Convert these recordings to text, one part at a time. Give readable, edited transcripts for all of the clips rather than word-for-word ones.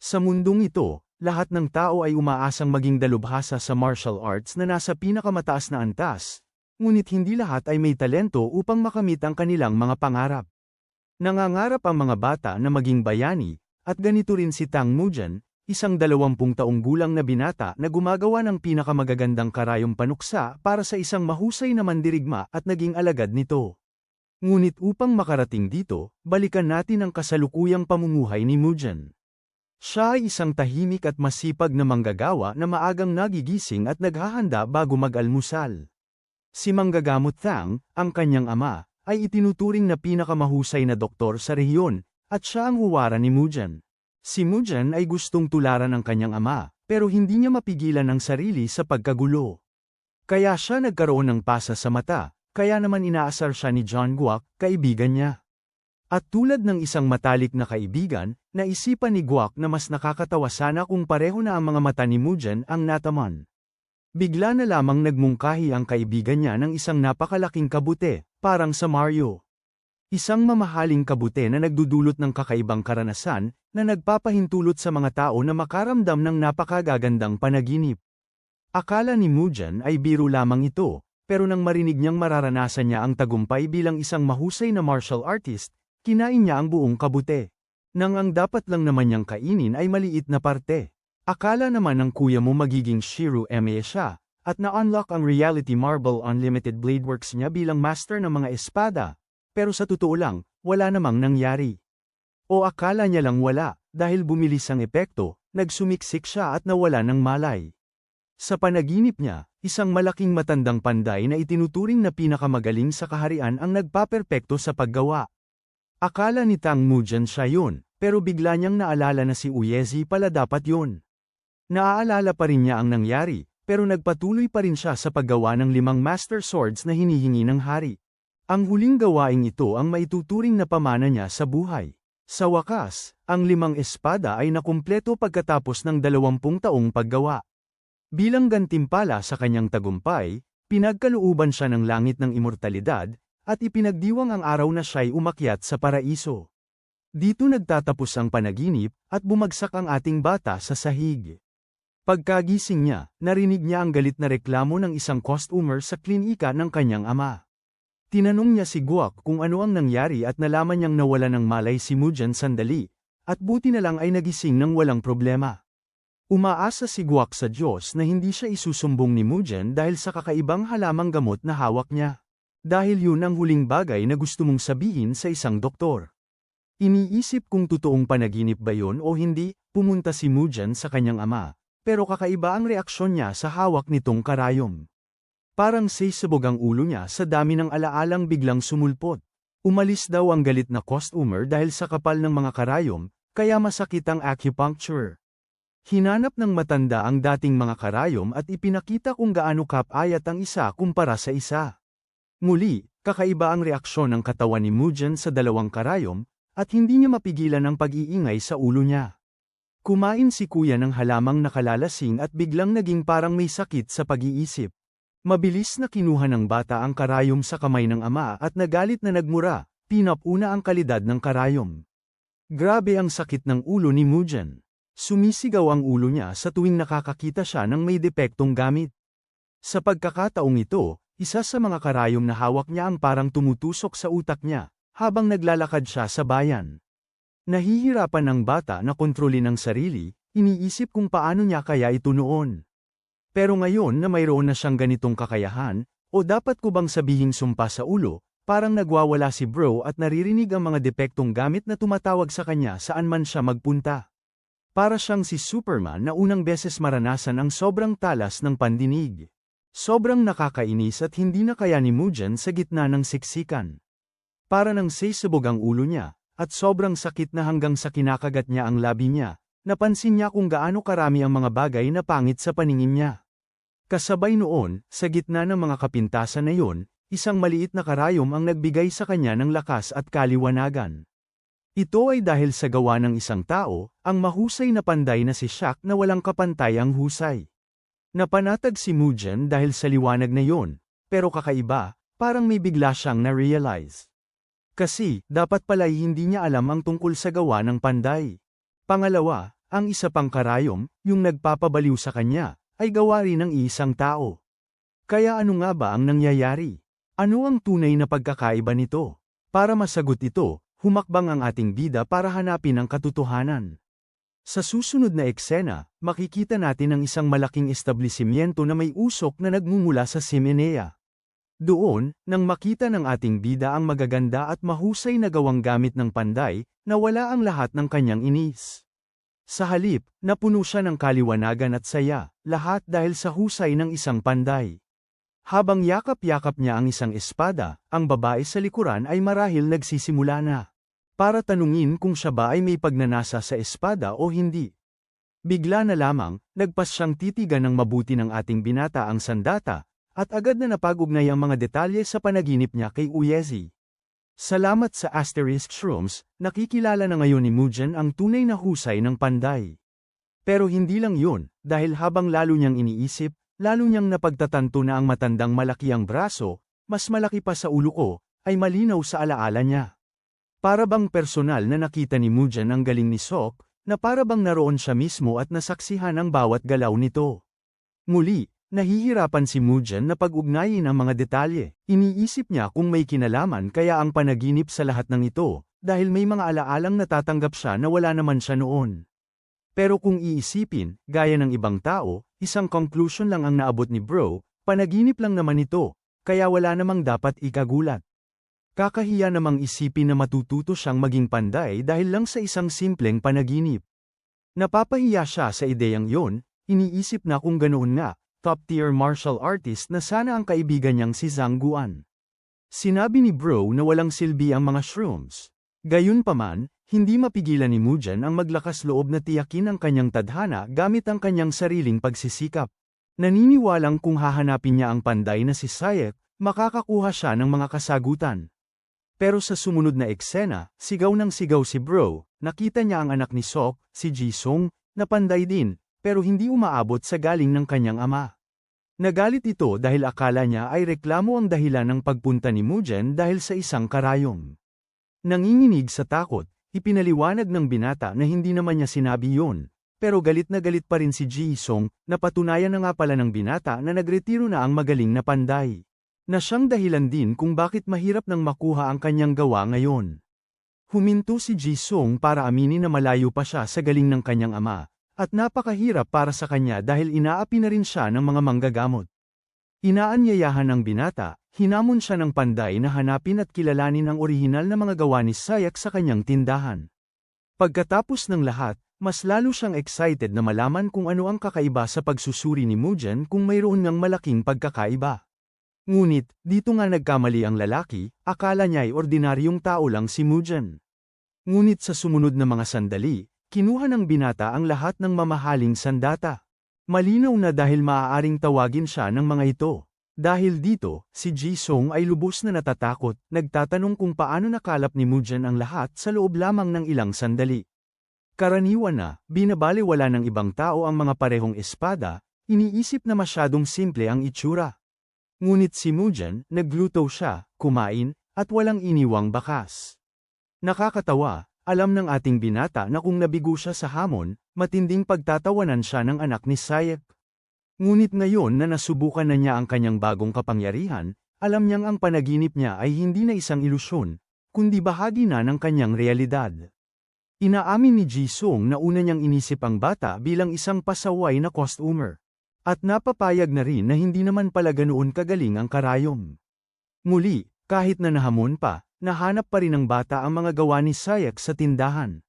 Sa mundong ito, lahat ng tao ay umaasang maging dalubhasa sa martial arts na nasa pinakamataas na antas, ngunit hindi lahat ay may talento upang makamit ang kanilang mga pangarap. Nangangarap ang mga bata na maging bayani, at ganito rin si Tang Mujan, isang 20 taong gulang na binata na gumagawa ng pinakamagagandang karayom panuksa para sa isang mahusay na mandirigma at naging alagad nito. Ngunit upang makarating dito, balikan natin ang kasalukuyang pamumuhay ni Mujan. Siya ay isang tahimik at masipag na manggagawa na maagang nagigising at naghahanda bago mag-almusal. Si Manggagamot Tang, ang kanyang ama, ay itinuturing na pinakamahusay na doktor sa rehiyon, at siya ang huwara ni Mujan. Si Mujan ay gustong tularan ang kanyang ama, pero hindi niya mapigilan ang sarili sa pagkagulo. Kaya siya nagkaroon ng pasa sa mata, kaya naman inaasar siya ni John Guak, kaibigan niya. At tulad ng isang matalik na kaibigan, naisipan ni Guak na mas nakakatawa sana kung pareho na ang mga mata ni Mujan ang nataman. Bigla na lamang nagmungkahi ang kaibigan niya ng isang napakalaking kabute, parang sa Mario. Isang mamahaling kabute na nagdudulot ng kakaibang karanasan, na nagpapahintulot sa mga tao na makaramdam ng napakagagandang panaginip. Akala ni Mujan ay biro lamang ito, pero nang marinig niyang mararanasan niya ang tagumpay bilang isang mahusay na martial artist, kinain niya ang buong kabute. Nang ang dapat lang naman niyang kainin ay maliit na parte. Akala naman ng kuya mo magiging Shiro Eme siya, at na-unlock ang Reality Marble Unlimited Bladeworks niya bilang master ng mga espada. Pero sa totoo lang, wala namang nangyari. O akala niya lang wala, dahil bumilis ang epekto, nagsumiksik siya at nawala ng malay. Sa panaginip niya, isang malaking matandang panday na itinuturing na pinakamagaling sa kaharian ang nagpaperpekto sa paggawa. Akala ni Tang Mujan siya yun, pero bigla niyang naalala na si Uyezi pala dapat yun. Naaalala pa rin niya ang nangyari, pero nagpatuloy pa rin siya sa paggawa ng 5 master swords na hinihingi ng hari. Ang huling gawaing ito ang maituturing na pamana niya sa buhay. Sa wakas, ang 5 espada ay nakumpleto pagkatapos ng 20 taong paggawa. Bilang gantimpala sa kanyang tagumpay, pinagkalooban siya ng langit ng immortalidad, at ipinagdiwang ang araw na siya'y umakyat sa paraiso. Dito nagtatapos ang panaginip, at bumagsak ang ating bata sa sahig. Pagkagising niya, narinig niya ang galit na reklamo ng isang customer sa klinika ng kanyang ama. Tinanong niya si Guak kung ano ang nangyari at nalaman niyang nawala ng malay si Mujan sandali, at buti na lang ay nagising ng walang problema. Umaasa si Guak sa Diyos na hindi siya isusumbong ni Mujan dahil sa kakaibang halamang gamot na hawak niya. Dahil yun ang huling bagay na gusto mong sabihin sa isang doktor. Iniisip kung totoong panaginip ba yun o hindi, pumunta si Mujan sa kanyang ama, pero kakaiba ang reaksyon niya sa hawak nitong karayom. Parang sisabog ang ulo niya sa dami ng alaalang biglang sumulpot. Umalis daw ang galit na customer dahil sa kapal ng mga karayom, kaya masakit ang acupuncture. Hinanap ng matanda ang dating mga karayom at ipinakita kung gaano kapayat ang isa kumpara sa isa. Muli, kakaiba ang reaksyon ng katawan ni Mujan sa 2 karayom, at hindi niya mapigilan ang pag-iingay sa ulo niya. Kumain si kuya ng halamang nakalalasing at biglang naging parang may sakit sa pag-iisip. Mabilis na kinuha ng bata ang karayom sa kamay ng ama at nagalit na nagmura, pinapuna ang kalidad ng karayom. Grabe ang sakit ng ulo ni Mujan. Sumisigaw ang ulo niya sa tuwing nakakakita siya ng may depektong gamit. Sa pagkakataong ito, isa sa mga karayom na hawak niya ang parang tumutusok sa utak niya, habang naglalakad siya sa bayan. Nahihirapan ang bata na kontrolin ang sarili, iniisip kung paano niya kaya ito noon. Pero ngayon na mayroon na siyang ganitong kakayahan, o dapat ko bang sabihing sumpa sa ulo, parang nagwawala si bro at naririnig ang mga depektong gamit na tumatawag sa kanya saan man siya magpunta. Para siyang si Superman na unang beses maranasan ang sobrang talas ng pandinig. Sobrang nakakainis at hindi na kaya ni Mujan sa gitna ng siksikan. Para nang sisabog ang ulo niya, at sobrang sakit na hanggang sa kinakagat niya ang labi niya, napansin niya kung gaano karami ang mga bagay na pangit sa paningin niya. Kasabay noon, sa gitna ng mga kapintasan na yun, isang maliit na karayom ang nagbigay sa kanya ng lakas at kaliwanagan. Ito ay dahil sa gawa ng isang tao, ang mahusay na panday na si Shaq na walang kapantay ang husay. Napanatag si Mujan dahil sa liwanag na yon, pero kakaiba, parang may bigla siyang na-realize. Kasi, dapat pala'y hindi niya alam ang tungkol sa gawa ng panday. Pangalawa, Ang isa pang karayom, yung nagpapabaliw sa kanya, ay gawa rin ng isang tao. Kaya ano nga ba ang nangyayari? Ano ang tunay na pagkakaiba nito? Para masagot ito, humakbang ang ating bida para hanapin ang katotohanan. Sa susunod na eksena, makikita natin ang isang malaking establishmento na may usok na nagmumula sa Simenea. Doon, nang makita ng ating bida ang magaganda at mahusay na gawang gamit ng panday, nawala ang lahat ng kanyang inis. Sa halip, napuno siya ng kaliwanagan at saya, lahat dahil sa husay ng isang panday. Habang yakap-yakap niya ang isang espada, ang babae sa likuran ay marahil nagsisimula na. Para tanungin kung siya ba ay may pagnanasa sa espada o hindi. Bigla na lamang, nagpas siyang titigan ng mabuti ng ating binata ang sandata, at agad na napag-ugnay ang mga detalye sa panaginip niya kay Uyezi. Salamat sa Asterisk Shrooms, nakikilala na ngayon ni Mugen ang tunay na husay ng panday. Pero hindi lang yun, dahil habang lalo niyang iniisip, lalo niyang napagtatanto na ang matandang malaki ang braso, mas malaki pa sa ulo ko, ay malinaw sa alaala niya. Para bang personal na nakita ni Mugen ang galing ni Sok, na para bang naroon siya mismo at nasaksihan ang bawat galaw nito. Muli, nahihirapan si Mugen na pag-ugnayin ang mga detalye. Iniisip niya kung may kinalaman kaya ang panaginip sa lahat ng ito, dahil may mga alaalang natatanggap siya na wala naman siya noon. Pero kung iisipin, gaya ng ibang tao, isang conclusion lang ang naabot ni Bro, panaginip lang naman ito, kaya wala namang dapat ikagulat. Kakahiya namang isipin na matututo siyang maging panday dahil lang sa isang simpleng panaginip. Napapahiya siya sa ideyang yon, iniisip na kung ganoon nga, top-tier martial artist na sana ang kaibigan niyang si Zhang Guan. Sinabi ni Bro na walang silbi ang mga shrooms. Gayunpaman, hindi mapigilan ni Mugen ang maglakas loob na tiyakin ang kanyang tadhana gamit ang kanyang sariling pagsisikap. Naniniwalang kung hahanapin niya ang panday na si Sayek, makakakuha siya ng mga kasagutan. Pero sa sumunod na eksena, sigaw ng sigaw si Bro, nakita niya ang anak ni Sok, si Jisung, na panday din, pero hindi umaabot sa galing ng kanyang ama. Nagalit ito dahil akala niya ay reklamo ang dahilan ng pagpunta ni Mugen dahil sa isang karayom. Nanginginig sa takot, ipinaliwanag ng binata na hindi naman niya sinabi yun, pero galit na galit pa rin si Jisung, na patunayan na nga pala ng binata na nagretiro na ang magaling na panday. Na siyang dahilan din kung bakit mahirap nang makuha ang kanyang gawa ngayon. Huminto si Jisung para aminin na malayo pa siya sa galing ng kanyang ama, at napakahirap para sa kanya dahil inaapi na rin siya ng mga manggagamot. Inaanyayahan ng binata, hinamon siya ng panday na hanapin at kilalanin ang orihinal na mga gawa ni Sayek sa kanyang tindahan. Pagkatapos ng lahat, mas lalo siyang excited na malaman kung ano ang kakaiba sa pagsusuri ni Mugen kung mayroon ngang malaking pagkakaiba. Ngunit, dito nga nagkamali ang lalaki, akala niya ay ordinaryong tao lang si Mugen. Ngunit sa sumunod na mga sandali, kinuha ng binata ang lahat ng mamahaling sandata. Malinaw na dahil maaaring tawagin siya ng mga ito. Dahil dito, si Jisung ay lubos na natatakot, nagtatanong kung paano nakalap ni Mugen ang lahat sa loob lamang ng ilang sandali. Karaniwan na, binabaliwala ng ibang tao ang mga parehong espada, iniisip na masyadong simple ang itsura. Ngunit si Mugen, nagluto siya, kumain, at walang iniwang bakas. Nakakatawa, alam ng ating binata na kung nabigo siya sa hamon, matinding pagtatawanan siya ng anak ni Sayek. Ngunit ngayon na nasubukan na niya ang kanyang bagong kapangyarihan, alam niyang ang panaginip niya ay hindi na isang ilusyon, kundi bahagi na ng kanyang realidad. Inaamin ni Jisung na una niyang inisip ang bata bilang isang pasaway na costumer. At napapayag na rin na hindi naman pala ganoon kagaling ang karayom. Muli, kahit na nahamon pa, nahanap pa rin ng bata ang mga gawa ni Sayek sa tindahan.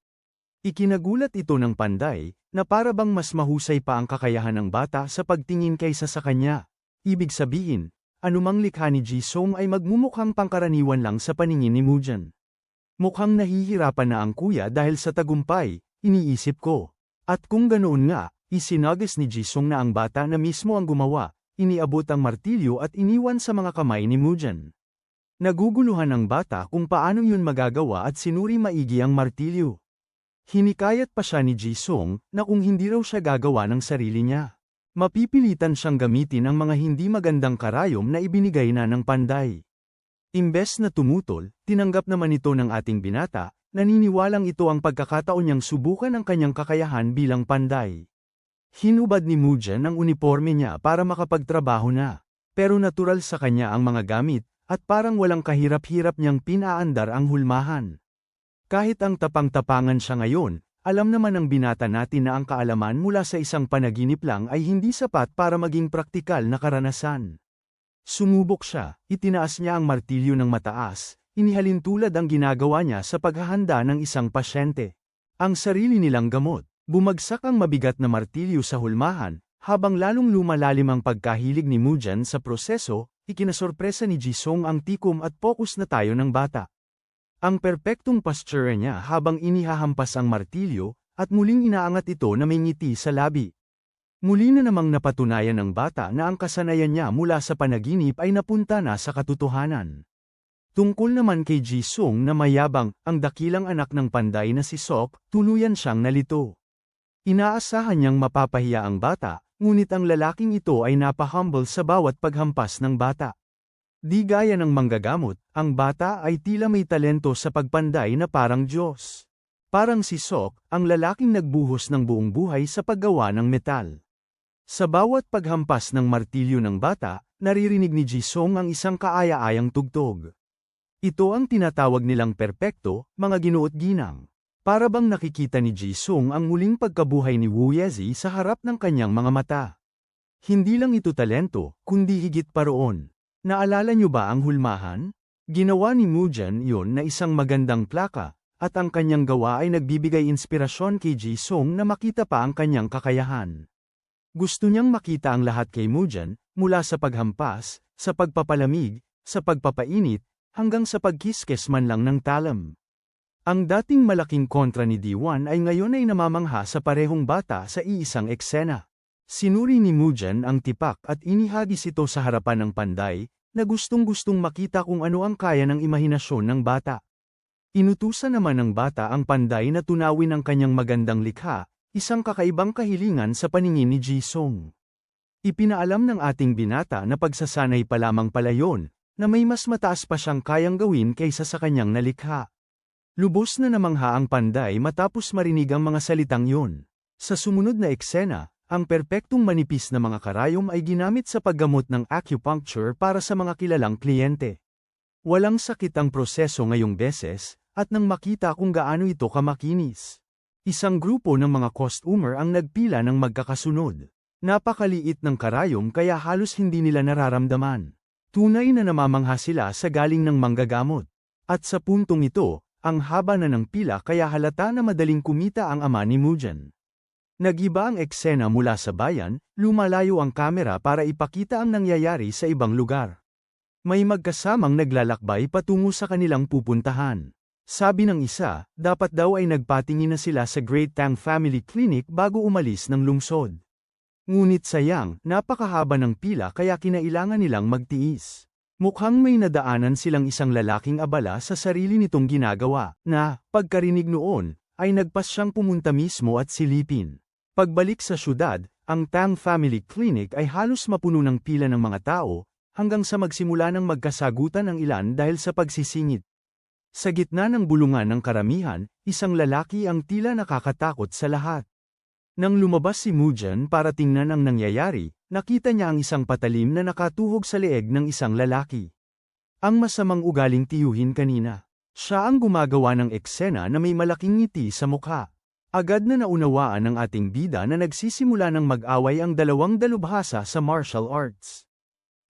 Ikinagulat ito ng panday, na para bang mas mahusay pa ang kakayahan ng bata sa pagtingin kaysa sa kanya. Ibig sabihin, anumang likha ni Jisung ay magmumukhang pangkaraniwan lang sa paningin ni Mugen. Mukhang nahihirapan na ang kuya dahil sa tagumpay, iniisip ko. At kung ganoon nga, isinagis ni Jisung na ang bata na mismo ang gumawa, iniabot ang martilyo at iniwan sa mga kamay ni Mugen. Naguguluhan ang bata kung paano yun magagawa at sinuri maigi ang martilyo. Hinikayat pa siya ni Jisung na kung hindi raw siya gagawa ng sarili niya, mapipilitan siyang gamitin ang mga hindi magandang karayom na ibinigay na ng panday. Imbes na tumutol, tinanggap naman ito ng ating binata, naniniwalang ito ang pagkakataon niyang subukan ang kanyang kakayahan bilang panday. Hinubad ni Mujan ang uniforme niya para makapagtrabaho na. Pero natural sa kanya ang mga gamit, at parang walang kahirap-hirap niyang pinaandar ang hulmahan. Kahit ang tapang-tapangan siya ngayon, alam naman ng binata natin na ang kaalaman mula sa isang panaginip lang ay hindi sapat para maging praktikal na karanasan. Sumubok siya, itinaas niya ang martilyo ng mataas, inihalin tulad ang ginagawa niya sa paghahanda ng isang pasyente. Ang sarili nilang gamot, bumagsak ang mabigat na martilyo sa hulmahan, habang lalong lumalalim ang pagkahilig ni Mujan sa proseso, ikinasorpresa ni Jisung ang tikom at focus na tayo ng bata. Ang perpektong posture niya habang inihahampas ang martilyo, at muling inaangat ito na may ngiti sa labi. Muli na namang napatunayan ng bata na ang kasanayan niya mula sa panaginip ay napunta na sa katotohanan. Tungkol naman kay Jisung na mayabang, ang dakilang anak ng panday na si Sok, tuluyan siyang nalito. Inaasahan niyang mapapahiya ang bata, ngunit ang lalaking ito ay napahumble sa bawat paghampas ng bata. Di gaya ng manggagamot, ang bata ay tila may talento sa pagpanday na parang Diyos. Parang si Sok, ang lalaking nagbuhos ng buong buhay sa paggawa ng metal. Sa bawat paghampas ng martilyo ng bata, naririnig ni Jisung ang isang kaaya-ayang tugtog. Ito ang tinatawag nilang perpekto, mga ginuot ginang. Para bang nakikita ni Jisung ang muling pagkabuhay ni Wu Yezi sa harap ng kanyang mga mata. Hindi lang ito talento, kundi higit pa roon. Naalala niyo ba ang hulmahan? Ginawa ni Mujan yon na isang magandang plaka, at ang kanyang gawa ay nagbibigay inspirasyon kay Jisung na makita pa ang kanyang kakayahan. Gusto niyang makita ang lahat kay Mujan, mula sa paghampas, sa pagpapalamig, sa pagpapainit, hanggang sa pagkiskes man lang ng talam. Ang dating malaking kontra ni D1 ay ngayon ay namamangha sa parehong bata sa iisang eksena. Sinuri ni Mujan ang tipak at inihagis ito sa harapan ng panday, na gustong-gustong makita kung ano ang kaya ng imahinasyon ng bata. Inutusan naman ng bata ang panday na tunawin ang kanyang magandang likha, isang kakaibang kahilingan sa paningin ni Jisung. Ipinaalam ng ating binata na pagsasanay pa lamang pala yon, na may mas mataas pa siyang kayang gawin kaysa sa kanyang nalikha. Lubos na namangha ang panday matapos marinig ang mga salitang yun. Sa sumunod na eksena, ang perpektong manipis na mga karayom ay ginamit sa paggamot ng acupuncture para sa mga kilalang kliyente. Walang sakit ang proseso ngayong beses, at nang makita kung gaano ito kamakinis. Isang grupo ng mga customer ang nagpila ng magkakasunod. Napakaliit ng karayom kaya halos hindi nila nararamdaman. Tunay na namamangha sila sa galing ng manggagamot. At sa puntong ito, ang haba na ng pila kaya halata na madaling kumita ang ama ni Mujan. Nag-iba ang eksena mula sa bayan, lumalayo ang kamera para ipakita ang nangyayari sa ibang lugar. May magkasamang naglalakbay patungo sa kanilang pupuntahan. Sabi ng isa, dapat daw ay nagpatingin na sila sa Great Tang Family Clinic bago umalis ng lungsod. Ngunit sayang, napakahaba ng pila kaya kinailangan nilang magtiis. Mukhang may nadaanan silang isang lalaking abala sa sarili nitong ginagawa, na, pagkarinig noon, ay nagpas siyang pumunta mismo at silipin. Pagbalik sa syudad, ang Tang Family Clinic ay halos mapuno ng pila ng mga tao, hanggang sa magsimula ng magkasagutan ang ilan dahil sa pagsisingit. Sa gitna ng bulungan ng karamihan, isang lalaki ang tila nakakatakot sa lahat. Nang lumabas si Mujan para tingnan ang nangyayari, nakita niya ang isang patalim na nakatuhog sa leeg ng isang lalaki. Ang masamang ugaling tiyuhin kanina. Siya ang gumagawa ng eksena na may malaking ngiti sa mukha. Agad na naunawaan ng ating bida na nagsisimula ng mag-away ang dalawang dalubhasa sa martial arts.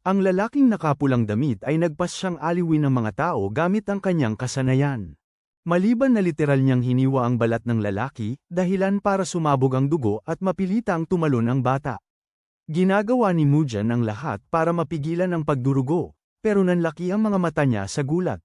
Ang lalaking nakapulang damit ay nagpas siyang aliwin ng mga tao gamit ang kanyang kasanayan. Maliban na literal niyang hiniwa ang balat ng lalaki, dahilan para sumabog ang dugo at mapilitang tumalon ang bata. Ginagawa ni Mujan ang lahat para mapigilan ang pagdurugo, pero nanlaki ang mga mata niya sa gulat.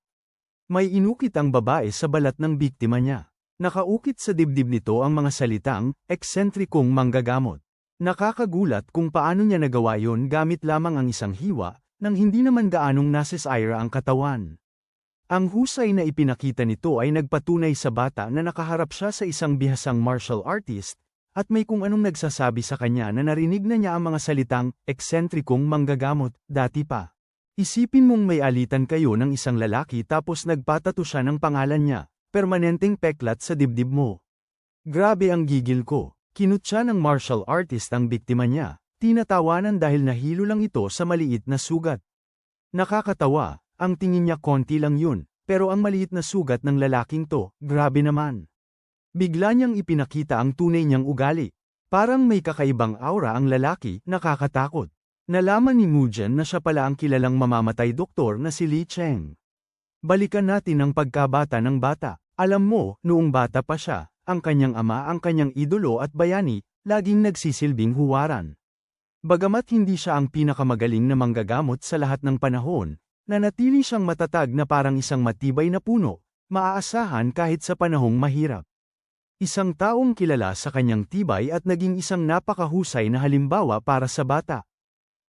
May inukit ang babae sa balat ng biktima niya. Nakaukit sa dibdib nito ang mga salitang, eksentrikong manggagamot. Nakakagulat kung paano niya nagawa yon gamit lamang ang isang hiwa, nang hindi naman gaanong nasisira ang katawan. Ang husay na ipinakita nito ay nagpatunay sa bata na nakaharap siya sa isang bihasang martial artist, at may kung anong nagsasabi sa kanya na narinig na niya ang mga salitang, eksentrikong manggagamot, dati pa. Isipin mong may alitan kayo ng isang lalaki tapos nagpatato siya ng pangalan niya, permanenteng peklat sa dibdib mo. Grabe ang gigil ko. Kinutya ng martial artist ang biktima niya, tinatawanan dahil nahilo lang ito sa maliit na sugat. Nakakatawa, ang tingin niya konti lang yun, pero ang maliit na sugat ng lalaking to, grabe naman. Bigla niyang ipinakita ang tunay niyang ugali. Parang may kakaibang aura ang lalaki, nakakatakot. Nalaman ni Mugen na siya pala ang kilalang mamamatay doktor na si Li Cheng. Balikan natin ang pagkabata ng bata. Alam mo, noong bata pa siya, ang kanyang ama ang kanyang idolo at bayani, laging nagsisilbing huwaran. Bagamat hindi siya ang pinakamagaling na manggagamot sa lahat ng panahon, nanatili siyang matatag na parang isang matibay na puno, maaasahan kahit sa panahong mahirap. Isang taong kilala sa kanyang tibay at naging isang napakahusay na halimbawa para sa bata.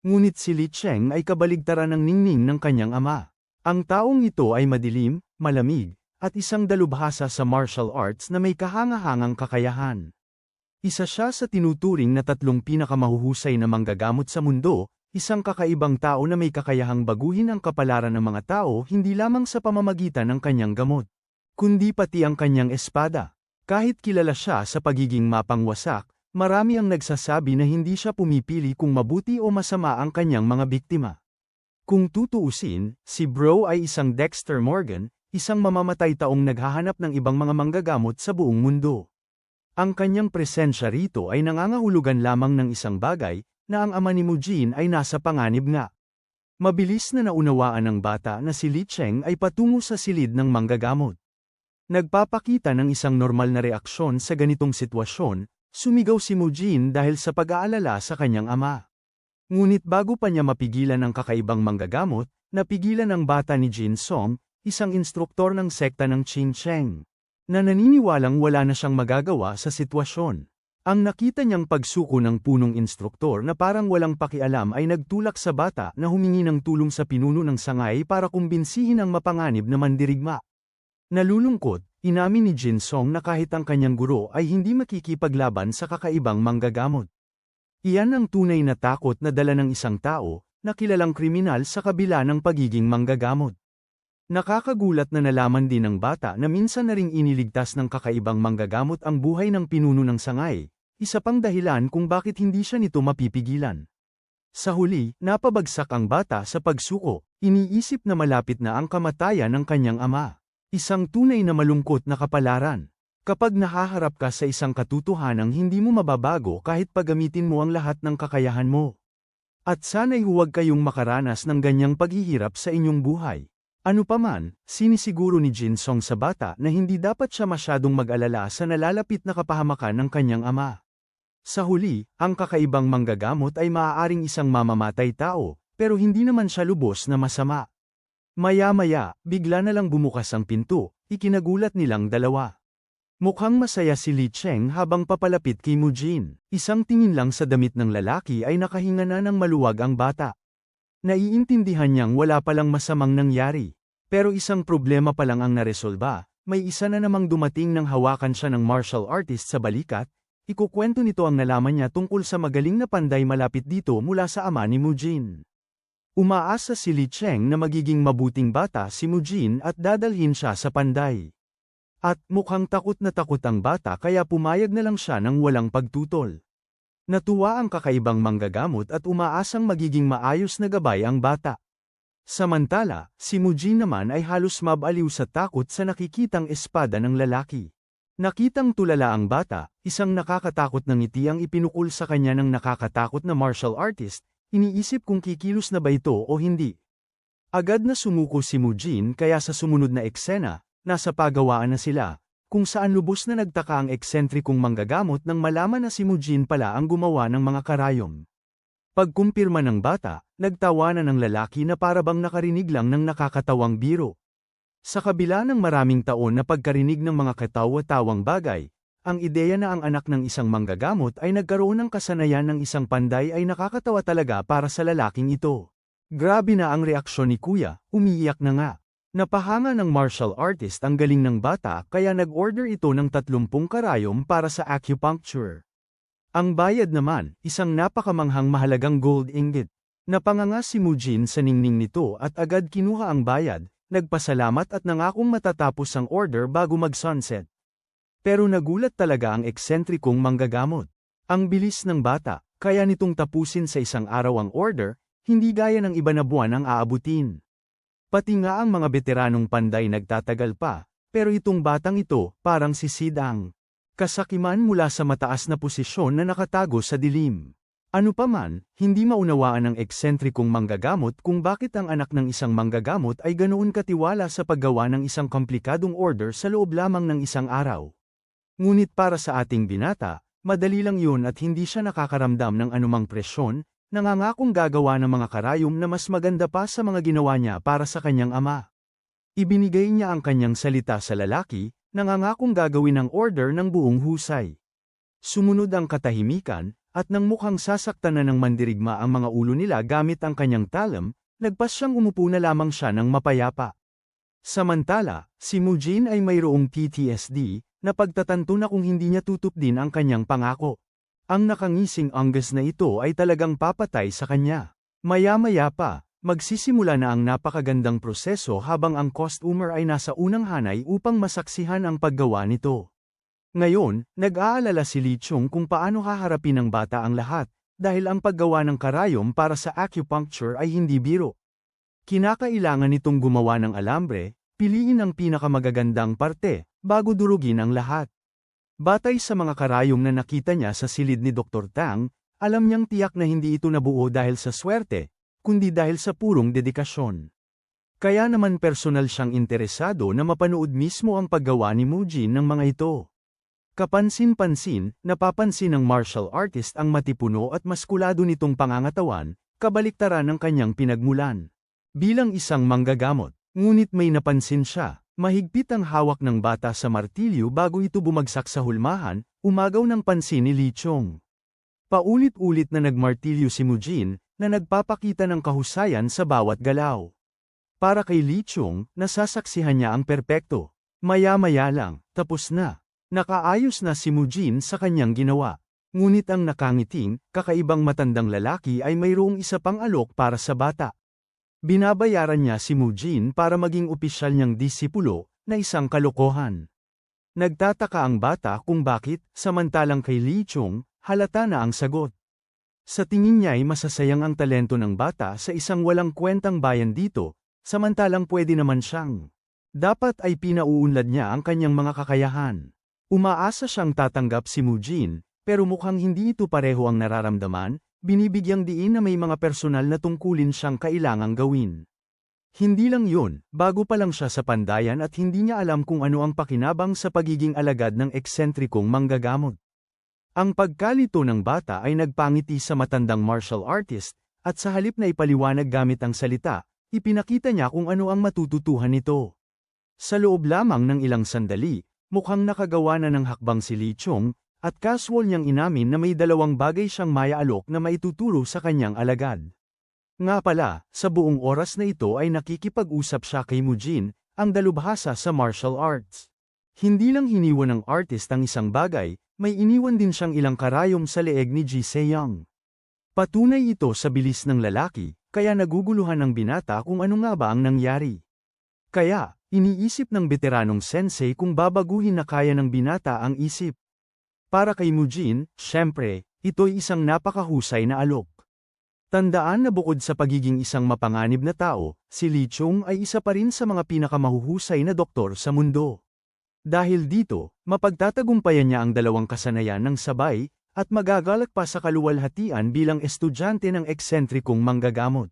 Ngunit si Li Cheng ay kabaligtaran ng ningning ng kanyang ama. Ang taong ito ay madilim, malamig, at isang dalubhasa sa martial arts na may kahangahangang kakayahan. Isa siya sa tinuturing na tatlong pinakamahuhusay na manggagamot sa mundo, isang kakaibang tao na may kakayahang baguhin ang kapalaran ng mga tao hindi lamang sa pamamagitan ng kanyang gamot, kundi pati ang kanyang espada. Kahit kilala siya sa pagiging mapangwasak, marami ang nagsasabi na hindi siya pumipili kung mabuti o masama ang kanyang mga biktima. Kung tutuusin, si Bro ay isang Dexter Morgan, isang mamamatay taong naghahanap ng ibang mga manggagamot sa buong mundo. Ang kanyang presensya rito ay nangangahulugan lamang ng isang bagay, na ang ama ni Mugen ay nasa panganib nga. Mabilis na naunawaan ng bata na si Li Cheng ay patungo sa silid ng manggagamot. Nagpapakita ng isang normal na reaksyon sa ganitong sitwasyon, sumigaw si Mugen dahil sa pag-aalala sa kanyang ama. Ngunit bago pa niya mapigilan ang kakaibang manggagamot, napigilan ang bata ni Jin Song, isang instruktor ng sekta ng Qin Sheng, na naniniwalang wala na siyang magagawa sa sitwasyon. Ang nakita niyang pagsuko ng punong instruktor na parang walang pakialam ay nagtulak sa bata na humingi ng tulong sa pinuno ng sangay para kumbinsihin ang mapanganib na mandirigma. Nalulungkot, inamin ni Jin Song na kahit ang kanyang guro ay hindi makikipaglaban sa kakaibang manggagamot. Iyan ang tunay na takot na dala ng isang tao, na kilalang kriminal sa kabila ng pagiging manggagamot. Nakakagulat na nalaman din ng bata na minsan na ring iniligtas ng kakaibang manggagamot ang buhay ng pinuno ng sangay, isa pang dahilan kung bakit hindi siya nito mapipigilan. Sa huli, napabagsak ang bata sa pagsuko, iniisip na malapit na ang kamatayan ng kanyang ama. Isang tunay na malungkot na kapalaran. Kapag nahaharap ka sa isang katotohanang hindi mo mababago kahit paggamitin mo ang lahat ng kakayahan mo. At sana'y huwag kayong makaranas ng ganyang paghihirap sa inyong buhay. Ano paman, sinisiguro ni Jin Song sa bata na hindi dapat siya masyadong mag-alala sa nalalapit na kapahamakan ng kanyang ama. Sa huli, ang kakaibang manggagamot ay maaaring isang mamamatay tao, pero hindi naman siya lubos na masama. Maya-maya, bigla na lang bumukas ang pinto, ikinagulat nilang dalawa. Mukhang masaya si Li Cheng habang papalapit kay Mugen. Isang tingin lang sa damit ng lalaki ay nakahinga na ng maluwag ang bata. Naiintindihan niyang wala palang masamang nangyari. Pero isang problema pa lang ang naresolba, may isa na namang dumating nang hawakan siya ng martial artist sa balikat. Ikukwento nito ang nalaman niya tungkol sa magaling na panday malapit dito mula sa ama ni Mugen. Umaasa si Li Cheng na magiging mabuting bata si Mugen at dadalhin siya sa panday. At mukhang takot na takot ang bata kaya pumayag na lang siya ng walang pagtutol. Natuwa ang kakaibang manggagamot at umaasang magiging maayos na gabay ang bata. Samantala, si Mugen naman ay halos mabaliw sa takot sa nakikitang espada ng lalaki. Nakitang tulala ang bata, isang nakakatakot na ngiti ang ipinukol sa kanya ng nakakatakot na martial artist. Iniisip kung kikilos na ba ito o hindi. Agad na sumuko si Mugen kaya sa sumunod na eksena, nasa pagawaan na sila, kung saan lubos na nagtaka ang eksentrikong manggagamot nang malaman na si Mugen pala ang gumawa ng mga karayom. Pagkumpirma ng bata, nagtawanan ng lalaki na parabang nakarinig lang ng nakakatawang biro. Sa kabila ng maraming taon na pagkarinig ng mga katawa-tawang bagay, ang ideya na ang anak ng isang manggagamot ay nagkaroon ng kasanayan ng isang panday ay nakakatawa talaga para sa lalaking ito. Grabe na ang reaksyon ni Kuya, umiiyak na nga. Napahanga ng martial artist ang galing ng bata kaya nag-order ito ng 30 karayom para sa acupuncture. Ang bayad naman, isang napakamanghang mahalagang gold ingot. Napanganga si Mugen sa ningning nito at agad kinuha ang bayad, nagpasalamat at nangakong matatapos ang order bago mag-sunset. Pero nagulat talaga ang eksentrikong manggagamot. Ang bilis ng bata, kaya nitong tapusin sa isang araw ang order, hindi gaya ng iba na buwan ang aabutin. Pati nga ang mga veteranong panday nagtatagal pa, pero itong batang ito, parang si Sidang. Kasakiman mula sa mataas na posisyon na nakatago sa dilim. Ano pa man, hindi maunawaan ng eksentrikong manggagamot kung bakit ang anak ng isang manggagamot ay ganoon katiwala sa paggawa ng isang komplikadong order sa loob lamang ng isang araw. Ngunit para sa ating binata, madali lang yun at hindi siya nakakaramdam ng anumang presyon, nangangakong gagawa ng mga karayom na mas maganda pa sa mga ginawa niya para sa kanyang ama. Ibinigay niya ang kanyang salita sa lalaki, nangangakong gagawin ang order ng buong husay. Sumunod ang katahimikan, at nang mukhang sasaktan na ng mandirigma ang mga ulo nila gamit ang kanyang talam, nagpas siyang umupo na lamang siya ng mapayapa. Samantala, si Mujin ay mayroong PTSD, na pagtatanto na kung hindi niya tutupdin ang kanyang pangako. Ang nakangising anggas na ito ay talagang papatay sa kanya. Maya-maya pa, magsisimula na ang napakagandang proseso habang ang customer ay nasa unang hanay upang masaksihan ang paggawa nito. Ngayon, nag-aalala si Lee Chung kung paano haharapin ng bata ang lahat, dahil ang paggawa ng karayom para sa acupuncture ay hindi biro. Kinakailangan nitong gumawa ng alambre, piliin ang pinakamagagandang parte, bago durugin ang lahat. Batay sa mga karayom na nakita niya sa silid ni Dr. Tang, alam niyang tiyak na hindi ito nabuo dahil sa swerte, kundi dahil sa purong dedikasyon. Kaya naman personal siyang interesado na mapanood mismo ang paggawa ni Mujin ng mga ito. Kapansin-pansin, napapansin ng martial artist ang matipuno at maskulado nitong pangangatawan, kabaliktaran ng kanyang pinagmulan. Bilang isang manggagamot, ngunit may napansin siya. Mahigpit ang hawak ng bata sa martilyo bago ito bumagsak sa hulmahan, umagaw ng pansin ni Lee Chung. Paulit-ulit na nagmartilyo si Mujin, na nagpapakita ng kahusayan sa bawat galaw. Para kay Lee Chung, nasasaksihan niya ang perpekto. Maya-maya lang, tapos na. Nakaayos na si Mujin sa kanyang ginawa. Ngunit ang nakangiting, kakaibang matandang lalaki ay mayroong isa pang alok para sa bata. Binabayaran niya si Mujin para maging opisyal niyang disipulo, na isang kalokohan. Nagtataka ang bata kung bakit, samantalang kay Lee Chung, halata na ang sagot. Sa tingin niya ay masasayang ang talento ng bata sa isang walang kwentang bayan dito, samantalang pwede naman siyang. Dapat ay pinauunlad niya ang kanyang mga kakayahan. Umaasa siyang tatanggap si Mujin, pero mukhang hindi ito pareho ang nararamdaman. Binibigyang diin na may mga personal na tungkulin siyang kailangang gawin. Hindi lang yun, bago pa lang siya sa pandayan at hindi niya alam kung ano ang pakinabang sa pagiging alagad ng eksentrikong manggagamot. Ang pagkalito ng bata ay nagpangiti sa matandang martial artist, at sa halip na ipaliwanag gamit ang salita, ipinakita niya kung ano ang matututuhan nito. Sa loob lamang ng ilang sandali, mukhang nakagawa na ng hakbang si Lee Chung, at casual niyang inamin na may dalawang bagay siyang maya-alok na maituturo sa kanyang alagad. Nga pala, sa buong oras na ito ay nakikipag-usap siya kay Mujin, ang dalubhasa sa martial arts. Hindi lang hiniwan ng artist ang isang bagay, may iniwan din siyang ilang karayom sa leeg ni Ji Se-young. Patunay ito sa bilis ng lalaki, kaya naguguluhan ng binata kung ano nga ba ang nangyari. Kaya, iniisip ng veteranong sensei kung babaguhin na kaya ng binata ang isip. Para kay Mujin, syempre, ito'y isang napakahusay na alok. Tandaan na bukod sa pagiging isang mapanganib na tao, si Lee Chung ay isa pa rin sa mga pinakamahuhusay na doktor sa mundo. Dahil dito, mapagtatagumpayan niya ang dalawang kasanayan ng sabay, at magagalak pa sa kaluwalhatian bilang estudyante ng eksentrikong manggagamot.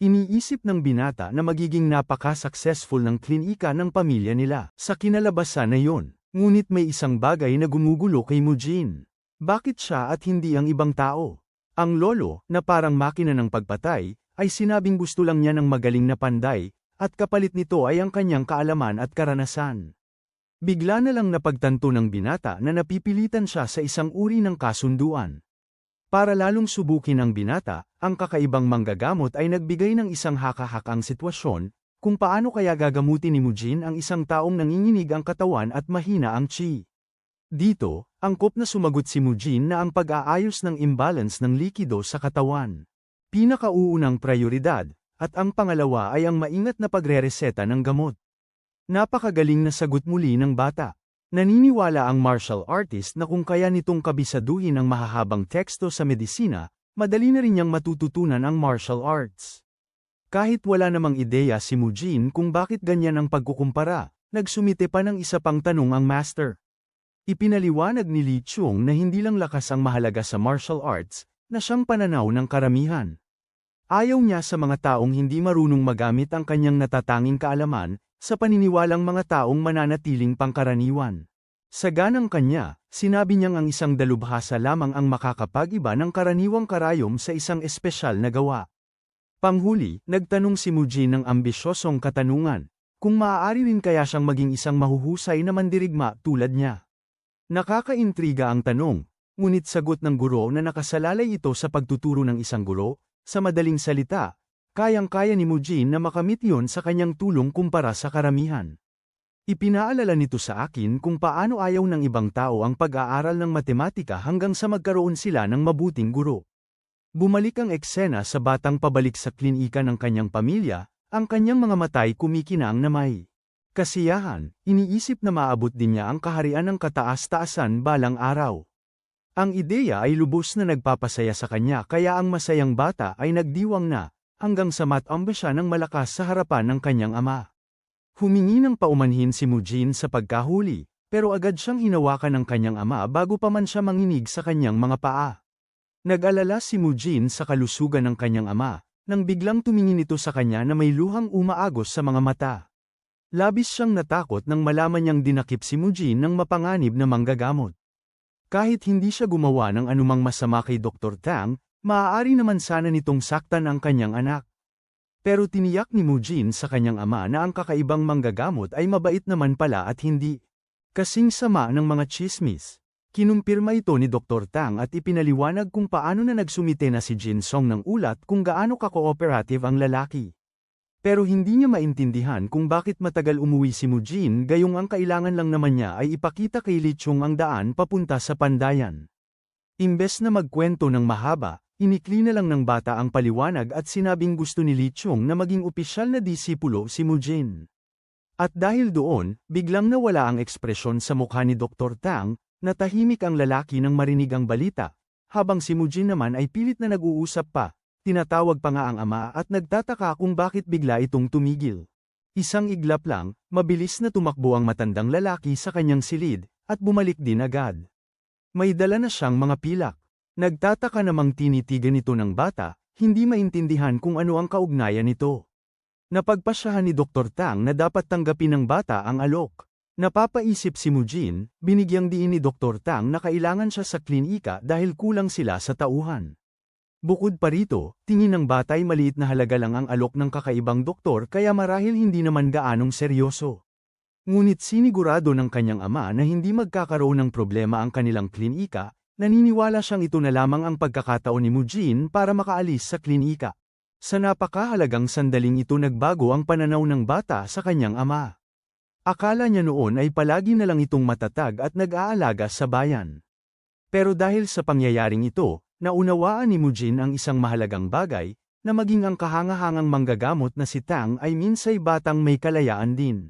Iniisip ng binata na magiging napaka-successful ng klinika ng pamilya nila. Sa kinalabasan na yon, ngunit may isang bagay na gumugulo kay Mujin. Bakit siya at hindi ang ibang tao? Ang lolo, na parang makina ng pagpatay, ay sinabing gusto lang niya ng magaling na panday, at kapalit nito ay ang kanyang kaalaman at karanasan. Bigla na lang napagtanto ng binata na napipilitan siya sa isang uri ng kasunduan. Para lalong subukin ang binata, ang kakaibang manggagamot ay nagbigay ng isang haka-hakang sitwasyon, kung paano kaya gagamutin ni Mujin ang isang taong nanginginig ang katawan at mahina ang chi. Dito, angkop na sumagot si Mujin na ang pag-aayos ng imbalance ng likido sa katawan. Pinakauunang prioridad, at ang pangalawa ay ang maingat na pagrereseta ng gamot. Napakagaling na sagot muli ng bata. Naniniwala ang martial artist na kung kaya nitong kabisaduhin ang mahahabang teksto sa medisina, madali na rin niyang matututunan ang martial arts. Kahit wala namang ideya si Mujin kung bakit ganyan ang pagkukumpara, nagsumite pa ng isa pang tanong ang master. Ipinaliwanag ni Li Chong na hindi lang lakas ang mahalaga sa martial arts, na siyang pananaw ng karamihan. Ayaw niya sa mga taong hindi marunong magamit ang kanyang natatanging kaalaman, sa paniniwalang mga taong mananatiling pangkaraniwan. Sa ganang kanya, sinabi niyang ang isang dalubhasa lamang ang makakapag-iba ng karaniwang karayom sa isang espesyal na gawa. Panghuli, nagtanong si Mujin ng ambisyosong katanungan, kung maaari rin kaya siyang maging isang mahuhusay na mandirigma tulad niya. Nakakaintriga ang tanong, ngunit sagot ng guro na nakasalalay ito sa pagtuturo ng isang guro, sa madaling salita, kayang-kaya ni Mujin na makamit yon sa kanyang tulong kumpara sa karamihan. Ipinaalala nito sa akin kung paano ayaw ng ibang tao ang pag-aaral ng matematika hanggang sa magkaroon sila ng mabuting guro. Bumalik ang eksena sa batang pabalik sa klinika ng kanyang pamilya, ang kanyang mga matay kumikinang na may kasiyahan, iniisip na maabot din niya ang kaharian ng kataas-taasan balang araw. Ang ideya ay lubos na nagpapasaya sa kanya kaya ang masayang bata ay nagdiwang na, hanggang sa matamba siya ng malakas sa harapan ng kanyang ama. Humingi ng paumanhin si Mujin sa pagkahuli, pero agad siyang hinawakan ng kanyang ama bago pa man siya manginig sa kanyang mga paa. Nag-alala si Mujin sa kalusugan ng kanyang ama, nang biglang tumingin ito sa kanya na may luhang umaagos sa mga mata. Labis siyang natakot nang malaman niyang dinakip si Mujin ng mapanganib na manggagamot. Kahit hindi siya gumawa ng anumang masama kay Dr. Tang, maaari naman sana nitong saktan ang kanyang anak. Pero tiniyak ni Mujin sa kanyang ama na ang kakaibang manggagamot ay mabait naman pala at hindi kasing sama ng mga tsismis. Kinumpirma ito ni Dr. Tang at ipinaliwanag kung paano na nagsumite na si Jin Song ng ulat kung gaano ka-cooperative ang lalaki. Pero hindi niya maintindihan kung bakit matagal umuwi si Mujin gayong ang kailangan lang naman niya ay ipakita kay Li Chong ang daan papunta sa pandayan. Imbes na magkwento ng mahaba, inikli na lang ng bata ang paliwanag at sinabing gusto ni Li Chong na maging opisyal na disipulo si Mujin. At dahil doon, biglang nawala ang ekspresyon sa mukha ni Dr. Tang, natahimik ang lalaki nang marinig ang balita, habang si Mujin naman ay pilit na nag-uusap pa, tinatawag pa nga ang ama at nagtataka kung bakit bigla itong tumigil. Isang iglap lang, mabilis na tumakbo ang matandang lalaki sa kanyang silid, at bumalik din agad. May dala na siyang mga pilak. Nagtataka namang tinitigan ito ng bata, hindi maintindihan kung ano ang kaugnayan nito. Napagpasyahan ni Dr. Tang na dapat tanggapin ng bata ang alok. Napapaisip si Mujin, binigyang diin ni Dr. Tang na kailangan siya sa klinika dahil kulang sila sa tauhan. Bukod pa rito, tingin ng bata ay maliit na halaga lang ang alok ng kakaibang doktor kaya marahil hindi naman gaanong seryoso. Ngunit sinigurado ng kanyang ama na hindi magkakaroon ng problema ang kanilang klinika, naniniwala siyang ito na lamang ang pagkakataon ni Mujin para makaalis sa klinika. Sa napakahalagang sandaling ito nagbago ang pananaw ng bata sa kanyang ama. Akala niya noon ay palagi na lang itong matatag at nag-aalaga sa bayan. Pero dahil sa pangyayaring ito, naunawaan ni Mujin ang isang mahalagang bagay, na maging ang kahangahangang manggagamot na si Tang ay minsay batang may kalayaan din.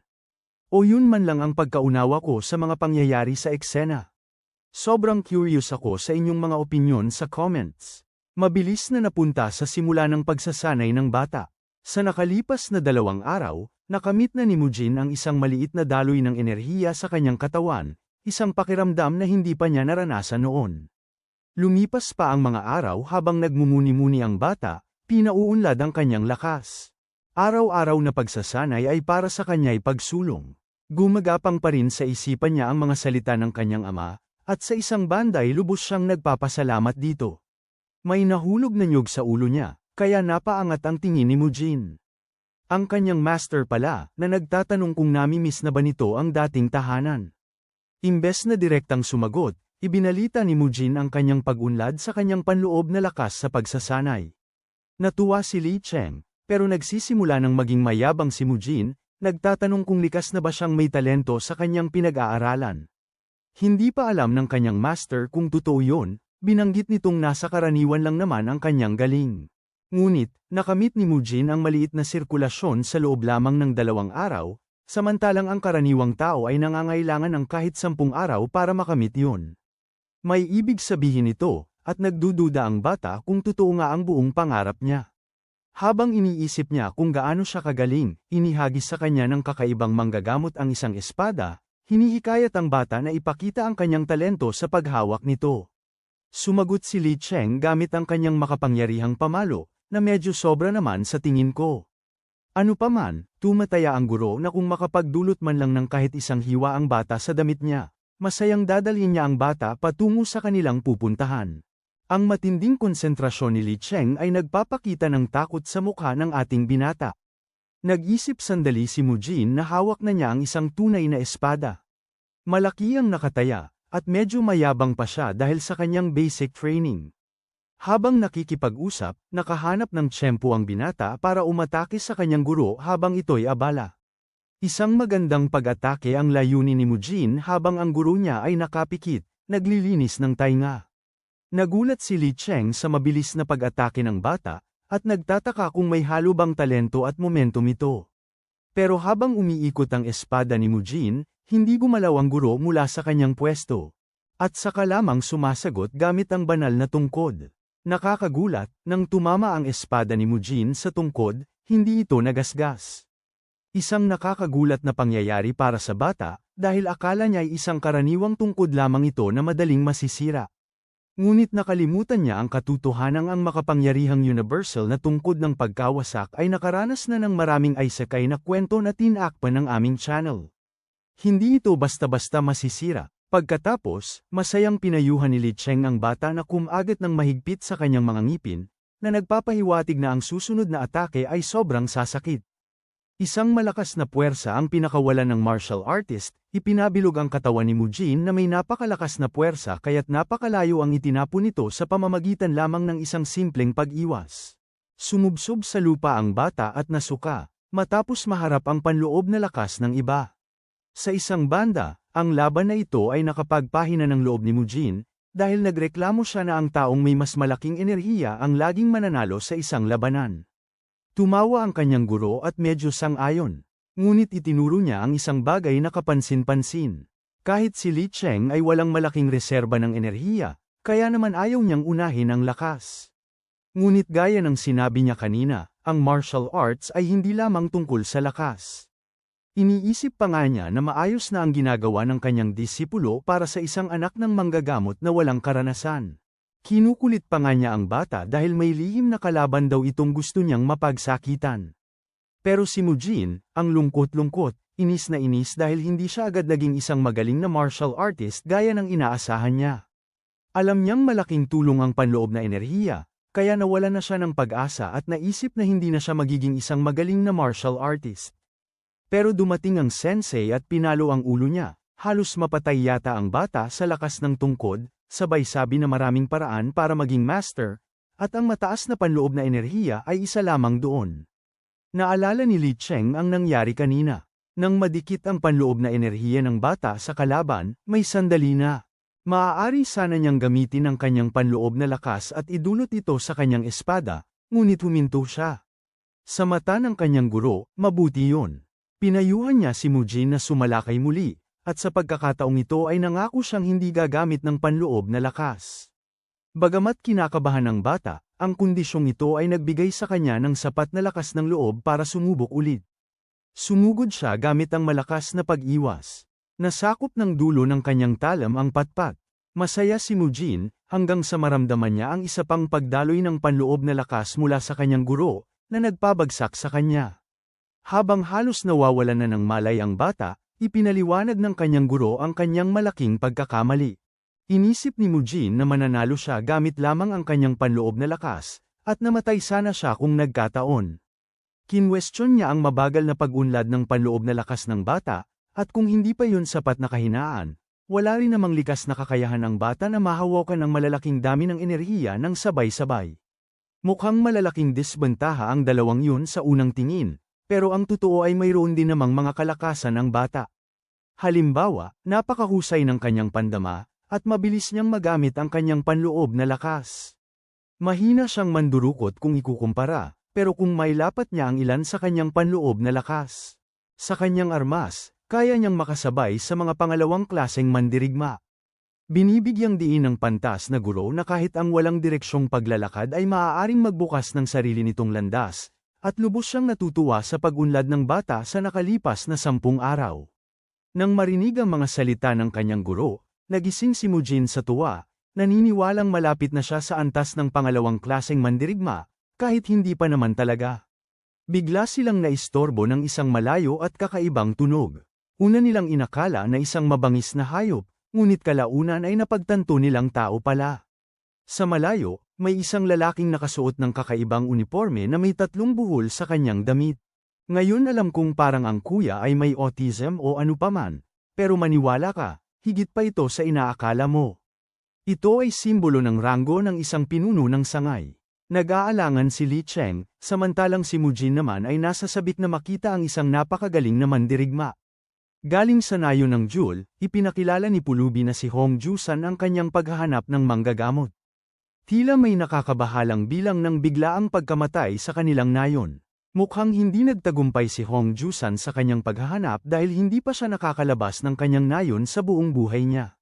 O yun man lang ang pagkaunawa ko sa mga pangyayari sa eksena. Sobrang curious ako sa inyong mga opinyon sa comments. Mabilis na napunta sa simula ng pagsasanay ng bata. Sa nakalipas na 2 araw, nakamit na ni Mujin ang isang maliit na daloy ng enerhiya sa kanyang katawan, isang pakiramdam na hindi pa niya naranasan noon. Lumipas pa ang mga araw habang nagmumuni-muni ang bata, pinauunlad ang kanyang lakas. Araw-araw na pagsasanay ay para sa kanya'y pagsulong. Gumagapang pa rin sa isipan niya ang mga salita ng kanyang ama, at sa isang banda ay lubos siyang nagpapasalamat dito. May nahulog na nyug sa ulo niya, kaya napaangat ang tingin ni Mujin. Ang kanyang master pala, na nagtatanong kung nami-miss na ba nito ang dating tahanan. Imbes na direktang sumagot, ibinalita ni Mujin ang kanyang pag-unlad sa kanyang panloob na lakas sa pagsasanay. Natuwa si Li Cheng, pero nagsisimula ng maging mayabang si Mujin, nagtatanong kung likas na ba siyang may talento sa kanyang pinag-aaralan. Hindi pa alam ng kanyang master kung totoo yun, binanggit nitong nasa karaniwan lang naman ang kanyang galing. Ngunit, nakamit ni Mujin ang maliit na sirkulasyon sa loob lamang ng 2 araw, samantalang ang karaniwang tao ay nangangailangan ng kahit 10 araw para makamit yun. May ibig sabihin ito, at nagdududa ang bata kung totoo nga ang buong pangarap niya. Habang iniisip niya kung gaano siya kagaling, inihagis sa kanya ng kakaibang manggagamot ang isang espada, hinihikayat ang bata na ipakita ang kanyang talento sa paghawak nito. Sumagot si Li Cheng gamit ang kanyang makapangyarihang pamalo, na medyo sobra naman sa tingin ko. Ano paman, tumataya ang guro na kung makapagdulot man lang ng kahit isang hiwa ang bata sa damit niya, masayang dadalhin niya ang bata patungo sa kanilang pupuntahan. Ang matinding konsentrasyon ni Li Cheng ay nagpapakita ng takot sa mukha ng ating binata. Nag-isip sandali si Mujin na hawak na niya ang isang tunay na espada. Malaki ang nakataya, at medyo mayabang pa siya dahil sa kanyang basic training. Habang nakikipag-usap, nakahanap ng tiyempo ang binata para umatake sa kanyang guro habang ito'y abala. Isang magandang pag-atake ang layunin ni Mujin habang ang guro niya ay nakapikit, naglilinis ng tainga. Nagulat si Li Cheng sa mabilis na pag-atake ng bata, at nagtataka kung may halo bang talento at momentum ito. Pero habang umiikot ang espada ni Mujin, hindi gumalaw ang guro mula sa kanyang pwesto. At saka lamang sumasagot gamit ang banal na tungkod. Nakakagulat, nang tumama ang espada ni Mujin sa tungkod, hindi ito nagasgas. Isang nakakagulat na pangyayari para sa bata, dahil akala niya ay isang karaniwang tungkod lamang ito na madaling masisira. Ngunit nakalimutan niya ang katotohanang ang makapangyarihang universal na tungkod ng pagkawasak ay nakaranas na ng maraming isekai na kwento na tinakpan ng aming channel. Hindi ito basta-basta masisira. Pagkatapos, masayang pinayuhan ni Li Cheng ang bata na kumagat ng mahigpit sa kanyang mga ngipin, na nagpapahiwatig na ang susunod na atake ay sobrang sasakit. Isang malakas na puwersa ang pinakawalan ng martial artist, ipinabilog ang katawan ni Mujin na may napakalakas na puwersa kaya't napakalayo ang itinapon nito sa pamamagitan lamang ng isang simpleng pag-iwas. Sumubsob sa lupa ang bata at nasuka, matapos maharap ang panloob na lakas ng iba. Sa isang banda, ang laban na ito ay nakapagpahina ng loob ni Mujin, dahil nagreklamo siya na ang taong may mas malaking enerhiya ang laging mananalo sa isang labanan. Tumawa ang kanyang guro at medyo sang-ayon. Ngunit itinuro niya ang isang bagay na kapansin-pansin. Kahit si Li Cheng ay walang malaking reserba ng enerhiya, kaya naman ayaw niyang unahin ang lakas. Ngunit gaya ng sinabi niya kanina, ang martial arts ay hindi lamang tungkol sa lakas. Iniisip pa nga niya na maayos na ang ginagawa ng kanyang disipulo para sa isang anak ng manggagamot na walang karanasan. Kinukulit pa nga niya ang bata dahil may lihim na kalaban daw itong gusto niyang mapagsakitan. Pero si Mujin, ang lungkot-lungkot, inis na inis dahil hindi siya agad naging isang magaling na martial artist gaya ng inaasahan niya. Alam niyang malaking tulong ang panloob na enerhiya, kaya nawala na siya ng pag-asa at naisip na hindi na siya magiging isang magaling na martial artist. Pero dumating ang sensei at pinalo ang ulo niya, halos mapatay yata ang bata sa lakas ng tungkod, sabay sabi na maraming paraan para maging master, at ang mataas na panloob na enerhiya ay isa lamang doon. Naalala ni Li Cheng ang nangyari kanina. Nang madikit ang panloob na enerhiya ng bata sa kalaban, may sandali na. Maaari sana niyang gamitin ang kanyang panloob na lakas at idulot ito sa kanyang espada, ngunit huminto siya. Sa mata ng kanyang guro, mabuti yun. Pinayuhan niya si Mujin na sumalakay muli. At sa pagkakataong ito ay nangako siyang hindi gagamit ng panloob na lakas. Bagamat kinakabahan ng bata, ang kondisyong ito ay nagbigay sa kanya ng sapat na lakas ng loob para sumubok ulit. Sumugod siya gamit ang malakas na pag-iwas. Nasakop ng dulo ng kanyang talam ang patpat. Masaya si Mujin, hanggang sa maramdaman niya ang isa pang pagdaloy ng panloob na lakas mula sa kanyang guro, na nagpabagsak sa kanya. Habang halos nawawalan na ng malay ang bata, ipinaliwanag ng kanyang guro ang kanyang malaking pagkakamali. Inisip ni Mujin na mananalo siya gamit lamang ang kanyang panloob na lakas, at namatay sana siya kung nagkataon. Kinwestiyon niya ang mabagal na pag-unlad ng panloob na lakas ng bata, at kung hindi pa yun sapat na kahinaan, wala rin namang likas na kakayahan ang bata na mahawakan ang malalaking dami ng enerhiya ng sabay-sabay. Mukhang malalaking disbentaha ang dalawang yun sa unang tingin. Pero ang totoo ay mayroon din namang mga kalakasan ng bata. Halimbawa, napakahusay ng kanyang pandama, at mabilis niyang magamit ang kanyang panloob na lakas. Mahina siyang mandurukot kung ikukumpara, pero kung mailapat niya ang ilan sa kanyang panloob na lakas. Sa kanyang armas, kaya niyang makasabay sa mga pangalawang klaseng mandirigma. Binibigyang diin ng pantas na guro na kahit ang walang direksyong paglalakad ay maaaring magbukas ng sarili nitong landas, at lubos siyang natutuwa sa pag-unlad ng bata sa nakalipas na 10 araw. Nang marinig ang mga salita ng kanyang guro, nagising si Mujin sa tuwa, naniniwalang malapit na siya sa antas ng pangalawang klaseng mandirigma, kahit hindi pa naman talaga. Bigla silang naistorbo ng isang malayo at kakaibang tunog. Una nilang inakala na isang mabangis na hayop, ngunit kalaunan ay napagtanto nilang tao pala. Sa malayo, may isang lalaking nakasuot ng kakaibang uniforme na may 3 buhol sa kanyang damit. Ngayon alam kong parang ang kuya ay may autism o ano paman, pero maniwala ka, higit pa ito sa inaakala mo. Ito ay simbolo ng ranggo ng isang pinuno ng sangay. Nag-aalangan si Li Cheng, samantalang si Mujin naman ay nasa sabik na makita ang isang napakagaling na mandirigma. Galing sa nayo ng Jewel, ipinakilala ni Pulubi na si Hong Jusan ang kanyang paghahanap ng manggagamot. Tila may nakakabahalang bilang ng biglaang pagkamatay sa kanilang nayon. Mukhang hindi nagtagumpay si Hong Jusan sa kanyang paghahanap dahil hindi pa siya nakakalabas ng kanyang nayon sa buong buhay niya.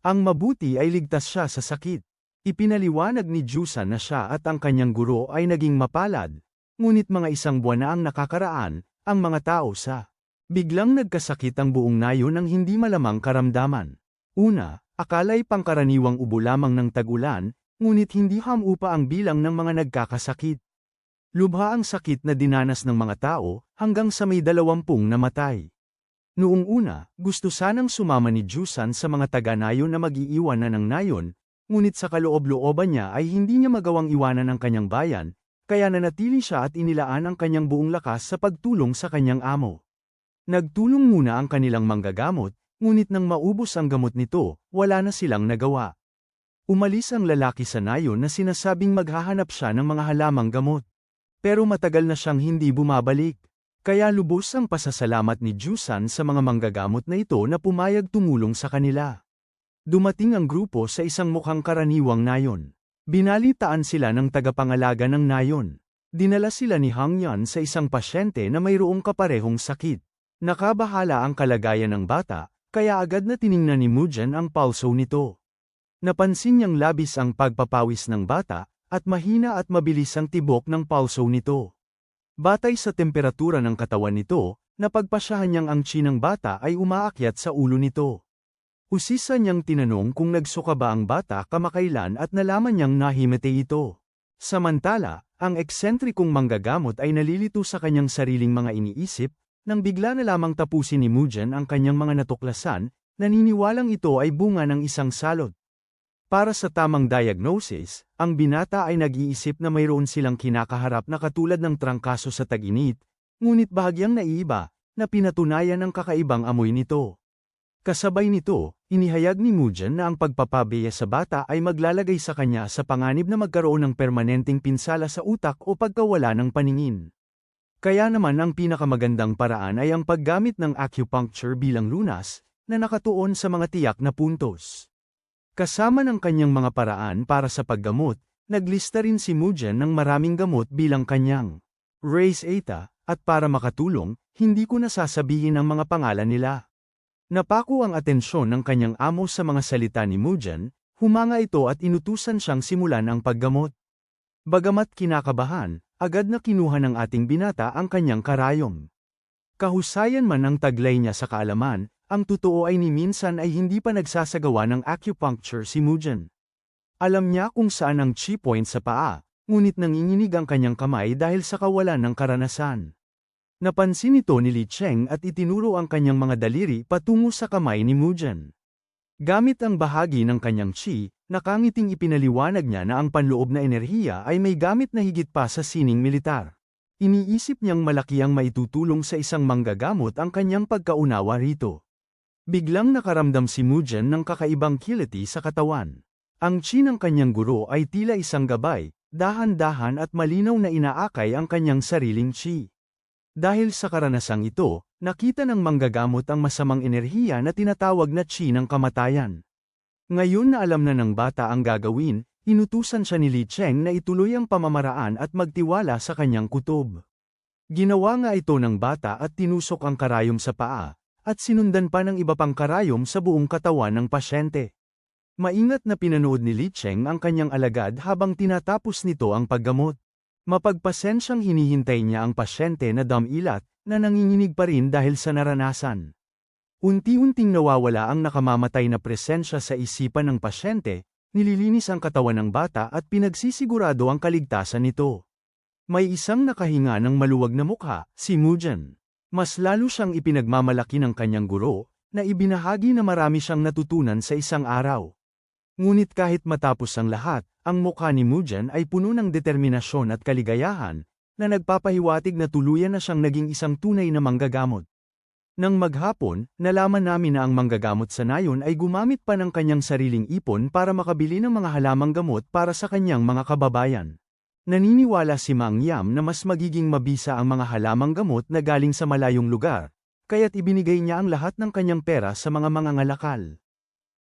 Ang mabuti ay ligtas siya sa sakit. Ipinaliwanag ni Jusan na siya at ang kanyang guro ay naging mapalad, ngunit mga 1 buwan na ang nakakaraan, ang mga tao sa biglang nagkasakit ang buong nayon ng hindi malamang karamdaman. Una, akala'y pangkaraniwang ubo lamang ng tag-ulan, ngunit hindi hamupa ang bilang ng mga nagkakasakit. Lubha ang sakit na dinanas ng mga tao, hanggang sa may 20 namatay. Noong una, gusto sanang sumama ni Jusan sa mga taga-nayon na mag-iiwanan ng nayon, ngunit sa kaloob-looban niya ay hindi niya magawang iwanan ang kanyang bayan, kaya nanatili siya at inilaan ang kanyang buong lakas sa pagtulong sa kanyang amo. Nagtulong muna ang kanilang manggagamot, ngunit nang maubos ang gamot nito, wala na silang nagawa. Umalis ang lalaki sa nayon na sinasabing maghahanap siya ng mga halamang gamot. Pero matagal na siyang hindi bumabalik. Kaya lubos ang pasasalamat ni Jusan sa mga manggagamot na ito na pumayag tumulong sa kanila. Dumating ang grupo sa isang mukhang karaniwang nayon. Binalitaan sila ng tagapangalaga ng nayon. Dinala sila ni Hang Yan sa isang pasyente na mayroong kaparehong sakit. Nakabahala ang kalagayan ng bata, kaya agad na tiningnan ni Mujin ang pulso nito. Napansin niyang labis ang pagpapawis ng bata, at mahina at mabilis ang tibok ng pulso nito. Batay sa temperatura ng katawan nito, napagpasyahan niyang ang chi ng bata ay umaakyat sa ulo nito. Usisa niyang tinanong kung nagsuka ba ang bata kamakailan at nalaman niyang nahimete ito. Samantala, ang eksentrikong manggagamot ay nalilito sa kanyang sariling mga iniisip, nang bigla na lamang tapusin ni Mujin ang kanyang mga natuklasan, naniniwalang ito ay bunga ng isang salot. Para sa tamang diagnosis, ang binata ay nag-iisip na mayroon silang kinakaharap na katulad ng trangkaso sa tag-init, ngunit bahagyang naiiba, na pinatunayan ang kakaibang amoy nito. Kasabay nito, inihayag ni Mujin na ang pagpapabeya sa bata ay maglalagay sa kanya sa panganib na magkaroon ng permanenteng pinsala sa utak o pagkawala ng paningin. Kaya naman ang pinakamagandang paraan ay ang paggamit ng acupuncture bilang lunas, na nakatuon sa mga tiyak na puntos. Kasama ng kanyang mga paraan para sa paggamot, naglista rin si Mujin ng maraming gamot bilang kanyang race eta, at para makatulong, hindi ko nasasabihin ang mga pangalan nila. Napako ang atensyon ng kanyang amo sa mga salita ni Mujin, humanga ito at inutusan siyang simulan ang paggamot. Bagamat kinakabahan, agad na kinuha ng ating binata ang kanyang karayom. Kahusayan man ang taglay niya sa kaalaman, ang totoo ay ni minsan ay hindi pa nagsasagawa ng acupuncture si Mujin. Alam niya kung saan ang chi point sa paa, ngunit nanginginig ang kanyang kamay dahil sa kawalan ng karanasan. Napansin ito ni Li Cheng at itinuro ang kanyang mga daliri patungo sa kamay ni Mujin. Gamit ang bahagi ng kanyang chi, nakangiting ipinaliwanag niya na ang panloob na enerhiya ay may gamit na higit pa sa sining militar. Iniisip niyang malaki ang maitutulong sa isang manggagamot ang kanyang pagkaunawa rito. Biglang nakaramdam si Mujin ng kakaibang kiliti sa katawan. Ang chi ng kanyang guro ay tila isang gabay, dahan-dahan at malinaw na inaakay ang kanyang sariling chi. Dahil sa karanasang ito, nakita ng manggagamot ang masamang enerhiya na tinatawag na chi ng kamatayan. Ngayon na alam na ng bata ang gagawin, Inutusan siya ni Li Cheng na ituloy ang pamamaraan at magtiwala sa kanyang kutob. Ginawa nga ito ng bata at tinusok ang karayom sa paa, at sinundan pa ng iba pang karayom sa buong katawan ng pasyente. Maingat na pinanood ni Li Cheng ang kanyang alagad habang tinatapos nito ang paggamot. Mapagpasensyang hinihintay niya ang pasyente na damilat, na nanginginig pa rin dahil sa naranasan. Unti-unting nawawala ang nakamamatay na presensya sa isipan ng pasyente, nililinis ang katawan ng bata at pinagsisigurado ang kaligtasan nito. May isang nakahinga ng maluwag na mukha, si Mujan. Mas lalo siyang ipinagmamalaki ng kanyang guro, na ibinahagi na marami siyang natutunan sa isang araw. Ngunit kahit matapos ang lahat, ang mukha ni Mujan ay puno ng determinasyon at kaligayahan, na nagpapahiwatig na tuluyan na siyang naging isang tunay na manggagamot. Nang maghapon, nalaman namin na ang manggagamot sa nayon ay gumamit pa ng kanyang sariling ipon para makabili ng mga halamang gamot para sa kanyang mga kababayan. Naniniwala si Mang Yam na mas magiging mabisa ang mga halamang gamot na galing sa malayong lugar, kaya't ibinigay niya ang lahat ng kanyang pera sa mga mangangalakal.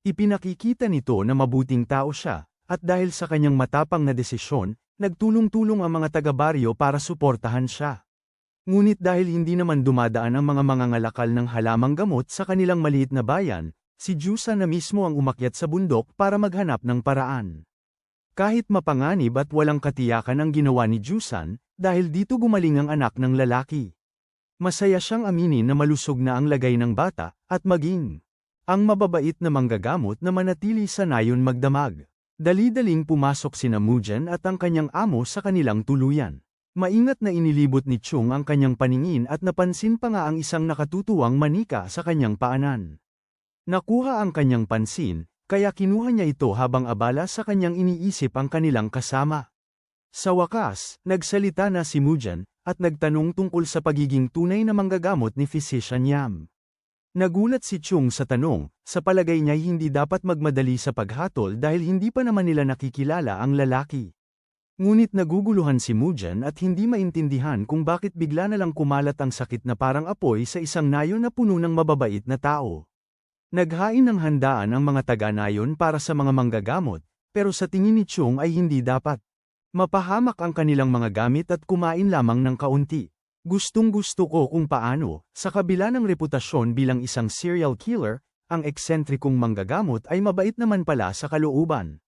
Ipinakikita nito na mabuting tao siya, at dahil sa kanyang matapang na desisyon, nagtulong-tulong ang mga taga-baryo para suportahan siya. Ngunit dahil hindi naman dumadaan ang mga mangangalakal ng halamang gamot sa kanilang maliit na bayan, si Jusan na mismo ang umakyat sa bundok para maghanap ng paraan. Kahit mapanganib at walang katiyakan ang ginawa ni Jusan, dahil dito gumaling ang anak ng lalaki. Masaya siyang aminin na malusog na ang lagay ng bata, at maging ang mababait na manggagamot na manatili sa nayon magdamag. Dali-daling pumasok sina Mujan at ang kanyang amo sa kanilang tuluyan. Maingat na inilibot ni Chung ang kanyang paningin at napansin pa nga ang isang nakatutuwang manika sa kanyang paanan. Nakuha ang kanyang pansin, kaya kinuha niya ito habang abala sa kanyang iniisip ang kanilang kasama. Sa wakas, nagsalita na si Mujan, at nagtanong tungkol sa pagiging tunay na manggagamot ni Physician Yam. Nagulat si Chung sa tanong, sa palagay niya hindi dapat magmadali sa paghatol dahil hindi pa naman nila nakikilala ang lalaki. Ngunit naguguluhan si Mujan at hindi maintindihan kung bakit bigla na lang kumalat ang sakit na parang apoy sa isang nayon na puno ng mababait na tao. Naghain ng handaan ang mga taga-nayon para sa mga manggagamot, pero sa tingin ni Chung ay hindi dapat. Mapahamak ang kanilang mga gamit at kumain lamang ng kaunti. Gustong-gusto ko kung paano, sa kabila ng reputasyon bilang isang serial killer, ang eksentrikong manggagamot ay mabait naman pala sa kalooban.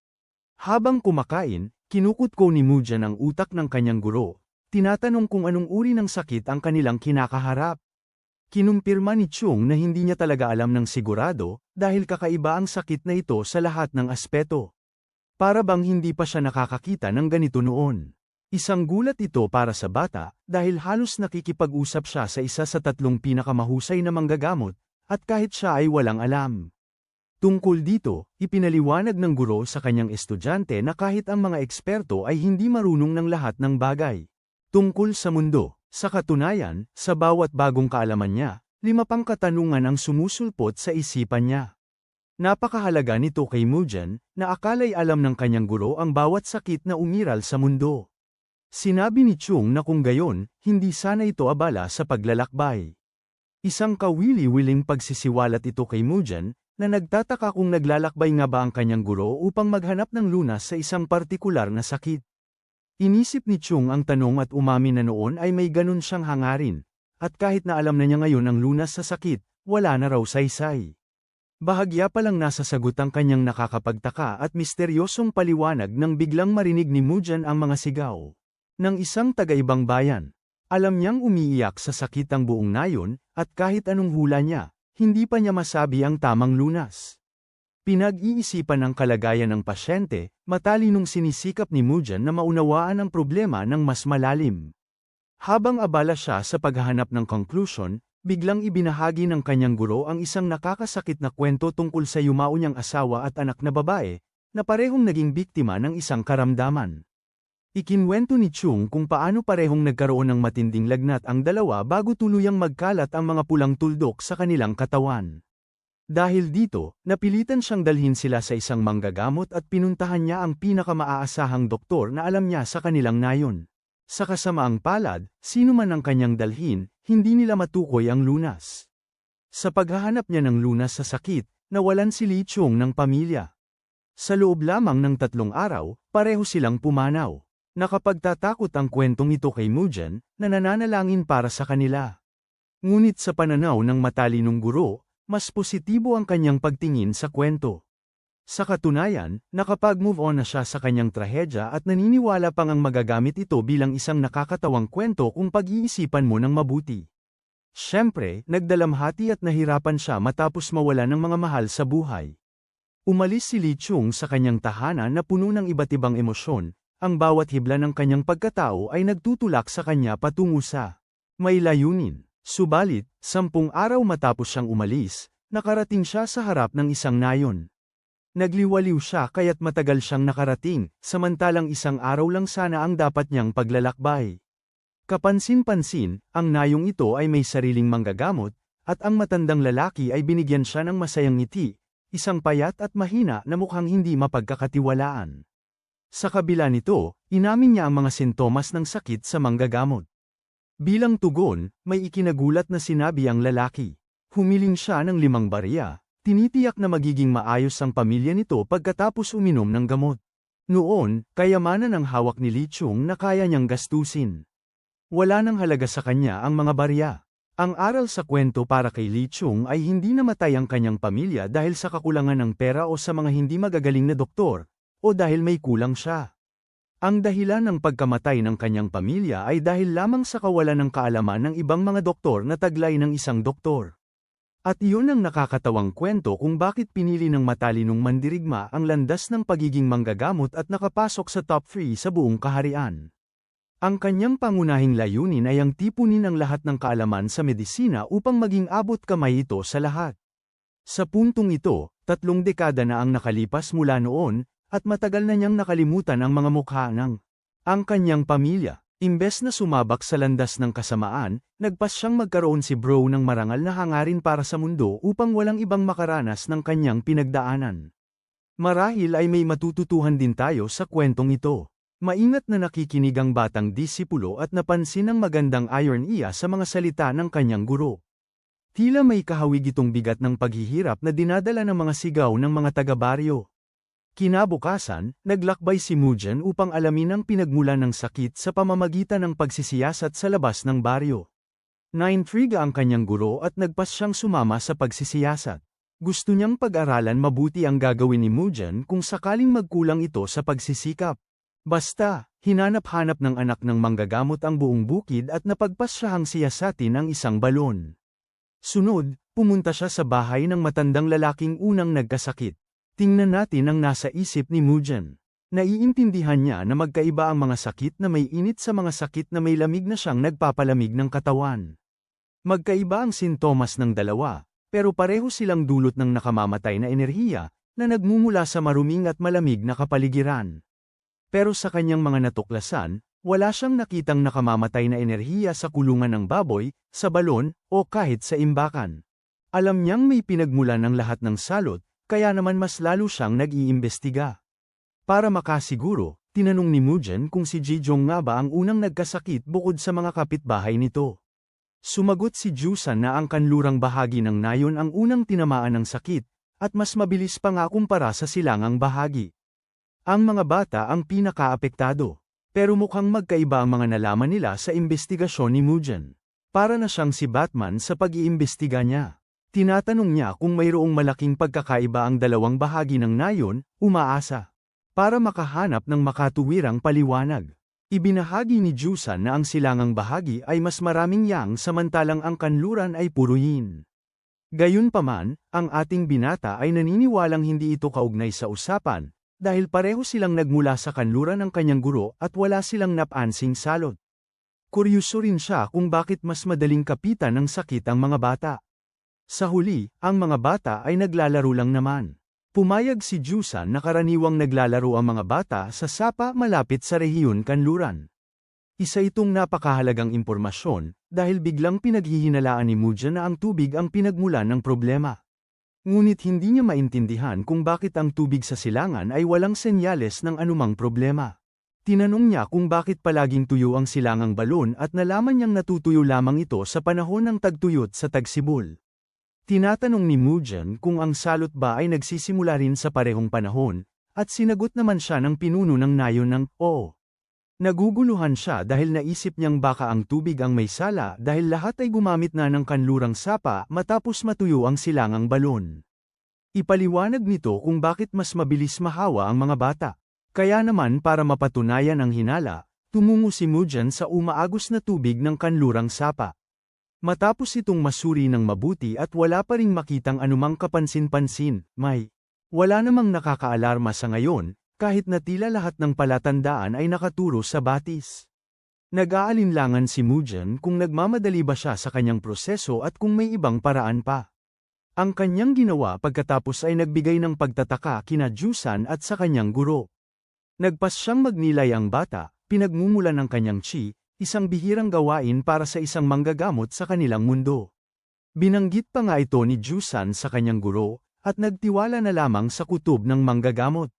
Habang kumakain, kinukutko ni Mujan ang utak ng kanyang guro, tinatanong kung anong uri ng sakit ang kanilang kinakaharap. Kinumpirma ni Chung na hindi niya talaga alam ng sigurado, dahil kakaiba ang sakit na ito sa lahat ng aspeto. Para bang hindi pa siya nakakakita ng ganito noon. Isang gulat ito para sa bata, dahil halos nakikipag-usap siya sa isa sa tatlong pinakamahusay na manggagamot, at kahit siya ay walang alam. Tungkol dito, ipinaliwanag ng guro sa kanyang estudyante na kahit ang mga eksperto ay hindi marunong ng lahat ng bagay tungkol sa mundo. Sa katunayan, sa bawat bagong kaalaman niya, 5 pang katanungan ang sumusulpot sa isipan niya. Napakahalaga nito kay Mujan, na akala'y alam ng kanyang guro ang bawat sakit na umiral sa mundo. Sinabi ni Chung na kung gayon, hindi sana ito abala sa paglalakbay. Isang kawili-wiling pagsisiwalat ito kay Mujan, na nagtataka kung naglalakbay nga ba ang kanyang guro upang maghanap ng lunas sa isang partikular na sakit. Inisip ni Chung ang tanong at umamin na noon ay may ganun siyang hangarin, at kahit na alam na niya ngayon ang lunas sa sakit, wala na raw saysay. Bahagya pa lang nasa sagot ang kanyang nakakapagtaka at misteryosong paliwanag nang biglang marinig ni Mujan ang mga sigaw ng isang taga-ibang bayan. Alam niyang umiiyak sa sakit ang buong nayon, at kahit anong hula niya, hindi pa niya masabi ang tamang lunas. Pinag-iisipan ang kalagayan ng pasyente, matalinong sinisikap ni Mujan na maunawaan ang problema ng mas malalim. Habang abala siya sa paghahanap ng conclusion, biglang ibinahagi ng kanyang guro ang isang nakakasakit na kwento tungkol sa yumao niyang asawa at anak na babae, na parehong naging biktima ng isang karamdaman. Ikinwento ni Chung kung paano parehong nagkaroon ng matinding lagnat ang dalawa bago tuluyang magkalat ang mga pulang tuldok sa kanilang katawan. Dahil dito, napilitan siyang dalhin sila sa isang manggagamot at pinuntahan niya ang pinakamaaasahang doktor na alam niya sa kanilang nayon. Sa kasamaang palad, sino man ang kanyang dalhin, hindi nila matukoy ang lunas. Sa paghahanap niya ng lunas sa sakit, nawalan si Li Chung ng pamilya. Sa loob lamang ng 3 araw, pareho silang pumanaw. Nakapagtatakot ang kwentong ito kay Mugen, na nananalangin para sa kanila. Ngunit sa pananaw ng matalinong guro, mas positibo ang kanyang pagtingin sa kwento. Sa katunayan, nakapag-move on na siya sa kanyang trahedya at naniniwala pang ang magagamit ito bilang isang nakakatawang kwento kung pag-iisipan mo ng mabuti. Siyempre, nagdalamhati at nahirapan siya matapos mawala ng mga mahal sa buhay. Umalis si Lee Chung sa kanyang tahanan na puno ng iba't ibang emosyon, ang bawat hibla ng kanyang pagkatao ay nagtutulak sa kanya patungo sa may layunin. Subalit, 10 araw matapos siyang umalis, nakarating siya sa harap ng isang nayon. Nagliwaliw siya kaya't matagal siyang nakarating, samantalang 1 araw lang sana ang dapat niyang paglalakbay. Kapansin-pansin, ang nayong ito ay may sariling manggagamot, at ang matandang lalaki ay binigyan siya ng masayang ngiti, isang payat at mahina na mukhang hindi mapagkakatiwalaan. Sa kabila nito, inamin niya ang mga sintomas ng sakit sa manggagamot. Bilang tugon, may ikinagulat na sinabi ang lalaki. Humiling siya ng 5 barya, tinitiyak na magiging maayos ang pamilya nito pagkatapos uminom ng gamot. Noon, kayamanan ang hawak ni Lee Chung na kaya niyang gastusin. Wala nang halaga sa kanya ang mga barya. Ang aral sa kwento para kay Lee Chung ay hindi namatay ang kanyang pamilya dahil sa kakulangan ng pera o sa mga hindi magagaling na doktor, o dahil may kulang siya. Ang dahilan ng pagkamatay ng kanyang pamilya ay dahil lamang sa kawalan ng kaalaman ng ibang mga doktor na taglay ng isang doktor. At iyon ang nakakatawang kwento kung bakit pinili ng matalinong mandirigma ang landas ng pagiging manggagamot at nakapasok sa top 3 sa buong kaharian. Ang kanyang pangunahing layunin ay ang tipunin ang lahat ng kaalaman sa medisina upang maging abot kamay ito sa lahat. Sa puntong ito, 3 dekada na ang nakalipas mula noon, at matagal na niyang nakalimutan ang mga mukha ng ang kanyang pamilya. Imbes na sumabak sa landas ng kasamaan, nagpas siyang magkaroon si Bro ng marangal na hangarin para sa mundo upang walang ibang makaranas ng kanyang pinagdaanan. Marahil ay may matututuhan din tayo sa kwentong ito. Maingat na nakikinig ang batang disipulo at napansin ang magandang ironiya sa mga salita ng kanyang guro. Tila may kahawig itong bigat ng paghihirap na dinadala ng mga sigaw ng mga taga-baryo. Kinabukasan, naglakbay si Mugen upang alamin ang pinagmulan ng sakit sa pamamagitan ng pagsisiyasat sa labas ng baryo. Naintriga ang kanyang guro at nagpas siyang sumama sa pagsisiyasat. Gusto niyang pag-aralan mabuti ang gagawin ni Mugen kung sakaling magkulang ito sa pagsisikap. Basta, hinanap-hanap ng anak ng manggagamot ang buong bukid at napagpasyahang siyasatin ang isang balon. Sunod, pumunta siya sa bahay ng matandang lalaking unang nagkasakit. Tingnan natin ang nasa isip ni Mugen. Naiintindihan niya na magkaiba ang mga sakit na may init sa mga sakit na may lamig na siyang nagpapalamig ng katawan. Magkaiba ang sintomas ng dalawa, pero pareho silang dulot ng nakamamatay na enerhiya, na nagmumula sa maruming at malamig na kapaligiran. Pero sa kanyang mga natuklasan, wala siyang nakitang nakamamatay na enerhiya sa kulungan ng baboy, sa balon, o kahit sa imbakan. Alam niyang may pinagmulan ng lahat ng salot, kaya naman mas lalo siyang nag-iimbestiga. Para makasiguro, tinanong ni Mugen kung si Jijong nga ba ang unang nagkasakit bukod sa mga kapitbahay nito. Sumagot si Jusan na ang kanlurang bahagi ng nayon ang unang tinamaan ng sakit, at mas mabilis pa nga kumpara sa silangang bahagi. Ang mga bata ang pinakaapektado, pero mukhang magkaiba ang mga nalaman nila sa imbestigasyon ni Mugen. Para na siyang si Batman sa pag-iimbestiga niya. Tinatanong niya kung mayroong malaking pagkakaiba ang dalawang bahagi ng nayon, umaasa. Para makahanap ng makatuwirang paliwanag. Ibinahagi ni Jusan na ang silangang bahagi ay mas maraming yang samantalang ang kanluran ay puro yin. Gayunpaman, ang ating binata ay naniniwalang hindi ito kaugnay sa usapan, dahil pareho silang nagmula sa kanluran ng kanyang guro at wala silang napansing salot. Kuryoso rin siya kung bakit mas madaling kapitan ng sakit ang mga bata. Sa huli, ang mga bata ay naglalaro lang naman. Pumayag si Jusan na karaniwang naglalaro ang mga bata sa sapa malapit sa rehiyon kanluran. Isa itong napakahalagang impormasyon, dahil biglang pinaghihinalaan ni Mugen na ang tubig ang pinagmulan ng problema. Ngunit hindi niya maintindihan kung bakit ang tubig sa silangan ay walang senyales ng anumang problema. Tinanong niya kung bakit palaging tuyo ang silangang balon at nalaman niyang natutuyo lamang ito sa panahon ng tagtuyot sa tagsibol. Tinatanong ni Mugen kung ang salot ba ay nagsisimula rin sa parehong panahon, at sinagot naman siya ng pinuno ng nayon ng "Oo." Naguguluhan siya dahil naisip niyang baka ang tubig ang may sala dahil lahat ay gumamit na ng kanlurang sapa matapos matuyo ang silangang balon. Ipaliwanag nito kung bakit mas mabilis mahawa ang mga bata. Kaya naman para mapatunayan ang hinala, tumungo si Mujan sa umaagos na tubig ng kanlurang sapa. Matapos itong masuri ng mabuti at wala pa ring makitang anumang kapansin-pansin, wala namang nakakaalarma sa ngayon, kahit na tila lahat ng palatandaan ay nakaturo sa batis. Nag-aalinlangan si Mujan kung nagmamadali ba siya sa kanyang proseso at kung may ibang paraan pa. Ang kanyang ginawa pagkatapos ay nagbigay ng pagtataka kina Jusan at sa kanyang guro. Nagpas siyang magnilay ang bata, pinagmumulan ng kanyang chi, isang bihirang gawain para sa isang manggagamot sa kanilang mundo. Binanggit pa nga ito ni Jusan sa kanyang guro, at nagtiwala na lamang sa kutob ng manggagamot.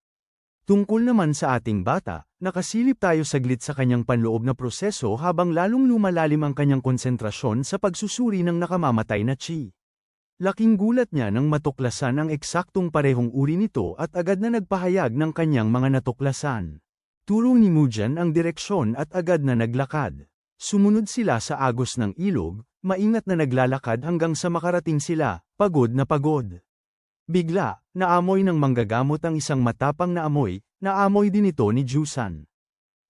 Tungkol naman sa ating bata, nakasilip tayo saglit sa kanyang panloob na proseso habang lalong lumalalim ang kanyang konsentrasyon sa pagsusuri ng nakamamatay na chi. Laking gulat niya nang matuklasan ang eksaktong parehong uri nito at agad na nagpahayag ng kanyang mga natuklasan. Turo ni Mujan ang direksyon at agad na naglakad. Sumunod sila sa agos ng ilog, maingat na naglalakad hanggang sa makarating sila, pagod na pagod. Bigla, naamoy ng manggagamot ang isang matapang na amoy, naamoy din ito ni Jusan.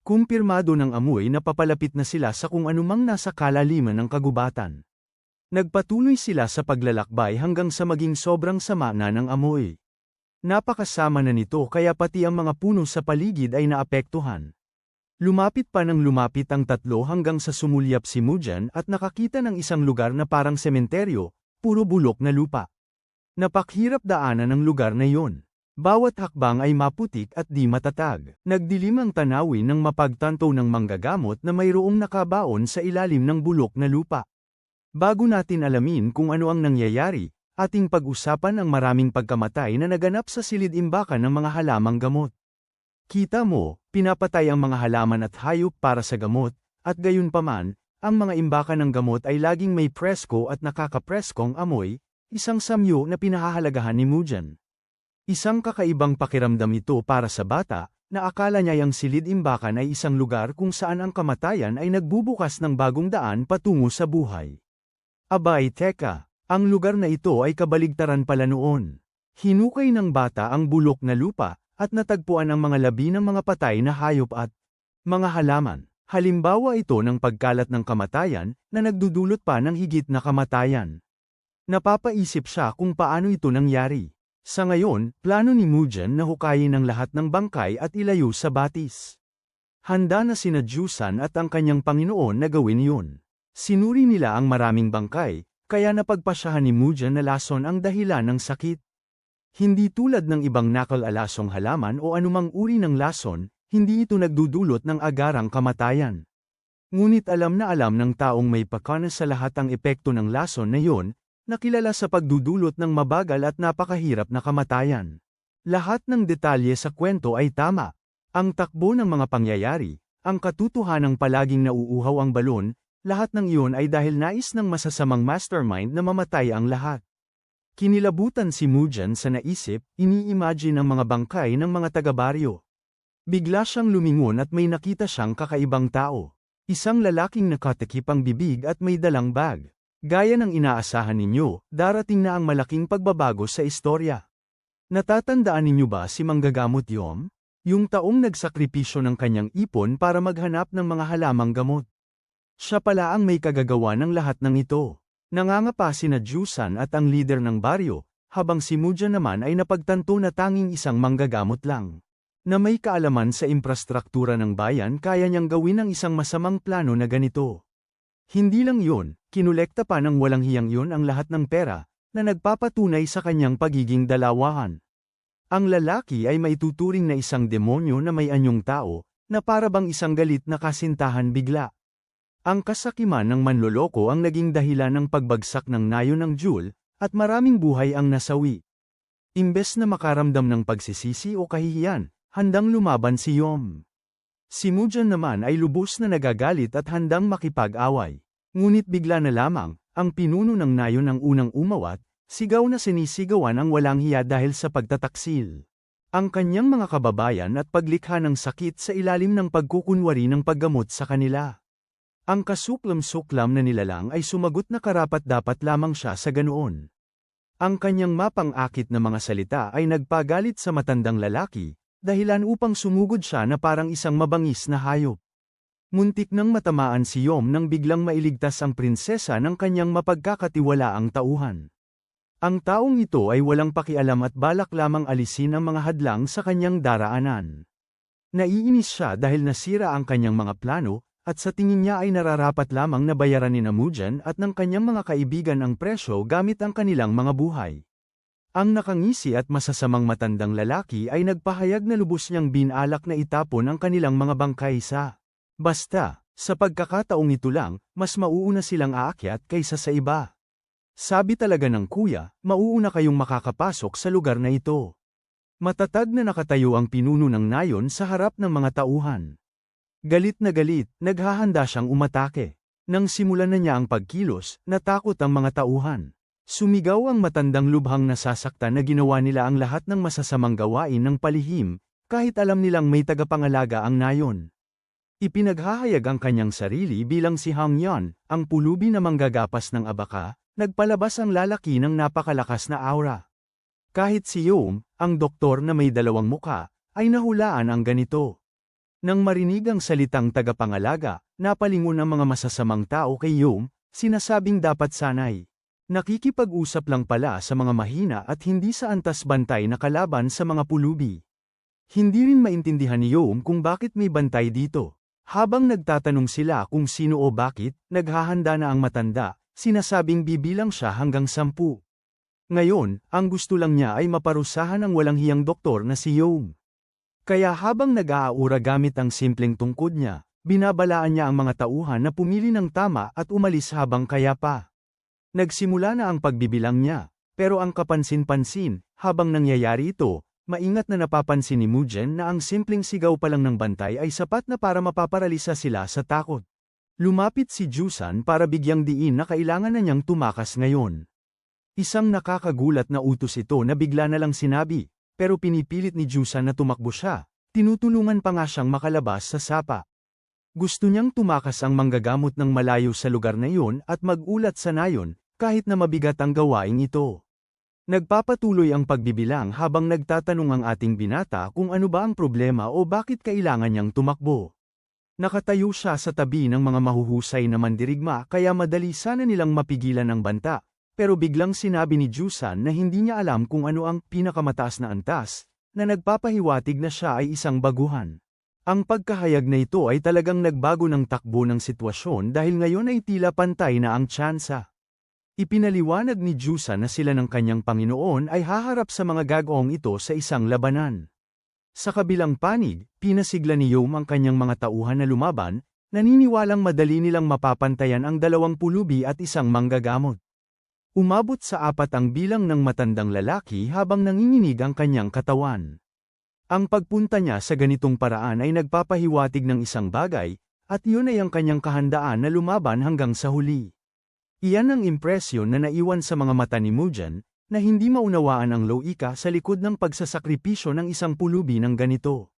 Kumpirmado ng amoy na papalapit na sila sa kung anumang nasa kalaliman ng kagubatan. Nagpatuloy sila sa paglalakbay hanggang sa maging sobrang sama na ng amoy. Napakasama na nito kaya pati ang mga puno sa paligid ay naapektuhan. Lumapit pa ng lumapit ang tatlo hanggang sa sumulyap si Mujan at nakakita ng isang lugar na parang sementeryo, puro bulok na lupa. Napakhirap daanan ang lugar na iyon. Bawat hakbang ay maputik at di matatag. Nagdilim ang tanawin ng mapagtanto ng manggagamot na mayroong nakabaon sa ilalim ng bulok na lupa. Bago natin alamin kung ano ang nangyayari, ating pag-usapan ang maraming pagkamatay na naganap sa silid-imbakan ng mga halamang gamot. Kita mo, pinapatay ang mga halaman at hayop para sa gamot, at gayunpaman, ang mga imbakan ng gamot ay laging may presko at nakakapreskong amoy, isang samyo na pinahahalagahan ni Mujan. Isang kakaibang pakiramdam ito para sa bata, na akala niya ang silid-imbakan ay isang lugar kung saan ang kamatayan ay nagbubukas ng bagong daan patungo sa buhay. Abay teka, ang lugar na ito ay kabaligtaran pala noon. Hinukay ng bata ang bulok na lupa, at natagpuan ang mga labi ng mga patay na hayop at mga halaman. Halimbawa ito ng pagkalat ng kamatayan, na nagdudulot pa ng higit na kamatayan. Napapaisip siya kung paano ito nangyari. Sa ngayon, plano ni Mujan na hukayin ang lahat ng bangkay at ilayo sa batis. Handa na sina Jusan at ang kanyang Panginoon na gawin yun. Sinuri nila ang maraming bangkay, kaya napagpasyahan ni Mujan na lason ang dahilan ng sakit. Hindi tulad ng ibang nakal-alasong halaman o anumang uri ng lason, hindi ito nagdudulot ng agarang kamatayan. Ngunit alam ng taong may pakana sa lahat ang epekto ng lason na yon, nakilala sa pagdudulot ng mabagal at napakahirap na kamatayan. Lahat ng detalye sa kwento ay tama. Ang takbo ng mga pangyayari, ang katotohanang palaging nauuhaw ang balon, lahat ng iyon ay dahil nais ng masasamang mastermind na mamatay ang lahat. Kinilabutan si Mujan sa naisip, ini-imagine ang mga bangkay ng mga taga-baryo. Bigla siyang lumingon at may nakita siyang kakaibang tao. Isang lalaking nakatakip ang bibig at may dalang bag. Gaya ng inaasahan ninyo, darating na ang malaking pagbabago sa istorya. Natatandaan ninyo ba si Manggagamot Yom? Yung taong nagsakripisyo ng kanyang ipon para maghanap ng mga halamang gamot. Siya pala ang may kagagawa ng lahat ng ito. Nangangapa sina Jusan at ang lider ng baryo, habang si Mujan naman ay napagtanto na tanging isang manggagamot lang. Na may kaalaman sa infrastruktura ng bayan kaya niyang gawin ang isang masamang plano na ganito. Hindi lang yun, kinolekta pa ng walang hiyang yun ang lahat ng pera, na nagpapatunay sa kanyang pagiging dalawahan. Ang lalaki ay maituturing na isang demonyo na may anyong tao, na para bang isang galit na kasintahan bigla. Ang kasakiman ng manloloko ang naging dahilan ng pagbagsak ng nayon ng Jewel, at maraming buhay ang nasawi. Imbes na makaramdam ng pagsisisi o kahihiyan, handang lumaban si Yom. Si Mujan naman ay lubos na nagagalit at handang makipag-away. Ngunit bigla na lamang, ang pinuno ng nayon ang unang umawat, sigaw na sinisigawan ang walang hiya dahil sa pagtataksil. ang kanyang mga kababayan at paglikha ng sakit sa ilalim ng pagkukunwari ng paggamot sa kanila. Ang kasuklam-suklam na nilalang ay sumagot na karapat-dapat lamang siya sa ganoon. Ang kanyang mapang-akit na mga salita ay nagpagalit sa matandang lalaki, dahilan upang sumugod siya na parang isang mabangis na hayop. Muntik nang matamaan si Yom nang biglang mailigtas ang prinsesa ng kanyang mapagkakatiwalaang tauhan. Ang taong ito ay walang pakialam at balak lamang alisin ang mga hadlang sa kanyang daraanan. Naiinis siya dahil nasira ang kanyang mga plano, at sa tingin niya ay nararapat lamang na bayaran ni Namujan at ng kanyang mga kaibigan ang presyo gamit ang kanilang mga buhay. Ang nakangisi at masasamang matandang lalaki ay nagpahayag na lubos niyang binalak na itapon ang kanilang mga bangkay sa basta, sa pagkakataong ito lang, mas mauuna silang aakyat kaysa sa iba. Sabi talaga ng kuya, mauuna kayong makakapasok sa lugar na ito. Matatag na nakatayo ang pinuno ng nayon sa harap ng mga tauhan. Galit na galit, naghahanda siyang umatake. Nang simulan na niya ang pagkilos, natakot ang mga tauhan. Sumigaw ang matandang lubhang nasasaktan na ginawa nila ang lahat ng masasamang gawain ng palihim, kahit alam nilang may tagapangalaga ang nayon. Ipinaghahayag ang kanyang sarili bilang si Hang Yan, ang pulubi na manggagapas ng abaka. Nagpalabas ang lalaki ng napakalakas na aura. Kahit si Yom, ang doktor na may dalawang muka, ay nahulaan ang ganito. Nang marinig ang salitang tagapangalaga, napalingon ang mga masasamang tao kay Yom, sinasabing dapat sanay. Nakikipag-usap lang pala sa mga mahina at hindi sa antas bantay na kalaban sa mga pulubi. Hindi rin maintindihan ni Yom kung bakit may bantay dito. Habang nagtatanong sila kung sino o bakit, naghahanda na ang matanda. Sinasabing bibilang siya hanggang 10. Ngayon, ang gusto lang niya ay maparusahan ang walang hiyang doktor na si Yom. Kaya habang nag-aaura gamit ang simpleng tungkod niya, binabalaan niya ang mga tauhan na pumili ng tama at umalis habang kaya pa. Nagsimula na ang pagbibilang niya, pero ang kapansin-pansin, habang nangyayari ito, maingat na napapansin ni Mujen na ang simpleng sigaw pa lang ng bantay ay sapat na para mapaparalisa sila sa takot. Lumapit si Jusan para bigyang diin na kailangan na niyang tumakas ngayon. Isang nakakagulat na utos ito na bigla na lang sinabi, pero pinipilit ni Jusan na tumakbo siya, tinutulungan pa nga siyang makalabas sa sapa. Gusto niyang tumakas ang manggagamot ng malayo sa lugar na iyon at mag-ulat sa nayon, kahit na mabigat ang gawaing ito. Nagpapatuloy ang pagbibilang habang nagtatanong ang ating binata kung ano ba ang problema o bakit kailangan niyang tumakbo. Nakatayo siya sa tabi ng mga mahuhusay na mandirigma kaya madali sana nilang mapigilan ang banta, pero biglang sinabi ni Jusan na hindi niya alam kung ano ang pinakamataas na antas, na nagpapahiwatig na siya ay isang baguhan. Ang pagkahayag na ito ay talagang nagbago ng takbo ng sitwasyon dahil ngayon ay tila pantay na ang tsansa. Ipinaliwanag ni Jusan na sila ng kanyang Panginoon ay haharap sa mga gagawang ito sa isang labanan. Sa kabilang panig, pinasigla ni Yom ang kanyang mga tauhan na lumaban, naniniwalang madali nilang mapapantayan ang 2 pulubi at isang manggagamot. Umabot sa 4 ang bilang ng matandang lalaki habang nanginginig ang kanyang katawan. Ang pagpunta niya sa ganitong paraan ay nagpapahiwatig ng isang bagay, at yun ay ang kanyang kahandaan na lumaban hanggang sa huli. Iyan ang impresyon na naiwan sa mga mata ni Mujan, na hindi maunawaan ang loika sa likod ng pagsasakripisyo ng isang pulubi ng ganito.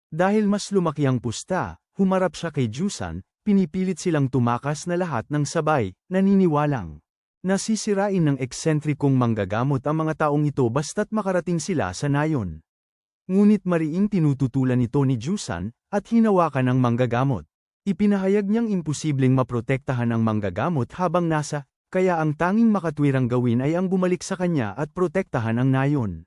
Dahil mas lumaki ang pusta, humarap siya kay Jusan, pinipilit silang tumakas na lahat ng sabay, naniniwalang. Nasisirain ng eksentrikong manggagamot ang mga taong ito basta't makarating sila sa nayon. Ngunit mariing tinututulan ito ni Jusan, at hinawakan ang manggagamot. Ipinahayag niyang imposibleng maprotektahan ang manggagamot habang nasa, kaya ang tanging makatwirang gawin ay ang bumalik sa kanya at protektahan ang nayon.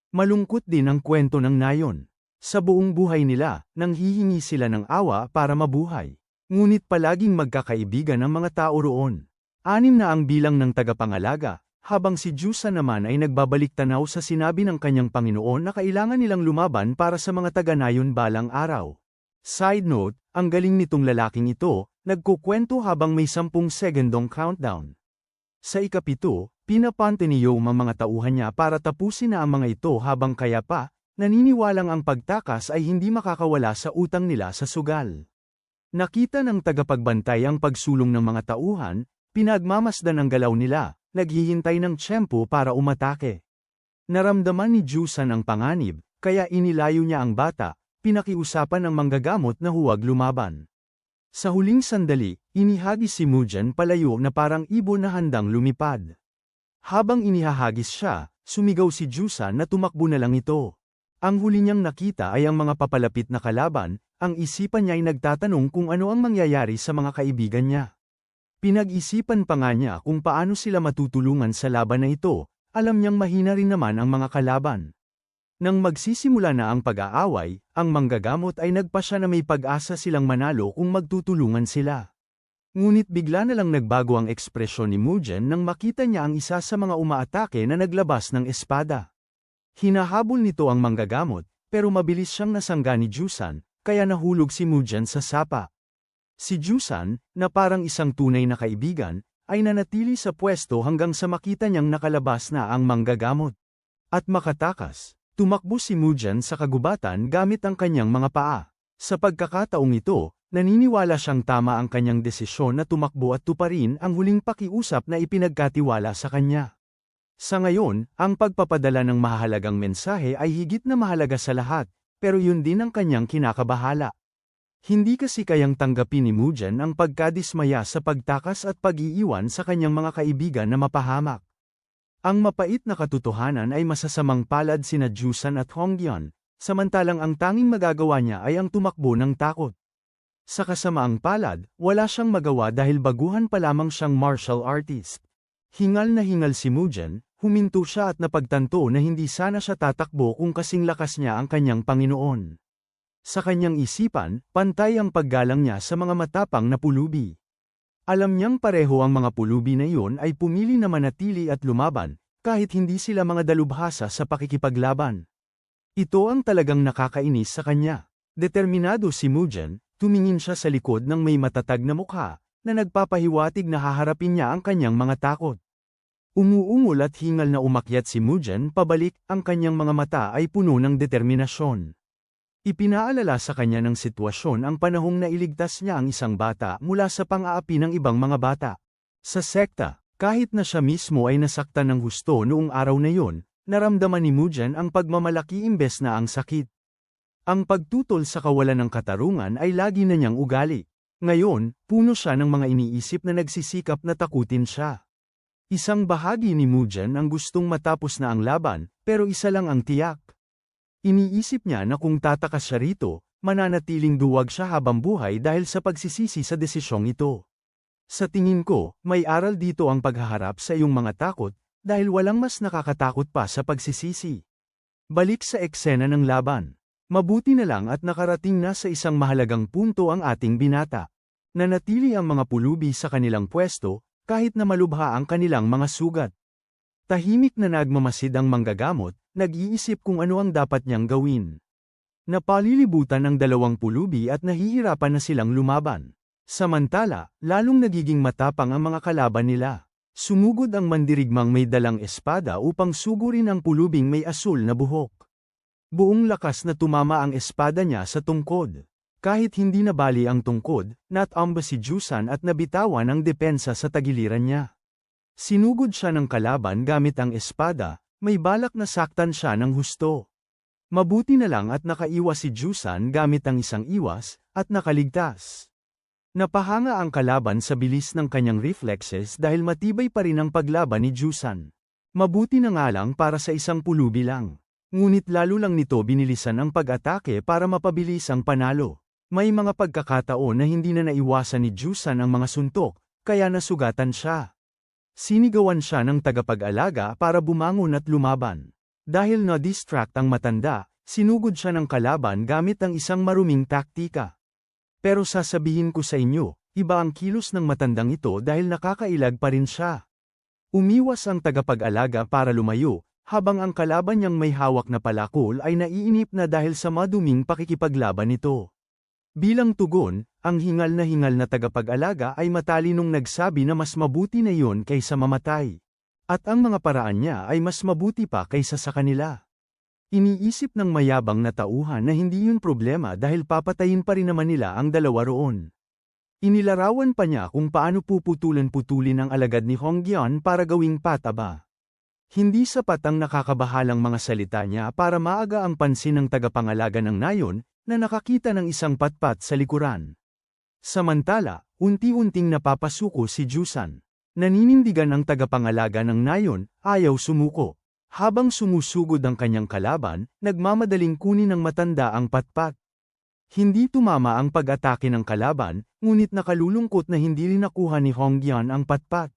Malungkot din ang kwento ng nayon. Sa buong buhay nila, nanghihingi sila ng awa para mabuhay. Ngunit palaging magkakaibigan ang mga tao roon. 6 na ang bilang ng tagapangalaga, habang si Jusan naman ay nagbabalik tanaw sa sinabi ng kanyang Panginoon na kailangan nilang lumaban para sa mga taga-nayon balang araw. Side note, ang galing nitong lalaking ito, nagkukwento habang may 10 segundong countdown. Sa ika-7, pinapante ni Yom ang mga tauhan niya para tapusin na ang mga ito habang kaya pa, naniniwalang ang pagtakas ay hindi makakawala sa utang nila sa sugal. Nakita ng tagapagbantay ang pagsulong ng mga tauhan, pinagmamasdan ang galaw nila, naghihintay ng tiyempo para umatake. Naramdaman ni Jusan ang panganib, kaya inilayo niya ang bata, pinakiusapan ng manggagamot na huwag lumaban. Sa huling sandali, inihagis si Mugen palayo na parang ibon na handang lumipad. Habang inihahagis siya, sumigaw si Jusan na tumakbo na lang ito. Ang huli niyang nakita ay ang mga papalapit na kalaban, ang isipan niya ay nagtatanong kung ano ang mangyayari sa mga kaibigan niya. Pinag-isipan pa nga niya kung paano sila matutulungan sa laban na ito, alam niyang mahina rin naman ang mga kalaban. Nang magsisimula na ang pag-aaway, ang manggagamot ay nagpasya na may pag-asa silang manalo kung magtutulungan sila. Ngunit bigla na lang nagbago ang ekspresyon ni Mugen nang makita niya ang isa sa mga umaatake na naglabas ng espada. Hinahabol nito ang manggagamot, pero mabilis siyang nasangga ni Jusan, kaya nahulog si Mugen sa sapa. Si Jusan, na parang isang tunay na kaibigan, ay nanatili sa pwesto hanggang sa makita niyang nakalabas na ang manggagamot. At makatakas, tumakbo si Mugen sa kagubatan gamit ang kanyang mga paa. Sa pagkakataong ito, naniniwala siyang tama ang kanyang desisyon na tumakbo at tuparin ang huling pakiusap na ipinagkatiwala sa kanya. Sa ngayon, ang pagpapadala ng mahalagang mensahe ay higit na mahalaga sa lahat, pero yun din ang kanyang kinakabahala. Hindi kasi kayang tanggapin ni Mugen ang pagkadismaya sa pagtakas at pag-iiwan sa kanyang mga kaibigan na mapahamak. Ang mapait na katotohanan ay masasamang palad sina Jusan at Hongyeon, samantalang ang tanging magagawa niya ay ang tumakbo ng takot. Sa kasamaang palad, wala siyang magawa dahil baguhan pa lamang siyang martial artist. Hingal na hingal si Mugen, huminto siya at napagtanto na hindi sana siya tatakbo kung kasing lakas niya ang kanyang Panginoon. Sa kanyang isipan, pantay ang paggalang niya sa mga matapang na pulubi. Alam niyang pareho ang mga pulubi na iyon ay pumili na manatili at lumaban, kahit hindi sila mga dalubhasa sa pakikipaglaban. Ito ang talagang nakakainis sa kanya. Determinado si Mugen, tumingin siya sa likod ng may matatag na mukha, na nagpapahiwatig na haharapin niya ang kanyang mga takot. Umuungol at hingal na umakyat si Mugen pabalik, ang kanyang mga mata ay puno ng determinasyon. Ipinaalala sa kanya ng sitwasyon ang panahong nailigtas niya ang isang bata mula sa pang-aapi ng ibang mga bata. Sa sekta, kahit na siya mismo ay nasaktan ng husto noong araw na yun, naramdaman ni Mugen ang pagmamalaki imbes na ang sakit. Ang pagtutol sa kawalan ng katarungan ay lagi na niyang ugali. Ngayon, puno siya ng mga iniisip na nagsisikap na takutin siya. Isang bahagi ni Mugen ang gustong matapos na ang laban, pero isa lang ang tiyak. Iniisip niya na kung tatakas siya rito, mananatiling duwag siya habang buhay dahil sa pagsisisi sa desisyong ito. Sa tingin ko, may aral dito ang paghaharap sa iyong mga takot, dahil walang mas nakakatakot pa sa pagsisisi. Balik sa eksena ng laban. Mabuti na lang at nakarating na sa isang mahalagang punto ang ating binata. Nanatili ang mga pulubi sa kanilang pwesto, kahit na malubha ang kanilang mga sugat. Tahimik na nagmamasid ang manggagamot, nag-iisip kung ano ang dapat niyang gawin. Napalilibutan ang dalawang pulubi at nahihirapan na silang lumaban. Samantala, lalong nagiging matapang ang mga kalaban nila. Sumugod ang mandirigmang may dalang espada upang sugurin ang pulubing may asul na buhok. Buong lakas na tumama ang espada niya sa tungkod. Kahit hindi nabali ang tungkod, natamba si Jusan at nabitawan ang depensa sa tagiliran niya. Sinugod siya ng kalaban gamit ang espada, may balak na saktan siya ng husto. Mabuti na lang at nakaiwas si Jusan gamit ang isang iwas, at nakaligtas. Napahanga ang kalaban sa bilis ng kanyang reflexes dahil matibay pa rin ang paglaban ni Jusan. Mabuti na nga lang para sa isang pulubi lang. Ngunit lalo lang nito binilisan ang pag-atake para mapabilis ang panalo. May mga pagkakataon na hindi na naiwasan ni Jusan ang mga suntok, kaya nasugatan siya. Sinigawan siya ng tagapag-alaga para bumangon at lumaban. Dahil na-distract ang matanda, sinugod siya ng kalaban gamit ang isang maruming taktika. Pero sasabihin ko sa inyo, iba ang kilos ng matandang ito dahil nakakailag pa rin siya. Umiwas ang tagapag-alaga para lumayo, habang ang kalaban niyang may hawak na palakol ay naiinip na dahil sa maduming pakikipaglaban nito. Bilang tugon, ang hingal na tagapag-alaga ay matalinong nagsabi na mas mabuti na iyon kaysa mamatay. At ang mga paraan niya ay mas mabuti pa kaysa sa kanila. Iniisip ng mayabang na tauhan na hindi yun problema dahil papatayin pa rin naman nila ang dalawa roon. Inilarawan pa niya kung paano puputulin ang alagad ni Hongyeon para gawing pataba. Hindi sapat ang nakakabahalang mga salita niya para maaga ang pansin ng tagapangalaga ng nayon na nakakita ng isang patpat sa likuran. Samantala, unti-unting napapasuko si Jusan. Naninindigan ang tagapangalaga ng nayon, ayaw sumuko. Habang sumusugod ang kanyang kalaban, nagmamadaling kunin ng matanda ang patpat. Hindi tumama ang pag-atake ng kalaban, ngunit nakalulungkot na hindi rin nakuha ni Hongyan ang patpat.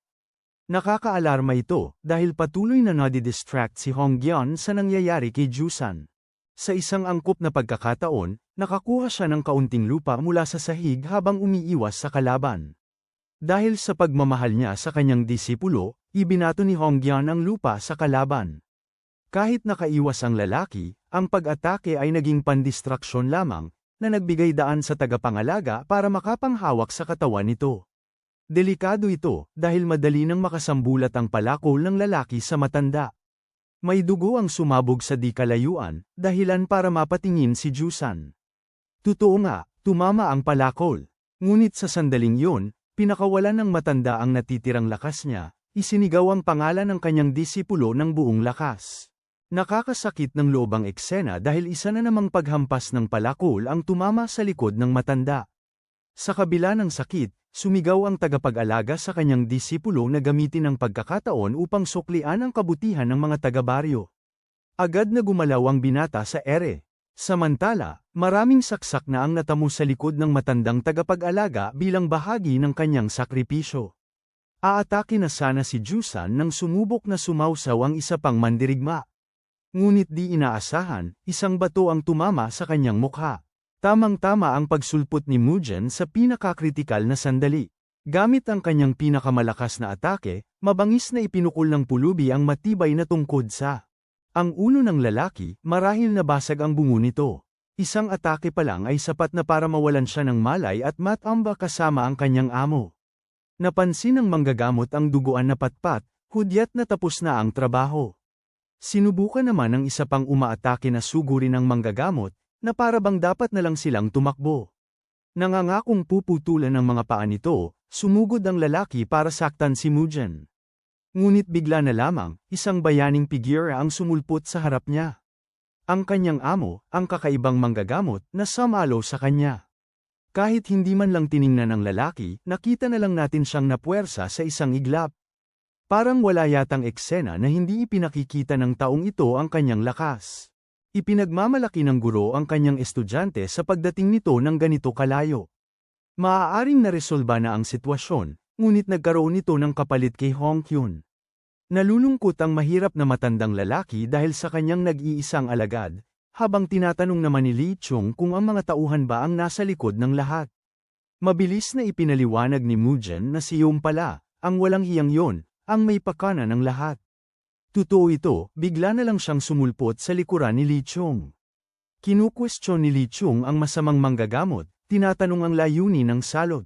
Nakakaalarma ito, dahil patuloy na nadidistract si Hongyan sa nangyayari kay Jusan. Sa isang angkop na pagkakataon, nakakuha siya ng kaunting lupa mula sa sahig habang umiiwas sa kalaban. Dahil sa pagmamahal niya sa kanyang disipulo, ibinato ni Hongyan ang lupa sa kalaban. Kahit nakaiwas ang lalaki, ang pag-atake ay naging pandistraksyon lamang, na nagbigay daan sa tagapangalaga para makapanghawak sa katawan nito. Delikado ito, dahil madali nang makasambulat ang palakol ng lalaki sa matanda. May dugo ang sumabog sa di kalayuan, dahilan para mapatingin si Jusan. Totoo nga, tumama ang palakol. Ngunit sa sandaling yun, pinakawalan ng matanda ang natitirang lakas niya, isinigaw ang pangalan ng kanyang disipulo ng buong lakas. Nakakasakit ng loob ang eksena dahil isa na namang paghampas ng palakol ang tumama sa likod ng matanda. Sa kabila ng sakit, sumigaw ang tagapag-alaga sa kanyang disipulo na gamitin ang pagkakataon upang suklian ang kabutihan ng mga taga-baryo. Agad na gumalaw ang binata sa ere. Samantala, maraming saksak na ang natamo sa likod ng matandang tagapag-alaga bilang bahagi ng kanyang sakripisyo. Aatake na sana si Jusan nang sumubok na sumausaw ang isa pang mandirigma. Ngunit di inaasahan, isang bato ang tumama sa kanyang mukha. Tamang-tama ang pagsulpot ni Mugen sa pinakakritikal na sandali. Gamit ang kanyang pinakamalakas na atake, mabangis na ipinukol ng pulubi ang matibay na tungkod sa ang ulo ng lalaki, marahil nabasag ang bungo nito. Isang atake pa lang ay sapat na para mawalan siya ng malay at matamba kasama ang kanyang amo. Napansin ng manggagamot ang duguan na patpat, hudyat na tapos na ang trabaho. Sinubukan naman ng isa pang umaatake na sugurin ng manggagamot, na para bang dapat na lang silang tumakbo. Nangangakong puputulan ng mga paa nito, sumugod ang lalaki para saktan si Mugen. Ngunit bigla na lamang, isang bayaning figura ang sumulpot sa harap niya. Ang kanyang amo, ang kakaibang manggagamot, na sumalo sa kanya. Kahit hindi man lang tiningnan ng lalaki, nakita na lang natin siyang napuwersa sa isang iglap. Parang wala yatang eksena na hindi ipinakikita ng taong ito ang kanyang lakas. Ipinagmamalaki ng guro ang kanyang estudyante sa pagdating nito ng ganito kalayo. Maaaring naresolba na ang sitwasyon, ngunit nagkaroon nito ng kapalit kay Hongkyun. Nalulungkot ang mahirap na matandang lalaki dahil sa kanyang nag-iisang alagad, habang tinatanong naman ni Lee Chung kung ang mga tauhan ba ang nasa likod ng lahat. Mabilis na ipinaliwanag ni Mugen na si Yum pala, ang walang hiyang yon, ang may pakana ng lahat. Totoo ito, bigla na lang siyang sumulpot sa likuran ni Lee Chung. Kinukwestiyon ni Lee Chung ang masamang manggagamot, tinatanong ang layunin ng salot.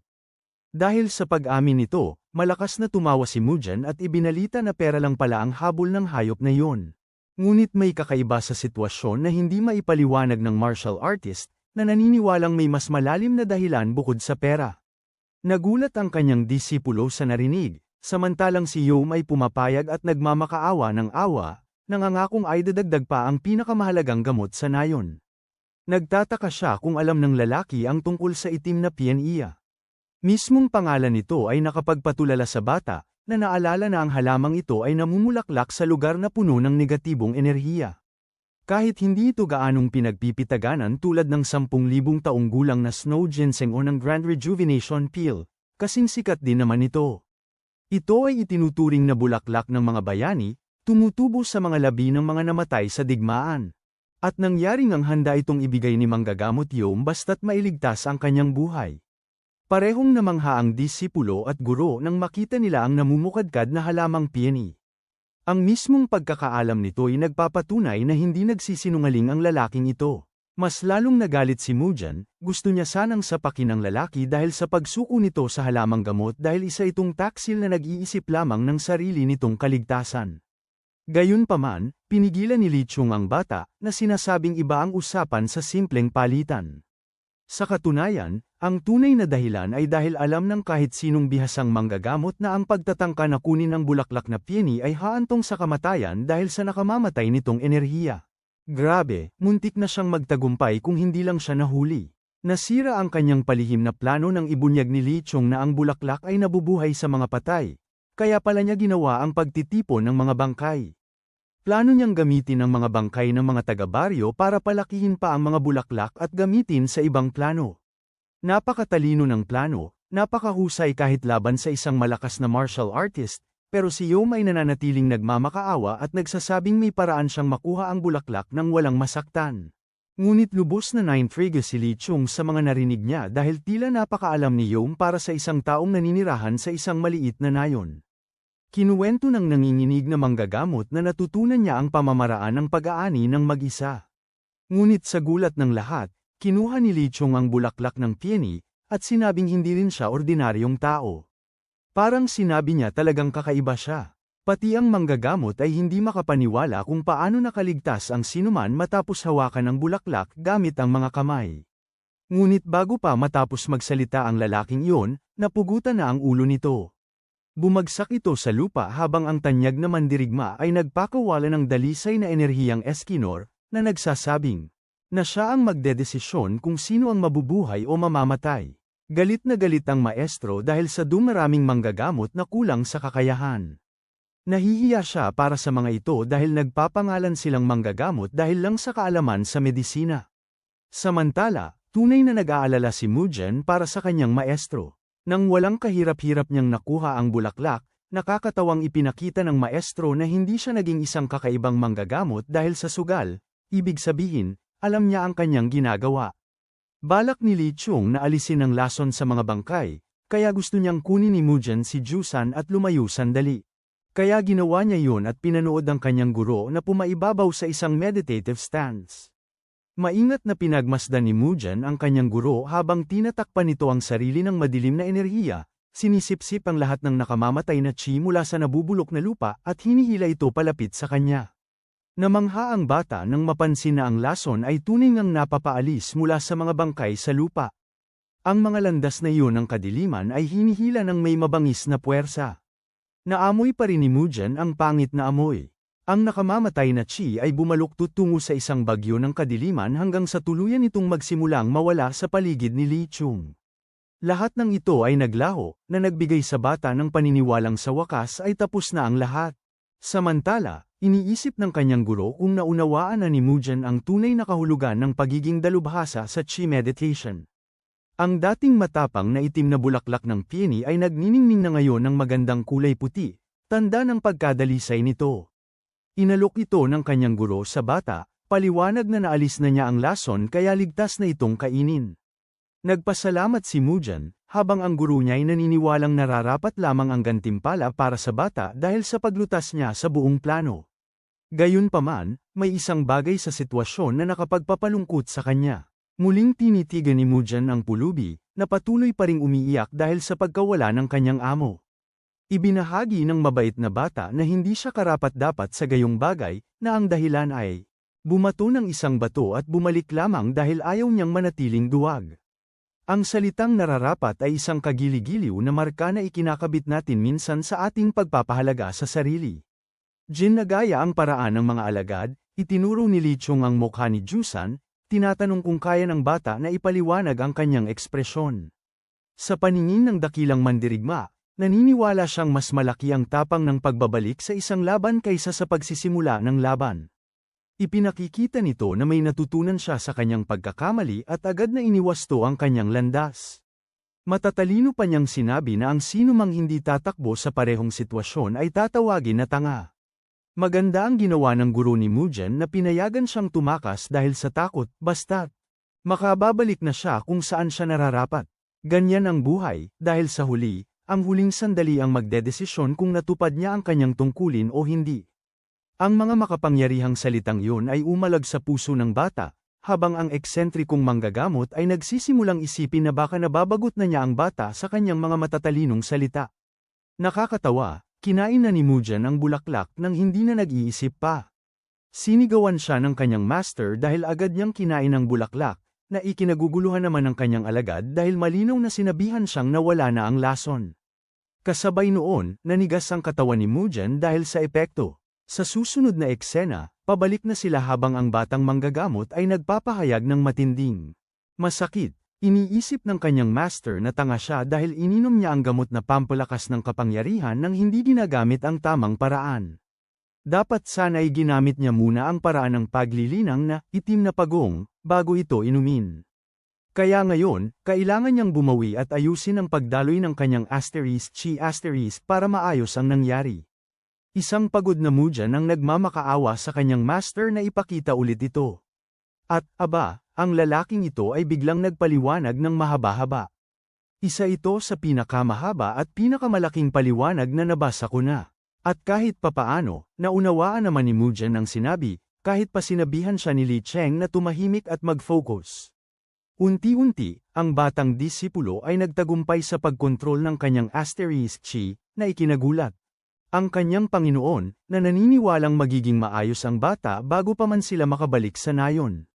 Dahil sa pag-amin nito, malakas na tumawa si Mugen at ibinalita na pera lang pala ang habol ng hayop na yon. Ngunit may kakaiba sa sitwasyon na hindi maipaliwanag ng martial artist, na naniniwalang may mas malalim na dahilan bukod sa pera. Nagulat ang kanyang disipulo sa narinig. Samantalang si Yum ay pumapayag at nagmamakaawa ng awa, nangangakong ay dadagdag pa ang pinakamahalagang gamot sa nayon. Nagtataka siya kung alam ng lalaki ang tungkol sa itim na pienya. Mismong pangalan nito ay nakapagpatulala sa bata, na naalala na ang halamang ito ay namumulaklak sa lugar na puno ng negatibong enerhiya. Kahit hindi ito gaanong pinagpipitaganan tulad ng 10,000 taong gulang na snow ginseng o ng Grand Rejuvenation Peel, kasing sikat din naman ito. Ito ay itinuturing na bulaklak ng mga bayani, tumutubo sa mga labi ng mga namatay sa digmaan. At nangyaring ang handa itong ibigay ni manggagamot Yum basta't mailigtas ang kanyang buhay. Parehong namangha ang disipulo at guro nang makita nila ang namumukadkad na halamang pieni. Ang mismong pagkakaalam nito ay nagpapatunay na hindi nagsisinungaling ang lalaking ito. Mas lalong nagalit si Mugen, gusto niya sanang sapakin ang lalaki dahil sa pagsuko nito sa halamang gamot dahil isa itong taksil na nag-iisip lamang ng sarili nitong kaligtasan. Gayunpaman, pinigilan ni Lee Chung ang bata, na sinasabing iba ang usapan sa simpleng palitan. Sa katunayan, ang tunay na dahilan ay dahil alam ng kahit sinong bihasang manggagamot na ang pagtatangka na kunin ang bulaklak na pieni ay haantong sa kamatayan dahil sa nakamamatay nitong enerhiya. Grabe, muntik na siyang magtagumpay kung hindi lang siya nahuli. Nasira ang kanyang palihim na plano ng ibunyag ni Li Chong na ang bulaklak ay nabubuhay sa mga patay. Kaya pala niya ginawa ang pagtitipon ng mga bangkay. Plano niyang gamitin ang mga bangkay ng mga taga-baryo para palakihin pa ang mga bulaklak at gamitin sa ibang plano. Napakatalino ng plano, napakahusay kahit laban sa isang malakas na martial artist, pero si Yom ay nananatiling nagmamakaawa at nagsasabing may paraan siyang makuha ang bulaklak nang walang masaktan. Ngunit lubos na naintriga si Li Chong sa mga narinig niya dahil tila napakaalam ni Yom para sa isang taong naninirahan sa isang maliit na nayon. Kinuwento ng nanginginig na manggagamot na natutunan niya ang pamamaraan ng pag-aani ng mag-isa. Ngunit sa gulat ng lahat, kinuha ni Li Chong ang bulaklak ng pieni, at sinabing hindi rin siya ordinaryong tao. Parang sinabi niya talagang kakaiba siya. Pati ang manggagamot ay hindi makapaniwala kung paano nakaligtas ang sinuman matapos hawakan ang bulaklak gamit ang mga kamay. Ngunit bago pa matapos magsalita ang lalaking iyon, napugutan na ang ulo nito. Bumagsak ito sa lupa habang ang tanyag na mandirigma ay nagpakawala ng dalisay na enerhiyang Eskinor, na nagsasabing na siya ang magdedesisyon kung sino ang mabubuhay o mamamatay. Galit na galit ang maestro dahil sa dumaraming manggagamot na kulang sa kakayahan. Nahihiya siya para sa mga ito dahil nagpapangalan silang manggagamot dahil lang sa kaalaman sa medisina. Samantala, tunay na nag-aalala si Mugen para sa kanyang maestro. Nang walang kahirap-hirap niyang nakuha ang bulaklak, nakakatawang ipinakita ng maestro na hindi siya naging isang kakaibang manggagamot dahil sa sugal, ibig sabihin, alam niya ang kanyang ginagawa. Balak ni Li Chong na alisin ang lason sa mga bangkay, kaya gusto niyang kunin ni Mugen si Jusan at lumayo sandali. Kaya ginawa niya yun at pinanood ang kanyang guro na pumaibabaw sa isang meditative stance. Maingat na pinagmasdan ni Mugen ang kanyang guro habang tinatakpan nito ang sarili ng madilim na enerhiya, sinisipsip ang lahat ng nakamamatay na chi mula sa nabubulok na lupa at hinihila ito palapit sa kanya. Namangha ang bata nang mapansin na ang lason ay tunay ngang napapaalis mula sa mga bangkay sa lupa. Ang mga landas na iyon ng kadiliman ay hinihila ng may mabangis na puwersa. Naamoy pa rin ni Mugen ang pangit na amoy. Ang nakamamatay na chi ay bumaluktot tungo sa isang bagyo ng kadiliman hanggang sa tuluyan itong magsimulang mawala sa paligid ni Li Chong. Lahat ng ito ay naglaho, na nagbigay sa bata ng paniniwalang sa wakas ay tapos na ang lahat. Samantala, iniisip ng kanyang guro kung naunawaan na ni Mugen ang tunay na kahulugan ng pagiging dalubhasa sa chi meditation. Ang dating matapang na itim na bulaklak ng pieni ay nagniningning na ngayon ng magandang kulay puti, tanda ng pagkadalisay nito. Inalok ito ng kanyang guro sa bata, paliwanag na naalis na niya ang lason kaya ligtas na itong kainin. Nagpasalamat si Mugen, habang ang guro niya ay naniniwalang nararapat lamang ang gantimpala para sa bata dahil sa paglutas niya sa buong plano. Gayunpaman, may isang bagay sa sitwasyon na nakapagpapalungkot sa kanya. Muling tinitigan ni Mugen ang pulubi, na patuloy pa ring umiiyak dahil sa pagkawala ng kanyang amo. Ibinahagi ng mabait na bata na hindi siya karapat-dapat sa gayong bagay, na ang dahilan ay bumato ng isang bato at bumalik lamang dahil ayaw niyang manatiling duwag. Ang salitang nararapat ay isang kagili-giliw na marka na ikinakabit natin minsan sa ating pagpapahalaga sa sarili. Ginagaya ang paraan ng mga alagad, itinuro ni Li Chong ang mukha ni Jusan, tinatanong kung kaya ng bata na ipaliwanag ang kanyang ekspresyon. Sa paningin ng dakilang mandirigma, naniniwala siyang mas malaki ang tapang ng pagbabalik sa isang laban kaysa sa pagsisimula ng laban. Ipinakikita nito na may natutunan siya sa kanyang pagkakamali at agad na iniwasto ang kanyang landas. Matatalino pa niyang sinabi na ang sinumang hindi tatakbo sa parehong sitwasyon ay tatawagin na tanga. Maganda ang ginawa ng guro ni Mugen na pinayagan siyang tumakas dahil sa takot, basta't makababalik na siya kung saan siya nararapat. Ganyan ang buhay, dahil sa huli, ang huling sandali ang magdedesisyon kung natupad niya ang kanyang tungkulin o hindi. Ang mga makapangyarihang salitang iyon ay umalag sa puso ng bata, habang ang eksentrikong manggagamot ay nagsisimulang isipin na baka nababagot na niya ang bata sa kanyang mga matatalinong salita. Nakakatawa, kinain na ni Mugen ang bulaklak nang hindi na nag-iisip pa. Sinigawan siya ng kanyang master dahil agad niyang kinain ang bulaklak, na ikinaguguluhan naman ng kanyang alagad dahil malinaw na sinabihan siyang nawala na ang lason. Kasabay noon, nanigas ang katawan ni Mujan dahil sa epekto. Sa susunod na eksena, pabalik na sila habang ang batang manggagamot ay nagpapahayag ng matinding masakit. Iniisip ng kanyang master na tanga siya dahil ininom niya ang gamot na pampalakas ng kapangyarihan nang hindi ginagamit ang tamang paraan. Dapat sana'y ginamit niya muna ang paraan ng paglilinang na itim na pagong bago ito inumin. Kaya ngayon, kailangan niyang bumawi at ayusin ang pagdaloy ng kanyang *chi* para maayos ang nangyari. Isang pagod na Mujan ang nagmamakaawa sa kanyang master na ipakita ulit ito. At, aba, ang lalaking ito ay biglang nagpaliwanag ng mahaba-haba. Isa ito sa pinakamahaba at pinakamalaking paliwanag na nabasa ko na. At kahit papaano, naunawaan naman ni Mujan ang sinabi, kahit pa sinabihan siya ni Li Cheng na tumahimik at mag-focus. Unti-unti, ang batang disipulo ay nagtagumpay sa pagkontrol ng kanyang *chi na ikinagulat. Ang kanyang Panginoon, na naniniwalang magiging maayos ang bata bago pa man sila makabalik sa nayon.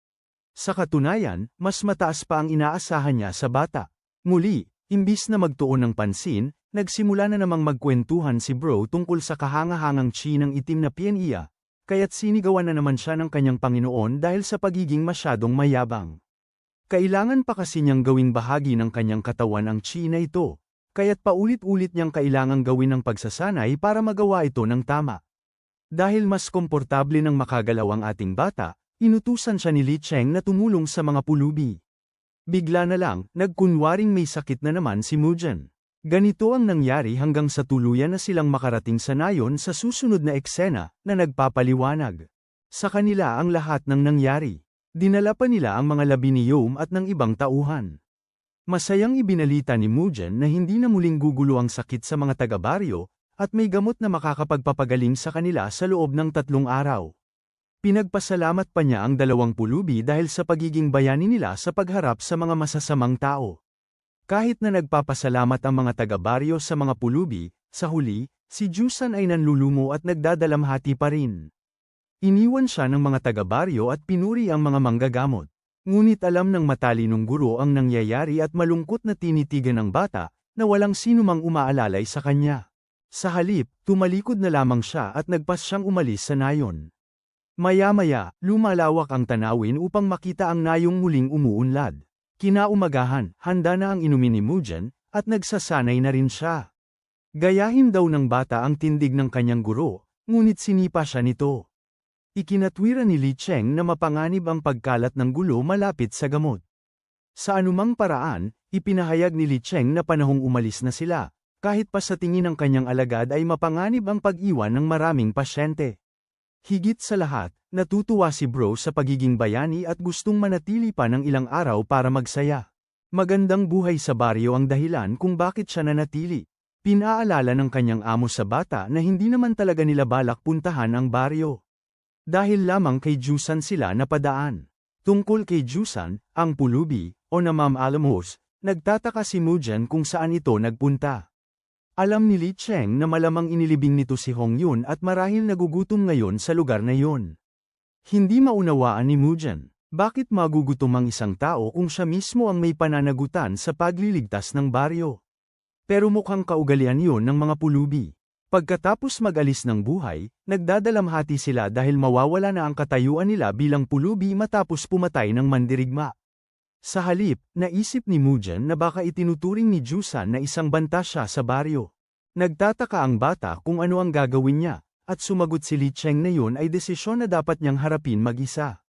Sa katunayan, mas mataas pa ang inaasahan niya sa bata. Muli, imbis na magtuon ng pansin, nagsimula na namang magkwentuhan si Bro tungkol sa kahangahangang chi ng itim na pienya, kaya't sinigawan na naman siya ng kanyang Panginoon dahil sa pagiging masyadong mayabang. Kailangan pa kasi niyang gawing bahagi ng kanyang katawan ang chi na ito, kaya't paulit-ulit niyang kailangang gawin ang pagsasanay para magawa ito ng tama. Dahil mas komportable ng makagalaw ang ating bata, inutusan siya ni Li Cheng na tumulong sa mga pulubi. Bigla na lang, nagkunwaring may sakit na naman si Mujan. Ganito ang nangyari hanggang sa tuluyan na silang makarating sa nayon sa susunod na eksena, na nagpapaliwanag sa kanila ang lahat ng nangyari. Dinala pa nila ang mga labi ni Yom at ng ibang tauhan. Masayang ibinalita ni Mujan na hindi na muling gugulo ang sakit sa mga taga-baryo, at may gamot na makakapagpapagaling sa kanila sa loob ng 3 araw. Pinagpasalamat pa niya ang 2 pulubi dahil sa pagiging bayani nila sa pagharap sa mga masasamang tao. Kahit na nagpapasalamat ang mga taga-baryo sa mga pulubi, sa huli, si Jusan ay nanlulumo at nagdadalamhati pa rin. Iniwan siya ng mga taga-baryo at pinuri ang mga manggagamot. Ngunit alam ng matalinong guro ang nangyayari at malungkot na tinitigan ng bata, na walang sinumang umaalalay sa kanya. Sa halip, tumalikod na lamang siya at nagpas siyang umalis sa nayon. Maya-maya, lumalawak ang tanawin upang makita ang nayong muling umuunlad. Kinaumagahan, handa na ang inumin ni Mujan, at nagsasanay na rin siya. Gayahin daw ng bata ang tindig ng kanyang guro, ngunit sinipa siya nito. Ikinatwira ni Li Cheng na mapanganib ang pagkalat ng gulo malapit sa gamot. Sa anumang paraan, ipinahayag ni Li Cheng na panahong umalis na sila, kahit pa sa tingin ng kanyang alagad ay mapanganib ang pag-iwan ng maraming pasyente. Higit sa lahat, natutuwa si Bro sa pagiging bayani at gustong manatili pa ng ilang araw para magsaya. Magandang buhay sa baryo ang dahilan kung bakit siya nanatili. Pinaalala ng kanyang amo sa bata na hindi naman talaga nila balak puntahan ang baryo. Dahil lamang kay Jusan sila napadaan. Tungkol kay Jusan, ang pulubi, o na Ma'am Alamos, nagtataka si Mujan kung saan ito nagpunta. Alam ni Li Cheng na malamang inilibing nito si Hong Yun at marahil nagugutom ngayon sa lugar na yun. Hindi maunawaan ni Mujan, bakit magugutom ang isang tao kung siya mismo ang may pananagutan sa pagliligtas ng baryo. Pero mukhang kaugalian yun ng mga pulubi. Pagkatapos mag-alis ng buhay, nagdadalamhati sila dahil mawawala na ang katayuan nila bilang pulubi matapos pumatay ng mandirigma. Sa halip, naisip ni Mujan na baka itinuturing ni Jusan na isang banta siya sa baryo. Nagtataka ang bata kung ano ang gagawin niya, at sumagot si Li Cheng na yun ay desisyon na dapat niyang harapin mag-isa.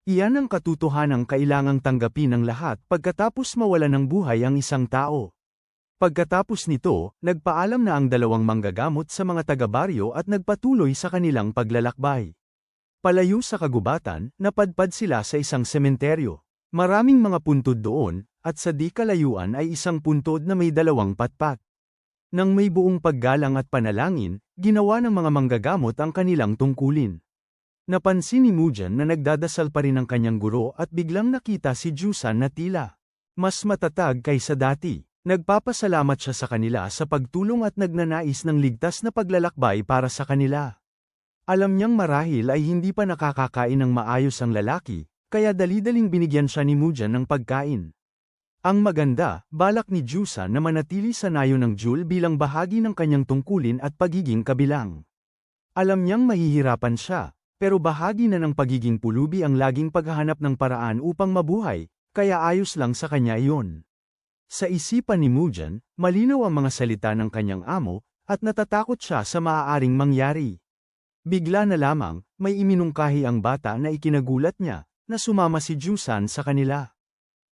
Iyan ang katotohanang kailangang tanggapin ng lahat pagkatapos mawala ng buhay ang isang tao. Pagkatapos nito, nagpaalam na ang 2 manggagamot sa mga taga-baryo at nagpatuloy sa kanilang paglalakbay. Palayo sa kagubatan, napadpad sila sa isang sementeryo. Maraming mga puntod doon, at sa di kalayuan ay isang puntod na may 2 patpat. Nang may buong paggalang at panalangin, ginawa ng mga manggagamot ang kanilang tungkulin. Napansin ni Mujan na nagdadasal pa rin ang kanyang guro at biglang nakita si Jusan na tila mas matatag kaysa dati. Nagpapasalamat siya sa kanila sa pagtulong at nagnanais ng ligtas na paglalakbay para sa kanila. Alam niyang marahil ay hindi pa nakakakain ng maayos ang lalaki, kaya dali-daling binigyan siya ni Mujan ng pagkain. Ang maganda, balak ni Jusan na manatili sa nayo ng Jul bilang bahagi ng kanyang tungkulin at pagiging kabilang. Alam niyang mahihirapan siya, pero bahagi na ng pagiging pulubi ang laging paghahanap ng paraan upang mabuhay, kaya ayos lang sa kanya iyon. Sa isipan ni Mujan, malinaw ang mga salita ng kanyang amo, at natatakot siya sa maaaring mangyari. Bigla na lamang, may iminungkahi ang bata na ikinagulat niya, na sumama si Jusan sa kanila.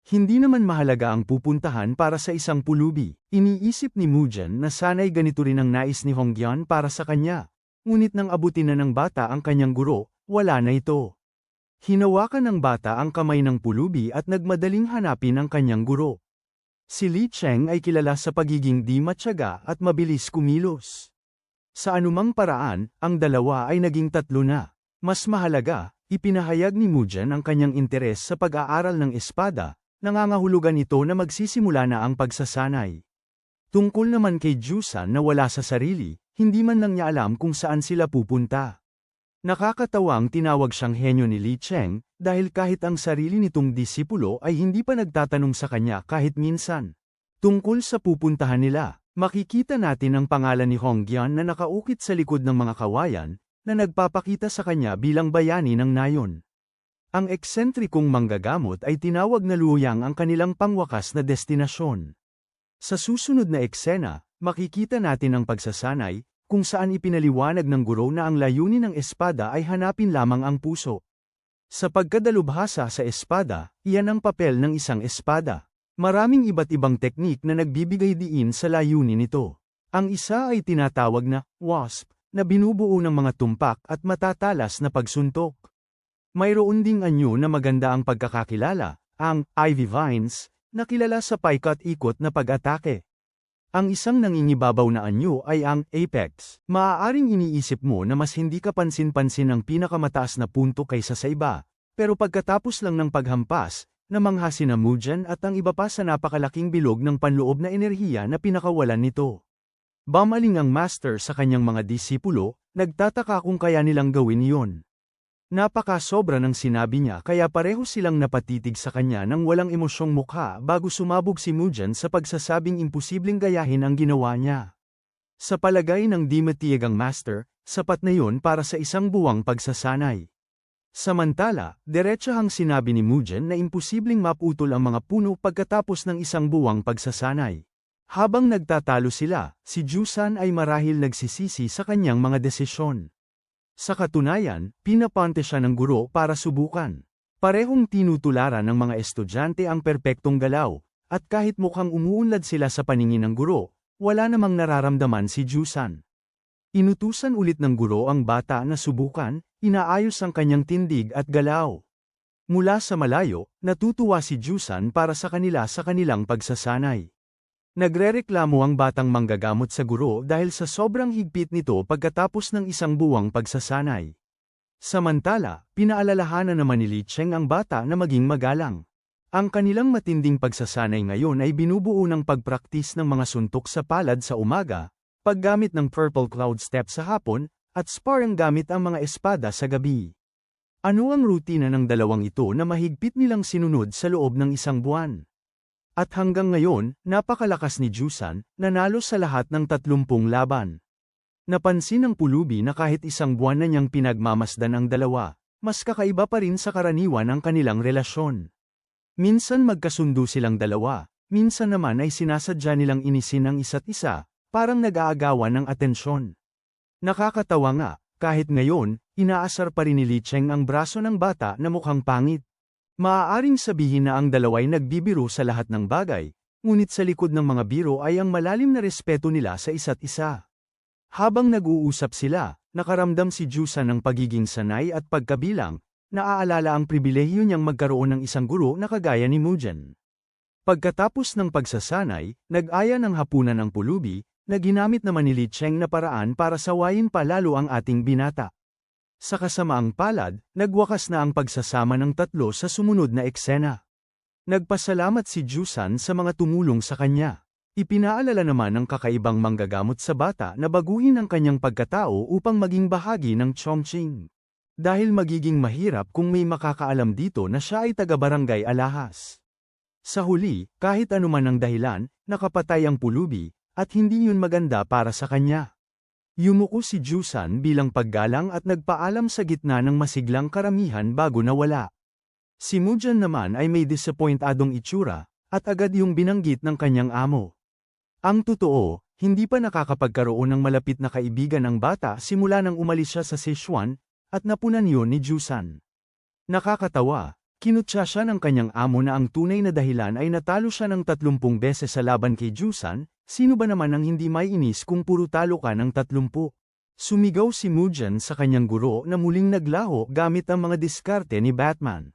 Hindi naman mahalaga ang pupuntahan para sa isang pulubi. Iniisip ni Mujan na sana'y ganito rin ang nais ni Hongyan para sa kanya. Ngunit nang abutin na ng bata ang kanyang guro, wala na ito. Hinawakan ng bata ang kamay ng pulubi at nagmadaling hanapin ang kanyang guro. Si Li Cheng ay kilala sa pagiging di matyaga at mabilis kumilos. Sa anumang paraan, ang dalawa ay naging tatlo na. Mas mahalaga, ipinahayag ni Mujan ang kanyang interes sa pag-aaral ng espada, nangangahulugan ito na magsisimula na ang pagsasanay. Tungkol naman kay Jusan na wala sa sarili, hindi man lang niya alam kung saan sila pupunta. Nakakatawang tinawag siyang henyo ni Li Cheng, dahil kahit ang sarili nitong disipulo ay hindi pa nagtatanong sa kanya kahit minsan. Tungkol sa pupuntahan nila, makikita natin ang pangalan ni Hongyan na nakaukit sa likod ng mga kawayan, na nagpapakita sa kanya bilang bayani ng nayon. Ang eksentrikong manggagamot ay tinawag na Luoyang ang kanilang pangwakas na destinasyon. Sa susunod na eksena, makikita natin ang pagsasanay, kung saan ipinaliwanag ng guro na ang layunin ng espada ay hanapin lamang ang puso. Sa pagkadalubhasa sa espada, iyan ang papel ng isang espada. Maraming iba't ibang teknik na nagbibigay diin sa layunin nito. Ang isa ay tinatawag na wasp, na binubuo ng mga tumpak at matatalas na pagsuntok. Mayroon ding anyo na maganda ang pagkakakilala, ang ivy vines, na kilala sa paikot-ikot na pag-atake. Ang isang nangingibabaw na anyo ay ang apex. Maaaring iniisip mo na mas hindi ka pansin-pansin ang pinakamataas na punto kaysa sa iba, pero pagkatapos lang ng paghampas, namangha sina Mujan at ang iba pa sa napakalaking bilog ng panloob na enerhiya na pinakawalan nito. Bamaling ang master sa kanyang mga disipulo, nagtataka kung kaya nilang gawin iyon. Napaka-sobra ng sinabi niya kaya pareho silang napatitig sa kanya nang walang emosyong mukha bago sumabog si Mujan sa pagsasabing imposibleng gayahin ang ginawa niya. Sa palagay ng di matiyag ang master, sapat na yun para sa isang buwang pagsasanay. Samantala, diretsahang sinabi ni Mujan na imposibleng maputol ang mga puno pagkatapos ng isang buwang pagsasanay. Habang nagtatalo sila, si Jusan ay marahil nagsisisi sa kanyang mga desisyon. Sa katunayan, pinapante siya ng guro para subukan. Parehong tinutularan ng mga estudyante ang perpektong galaw, at kahit mukhang umuunlad sila sa paningin ng guro, wala namang nararamdaman si Jusan. Inutusan ulit ng guro ang bata na subukan, inaayos ang kanyang tindig at galaw. Mula sa malayo, natutuwa si Jusan para sa kanila sa kanilang pagsasanay. Nagrereklamo ang batang manggagamot sa guro dahil sa sobrang higpit nito pagkatapos ng isang buwang pagsasanay. Samantala, pinaalalahanan naman ni Li Cheng ang bata na maging magalang. Ang kanilang matinding pagsasanay ngayon ay binubuo ng pagpraktis ng mga suntok sa palad sa umaga, paggamit ng Purple Cloud Step sa hapon, at sparring gamit ang mga espada sa gabi. Ano ang rutina ng dalawang ito na mahigpit nilang sinunod sa loob ng isang buwan? At hanggang ngayon, napakalakas ni Jusan, nanalo sa lahat ng 30 laban. Napansin ng pulubi na kahit isang buwan na niyang pinagmamasdan ang dalawa, mas kakaiba pa rin sa karaniwan ang kanilang relasyon. Minsan magkasundo silang dalawa, minsan naman ay sinasadya nilang inisin ang isa't isa, parang nag-aagawan ng atensyon. Nakakatawa nga, kahit ngayon, inaasar pa rin ni Li Cheng ang braso ng bata na mukhang pangit. Maaaring sabihin na ang dalaway nagbibiro sa lahat ng bagay, ngunit sa likod ng mga biro ay ang malalim na respeto nila sa isa't isa. Habang nag-uusap sila, nakaramdam si Jusan ng pagiging sanay at pagkabilang, naaalala ang pribilehiyo niyang magkaroon ng isang guro na kagaya ni Mujan. Pagkatapos ng pagsasanay, nag-aya ng hapunan ang pulubi, na ginamit naman ni Li Cheng na paraan para sawayin pa lalo ang ating binata. Sa kasamaang palad, nagwakas na ang pagsasama ng tatlo sa sumunod na eksena. Nagpasalamat si Jusan sa mga tumulong sa kanya. Ipinaalala naman ng kakaibang manggagamot sa bata na baguhin ang kanyang pagkatao upang maging bahagi ng Chongqing. Dahil magiging mahirap kung may makakaalam dito na siya ay taga-barangay Alahas. Sa huli, kahit anuman ang dahilan, nakapatay ang pulubi, at hindi yun maganda para sa kanya. Yumuko si Jusan bilang paggalang at nagpaalam sa gitna ng masiglang karamihan bago nawala. Si Mujan naman ay may disappointadong itsura, at agad yung binanggit ng kanyang amo. Ang totoo, hindi pa nakakapagkaroon ng malapit na kaibigan ang bata simula nang umalis siya sa Sichuan, at napunan yun ni Jusan. Nakakatawa, kinutya siya ng kanyang amo na ang tunay na dahilan ay natalo siya ng 30 beses sa laban kay Jusan, sino ba naman ang hindi may inis kung puro talo ka ng 30? Sumigaw si Mujan sa kanyang guro na muling naglaho gamit ang mga diskarte ni Batman.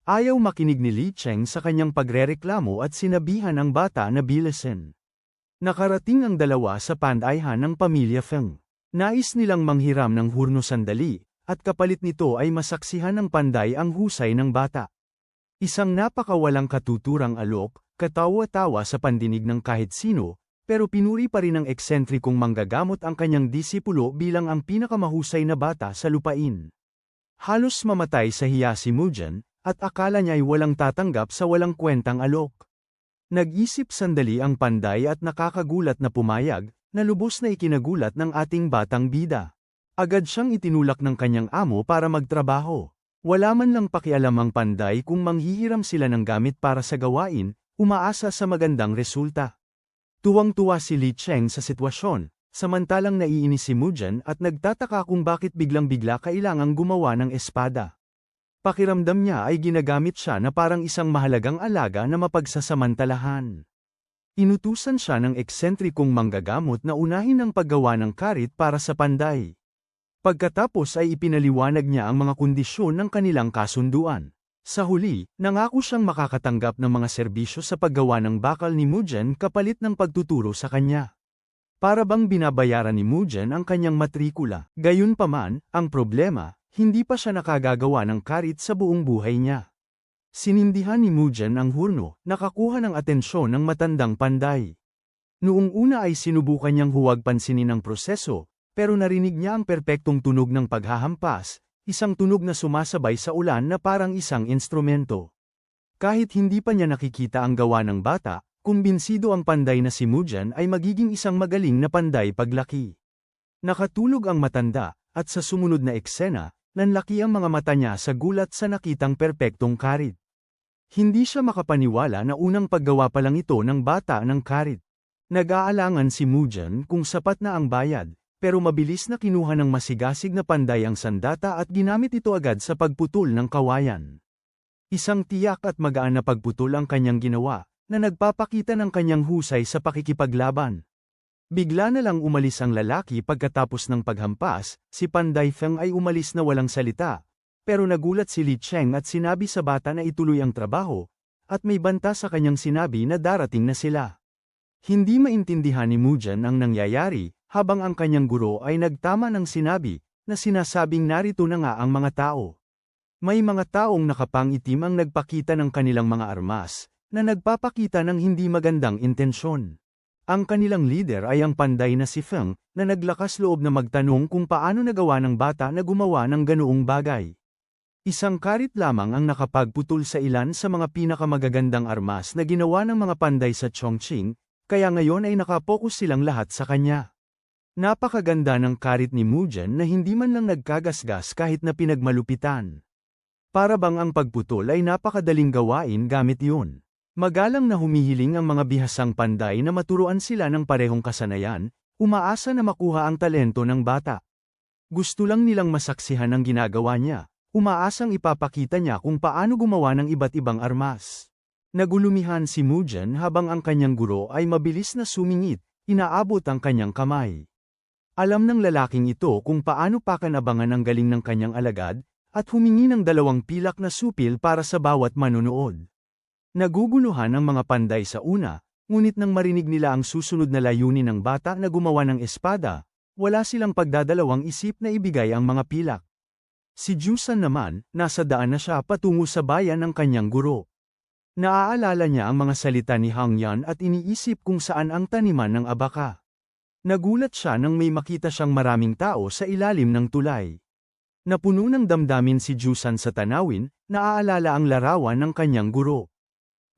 Ayaw makinig ni Li Cheng sa kanyang pagrereklamo at sinabihan ang bata na bilisin. Nakarating ang dalawa sa pandayhan ng pamilya Feng. Nais nilang manghiram ng hurno sandali, at kapalit nito ay masaksihan ng panday ang husay ng bata. Isang napakawalang katuturang alok, katawa-tawa sa pandinig ng kahit sino, pero pinuri pa rin ng eksentrikong manggagamot ang kanyang disipulo bilang ang pinakamahusay na bata sa lupain. Halos mamatay sa hiya si Mujan, at akala niya ay walang tatanggap sa walang kwentang alok. Nag-isip sandali ang panday at nakakagulat na pumayag, na lubos na ikinagulat ng ating batang bida. Agad siyang itinulak ng kanyang amo para magtrabaho. Wala man lang pakialam ang panday kung manghihiram sila ng gamit para sa gawain, umaasa sa magandang resulta. Tuwang-tuwa si Li Cheng sa sitwasyon, samantalang naiinis si Mujan at nagtataka kung bakit biglang-bigla kailangang gumawa ng espada. Pakiramdam niya ay ginagamit siya na parang isang mahalagang alaga na mapagsasamantalahan. Inutusan siya ng eksentrikong manggagamot na unahin ang paggawa ng karit para sa panday. Pagkatapos ay ipinaliwanag niya ang mga kondisyon ng kanilang kasunduan. Sa huli, nangako siyang makakatanggap ng mga serbisyo sa paggawa ng bakal ni Mujan kapalit ng pagtuturo sa kanya. Para bang binabayaran ni Mujan ang kanyang matrikula. Gayunpaman, ang problema, hindi pa siya nakagagawa ng karit sa buong buhay niya. Sinindihan ni Mujan ang hurno, nakakuha ng atensyon ng matandang panday. Noong una ay sinubukan niyang huwag pansinin ang proseso, pero narinig niya ang perpektong tunog ng paghahampas, isang tunog na sumasabay sa ulan na parang isang instrumento. Kahit hindi pa niya nakikita ang gawa ng bata, kumbinsido ang panday na si Mujan ay magiging isang magaling na panday paglaki. Nakatulog ang matanda, at sa sumunod na eksena, nanlaki ang mga mata niya sa gulat sa nakitang perpektong karit. Hindi siya makapaniwala na unang paggawa pa lang ito ng bata ng karit. Nag-aalangan si Mujan kung sapat na ang bayad, pero mabilis na kinuha ng masigasig na panday ang sandata at ginamit ito agad sa pagputol ng kawayan. Isang tiyak at magaan na pagputol ang kanyang ginawa, na nagpapakita ng kanyang husay sa pakikipaglaban. Bigla na lang umalis ang lalaki pagkatapos ng paghampas, si Panday Feng ay umalis na walang salita, pero nagulat si Li Cheng at sinabi sa bata na ituloy ang trabaho, at may banta sa kanyang sinabi na darating na sila. Hindi maintindihan ni Mujan ang nangyayari, habang ang kanyang guro ay nagtama ng sinabi, na sinasabing narito na nga ang mga tao. May mga taong nakapangitim ang nagpakita ng kanilang mga armas, na nagpapakita ng hindi magandang intensyon. Ang kanilang leader ay ang panday na si Feng, na naglakas loob na magtanong kung paano nagawa ng bata na gumawa ng ganoong bagay. Isang karit lamang ang nakapagputol sa ilan sa mga pinakamagagandang armas na ginawa ng mga panday sa Chongqing, kaya ngayon ay nakapokus silang lahat sa kanya. Napakaganda ng karit ni Mujan na hindi man lang nagkagasgas kahit na pinagmalupitan. Para bang ang pagputol ay napakadaling gawain gamit yun. Magalang na humihiling ang mga bihasang panday na maturuan sila ng parehong kasanayan, umaasa na makuha ang talento ng bata. Gusto lang nilang masaksihan ang ginagawa niya, umaasang ipapakita niya kung paano gumawa ng iba't ibang armas. Nagulumihan si Mujan habang ang kanyang guro ay mabilis na sumingit, inaabot ang kanyang kamay. Alam ng lalaking ito kung paano pakanabangan ang galing ng kanyang alagad, at humingi ng 2 pilak na supil para sa bawat manunood. Naguguluhan ang mga panday sa una, ngunit nang marinig nila ang susunod na layunin ng bata na gumawa ng espada, wala silang pagdadalawang isip na ibigay ang mga pilak. Si Jusan naman, nasa daan na siya patungo sa bayan ng kanyang guro. Naaalala niya ang mga salita ni Hang Yan at iniisip kung saan ang taniman ng abaka. Nagulat siya nang may makita siyang maraming tao sa ilalim ng tulay. Napuno ng damdamin si Jusan sa tanawin, naaalala ang larawan ng kanyang guro.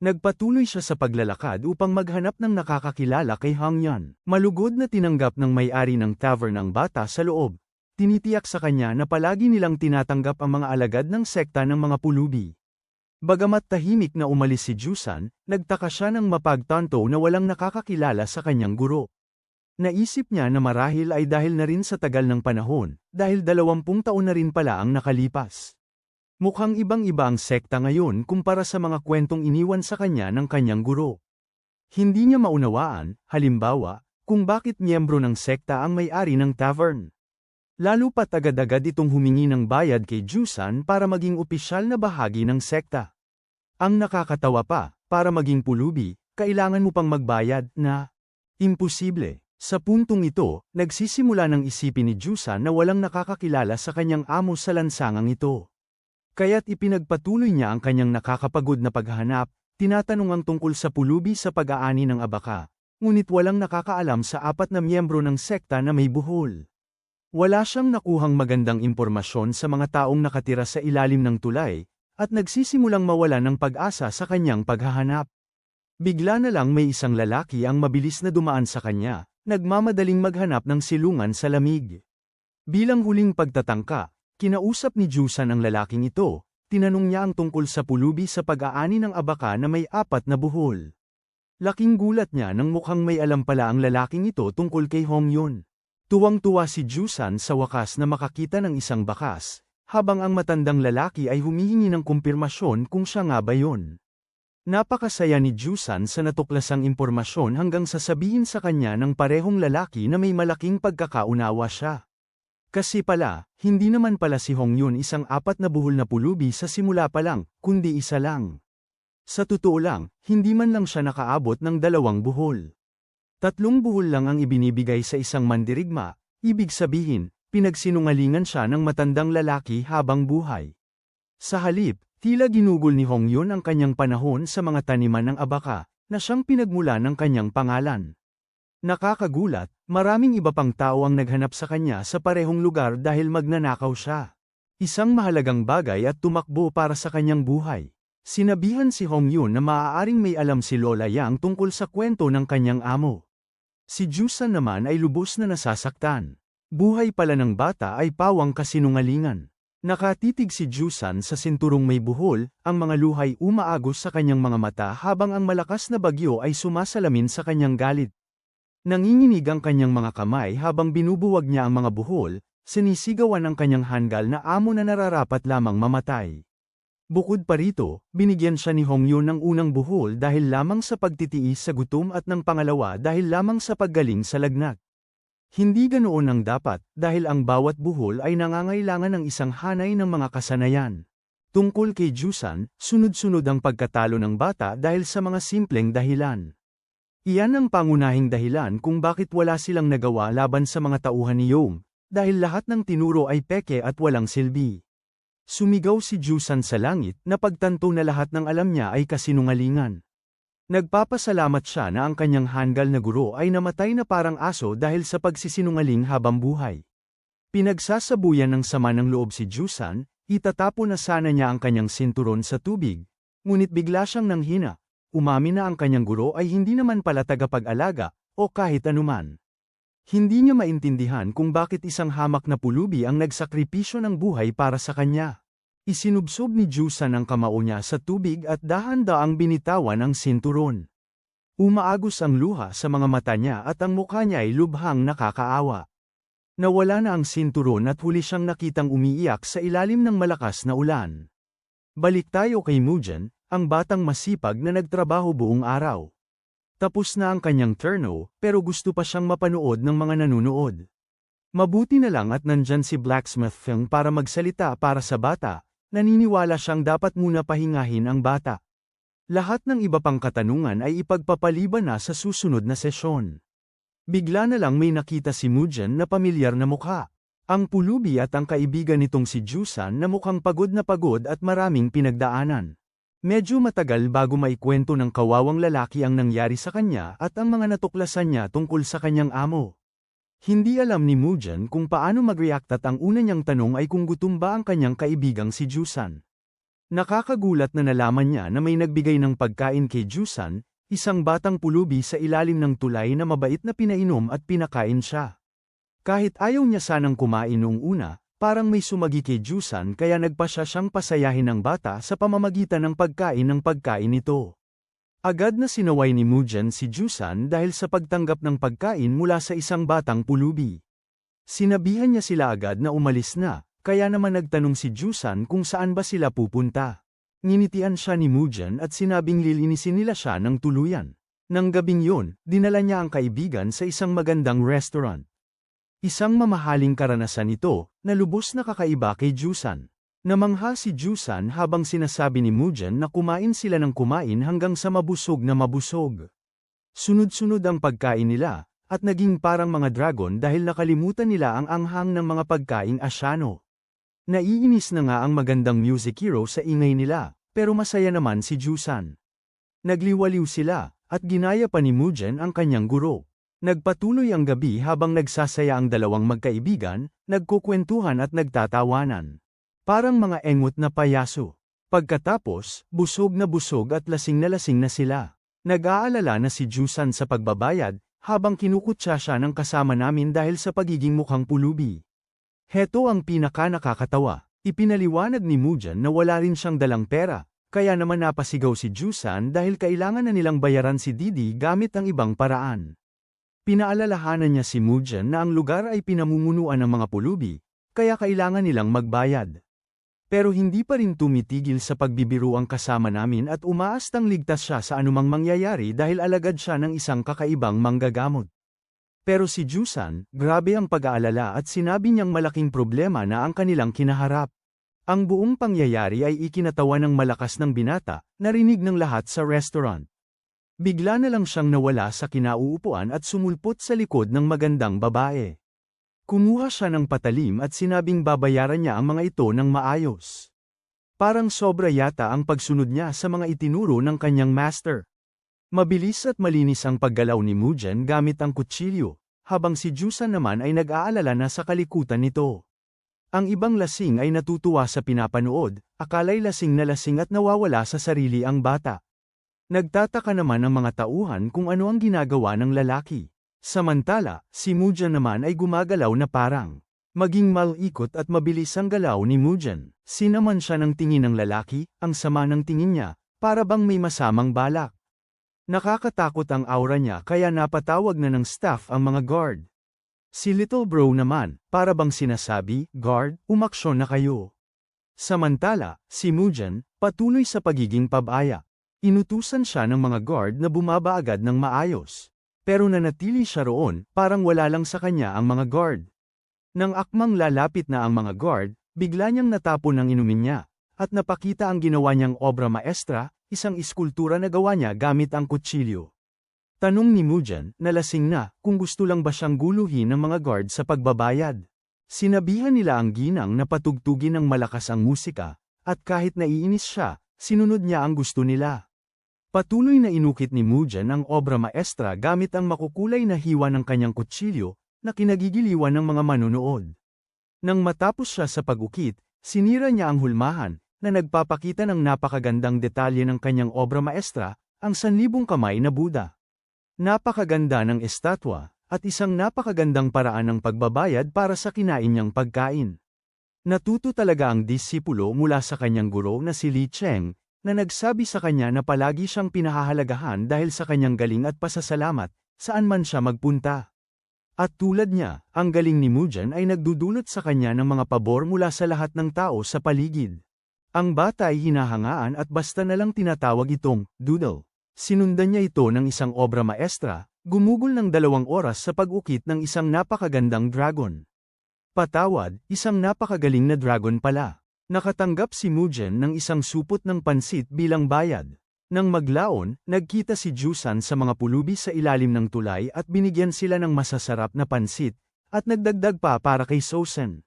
Nagpatuloy siya sa paglalakad upang maghanap ng nakakakilala kay Hangyan. Malugod na tinanggap ng may-ari ng tavern ang bata sa loob. Tinitiyak sa kanya na palagi nilang tinatanggap ang mga alagad ng sekta ng mga pulubi. Bagamat tahimik na umalis si Jusan, nagtaka siya nang mapagtanto na walang nakakakilala sa kanyang guro. Naisip niya na marahil ay dahil na rin sa tagal ng panahon, dahil 20 taon na rin pala ang nakalipas. Mukhang ibang-iba ang sekta ngayon kumpara sa mga kwentong iniwan sa kanya ng kanyang guro. Hindi niya maunawaan, halimbawa, kung bakit miyembro ng sekta ang may-ari ng tavern. Lalo pat agad-agad itong humingi ng bayad kay Jusan para maging opisyal na bahagi ng sekta. Ang nakakatawa pa, para maging pulubi, kailangan mo pang magbayad na imposible. Sa puntong ito, nagsisimula ng isipin ni Jusan na walang nakakakilala sa kanyang amo sa lansangang ito. Kaya't ipinagpatuloy niya ang kanyang nakakapagod na paghahanap, tinatanong ang tungkol sa pulubi sa pag-aani ng abaka, ngunit walang nakakaalam sa 4 na miyembro ng sekta na may buhol. Wala siyang nakuhang magandang impormasyon sa mga taong nakatira sa ilalim ng tulay, at nagsisimulang mawala ng pag-asa sa kanyang paghahanap. Bigla na lang may isang lalaki ang mabilis na dumaan sa kanya, nagmamadaling maghanap ng silungan sa lamig. Bilang huling pagtatangka, kinausap ni Jusan ang lalaking ito, tinanong niya ang tungkol sa pulubi sa pag-aani ng abaka na may 4 na buhol. Laking gulat niya nang mukhang may alam pala ang lalaking ito tungkol kay Hongyun. Tuwang-tuwa si Jusan sa wakas na makakita ng isang bakas, habang ang matandang lalaki ay humihingi ng kumpirmasyon kung siya nga ba yun. Napakasaya ni Jusan sa natuklasang impormasyon hanggang sasabihin sa kanya ng parehong lalaki na may malaking pagkakaunawa siya. Kasi pala, hindi naman pala si Hongyun isang 4 na buhol na pulubi sa simula pa lang, kundi isa lang. Sa totoo lang, hindi man lang siya nakaabot ng 2 buhol. 3 buhol lang ang ibinibigay sa isang mandirigma, ibig sabihin, pinagsinungalingan siya ng matandang lalaki habang buhay. Sa halip, tila ginugol ni Hongyun ang kanyang panahon sa mga taniman ng abaka, na siyang pinagmula ng kanyang pangalan. Nakakagulat, maraming iba pang tao ang naghanap sa kanya sa parehong lugar dahil magnanakaw siya. Isang mahalagang bagay at tumakbo para sa kanyang buhay. Sinabihan si Hongyun na maaaring may alam si Lola Yang tungkol sa kwento ng kanyang amo. Si Jusan naman ay lubos na nasasaktan. Buhay pala ng bata ay pawang kasinungalingan. Nakatitig si Jusan sa sinturong may buhol, ang mga luhay umaagos sa kanyang mga mata habang ang malakas na bagyo ay sumasalamin sa kanyang galit. Nanginginig ang kanyang mga kamay habang binubuwag niya ang mga buhol, sinisigawan ang kanyang hanggal na amo na nararapat lamang mamatay. Bukod pa rito, binigyan siya ni Hongyun ng unang buhol dahil lamang sa pagtitiis sa gutom at ng pangalawa dahil lamang sa paggaling sa lagnat. Hindi ganoon ang dapat, dahil ang bawat buhol ay nangangailangan ng isang hanay ng mga kasanayan. Tungkol kay Jusan, sunod-sunod ang pagkatalo ng bata dahil sa mga simpleng dahilan. Iyan ang pangunahing dahilan kung bakit wala silang nagawa laban sa mga tauhan ni Yong, dahil lahat ng tinuro ay peke at walang silbi. Sumigaw si Jusan sa langit na pagtanto na lahat ng alam niya ay kasinungalingan. Nagpapasalamat siya na ang kanyang hanggal na guro ay namatay na parang aso dahil sa pagsisinungaling habang buhay. Pinagsasabuyan ng sama ng loob si Jusan, itatapo na sana niya ang kanyang sinturon sa tubig, ngunit bigla siyang nanghina, umamin na ang kanyang guro ay hindi naman pala tagapag-alaga, o kahit anuman. Hindi niya maintindihan kung bakit isang hamak na pulubi ang nagsakripisyo ng buhay para sa kanya. Isinubsob ni Jusan ang kamao niya sa tubig at dahan-daang binitawan ang sinturon. Umaagos ang luha sa mga mata niya at ang mukha niya ay lubhang nakakaawa. Nawala na ang sinturon at huli siyang nakitang umiiyak sa ilalim ng malakas na ulan. Balik tayo kay Mujan, ang batang masipag na nagtrabaho buong araw. Tapos na ang kanyang turno, pero gusto pa siyang mapanood ng mga nanunood. Mabuti na lang at nandyan si Blacksmith Film para magsalita para sa bata. Naniniwala siyang dapat muna pahingahin ang bata. Lahat ng iba pang katanungan ay ipagpapaliban na sa susunod na sesyon. Bigla na lang may nakita si Mujan na pamilyar na mukha. Ang pulubi at ang kaibigan nitong si Jusan na mukhang pagod na pagod at maraming pinagdaanan. Medyo matagal bago maikwento ng kawawang lalaki ang nangyari sa kanya at ang mga natuklasan niya tungkol sa kanyang amo. Hindi alam ni Mujan kung paano mag-react at ang una niyang tanong ay kung gutom ba ang kanyang kaibigang si Jusan. Nakakagulat na nalaman niya na may nagbigay ng pagkain kay Jusan, isang batang pulubi sa ilalim ng tulay na mabait na pinainom at pinakain siya. Kahit ayaw niya sanang kumain noong una, parang may sumagi kay Jusan kaya nagpa siyang pasayahin ng bata sa pamamagitan ng pagkain nito. Agad na sinaway ni Mujan si Jusan dahil sa pagtanggap ng pagkain mula sa isang batang pulubi. Sinabihan niya sila agad na umalis na, kaya naman nagtanong si Jusan kung saan ba sila pupunta. Nginitian siya ni Mujan at sinabing lilinisin nila siya ng tuluyan. Nang gabing yun, dinala niya ang kaibigan sa isang magandang restaurant. Isang mamahaling karanasan ito, na lubos na kakaiba kay Jusan. Namangha si Jusan habang sinasabi ni Mujan na kumain sila ng kumain hanggang sa mabusog na mabusog. Sunod-sunod ang pagkain nila, at naging parang mga dragon dahil nakalimutan nila ang anghang ng mga pagkaing asyano. Naiinis na nga ang magandang music hero sa ingay nila, pero masaya naman si Jusan. Nagliwaliw sila, at ginaya pa ni Mujan ang kanyang guro. Nagpatuloy ang gabi habang nagsasaya ang dalawang magkaibigan, nagkukwentuhan at nagtatawanan. Parang mga engot na payaso. Pagkatapos, busog at lasing na sila. Nag-aalala na si Jusan sa pagbabayad, habang kinukutsa siya ng kasama namin dahil sa pagiging mukhang pulubi. Heto ang pinaka-nakakatawa. Ipinaliwanag ni Mujan na wala rin siyang dalang pera, kaya naman napasigaw si Jusan dahil kailangan na nilang bayaran si Didi gamit ang ibang paraan. Pinaalalahanan niya si Mujan na ang lugar ay pinamumunuan ng mga pulubi, kaya kailangan nilang magbayad. Pero hindi pa rin tumitigil sa pagbibiro ang kasama namin at umaastang ligtas siya sa anumang mangyayari dahil alagad siya ng isang kakaibang manggagamot. Pero si Jusan, grabe ang pag-aalala at sinabi niyang malaking problema na ang kanilang kinaharap. Ang buong pangyayari ay ikinatawa ng malakas ng binata, narinig ng lahat sa restaurant. Bigla na lang siyang nawala sa kinauupuan at sumulpot sa likod ng magandang babae. Kumuha siya ng patalim at sinabing babayaran niya ang mga ito ng maayos. Parang sobra yata ang pagsunod niya sa mga itinuro ng kanyang master. Mabilis at malinis ang paggalaw ni Mujan gamit ang kutsilyo, habang si Jusan naman ay nag-aalala na sa kalikutan nito. Ang ibang lasing ay natutuwa sa pinapanood, akala'y lasing at nawawala sa sarili ang bata. Nagtataka naman ang mga tauhan kung ano ang ginagawa ng lalaki. Samantala, si Mujan naman ay gumagalaw na parang maging malikot at mabilis ang galaw ni Mujan. Sinaman siya ng tingin ng lalaki, ang sama ng tingin niya, para bang may masamang balak. Nakakatakot ang aura niya kaya napatawag na ng staff ang mga guard. Si Little Bro naman, para bang sinasabi, "Guard, umaksyon na kayo." Samantala, si Mujan, patuloy sa pagiging pabaya. Inutusan siya ng mga guard na bumaba agad ng maayos. Pero nanatili siya roon, parang wala lang sa kanya ang mga guard. Nang akmang lalapit na ang mga guard, bigla niyang natapon ang inumin niya, at napakita ang ginawa niyang obra maestra, isang iskultura na gawa niya gamit ang kutsilyo. Tanong ni Mujan, nalasing na, kung gusto lang ba siyang guluhin ng mga guard sa pagbabayad. Sinabihan nila ang ginang na patugtugin ng malakas ang musika, at kahit naiinis siya, sinunod niya ang gusto nila. Patuloy na inukit ni Mujan ang obra maestra gamit ang makukulay na hiwa ng kanyang kutsilyo, na kinagigiliwan ng mga manunood. Nang matapos siya sa pag-ukit, sinira niya ang hulmahan, na nagpapakita ng napakagandang detalye ng kanyang obra maestra, ang 1,000 kamay na Buddha. Napakaganda ng estatwa, at isang napakagandang paraan ng pagbabayad para sa kinain niyang pagkain. Natuto talaga ang disipulo mula sa kanyang guro na si Li Cheng, na nagsabi sa kanya na palagi siyang pinahahalagahan dahil sa kanyang galing at pasasalamat, saan man siya magpunta. At tulad niya, ang galing ni Mujan ay nagdudulot sa kanya ng mga pabor mula sa lahat ng tao sa paligid. Ang bata ay hinahangaan at basta na lang tinatawag itong doodle. Sinundan niya ito ng isang obra maestra, gumugol ng 2 oras sa pag-ukit ng isang napakagandang dragon. Patawad, isang napakagaling na dragon pala. Nakatanggap si Mujan ng isang supot ng pansit bilang bayad. Nang maglaon, nagkita si Jusan sa mga pulubi sa ilalim ng tulay at binigyan sila ng masasarap na pansit, at nagdagdag pa para kay Sosen.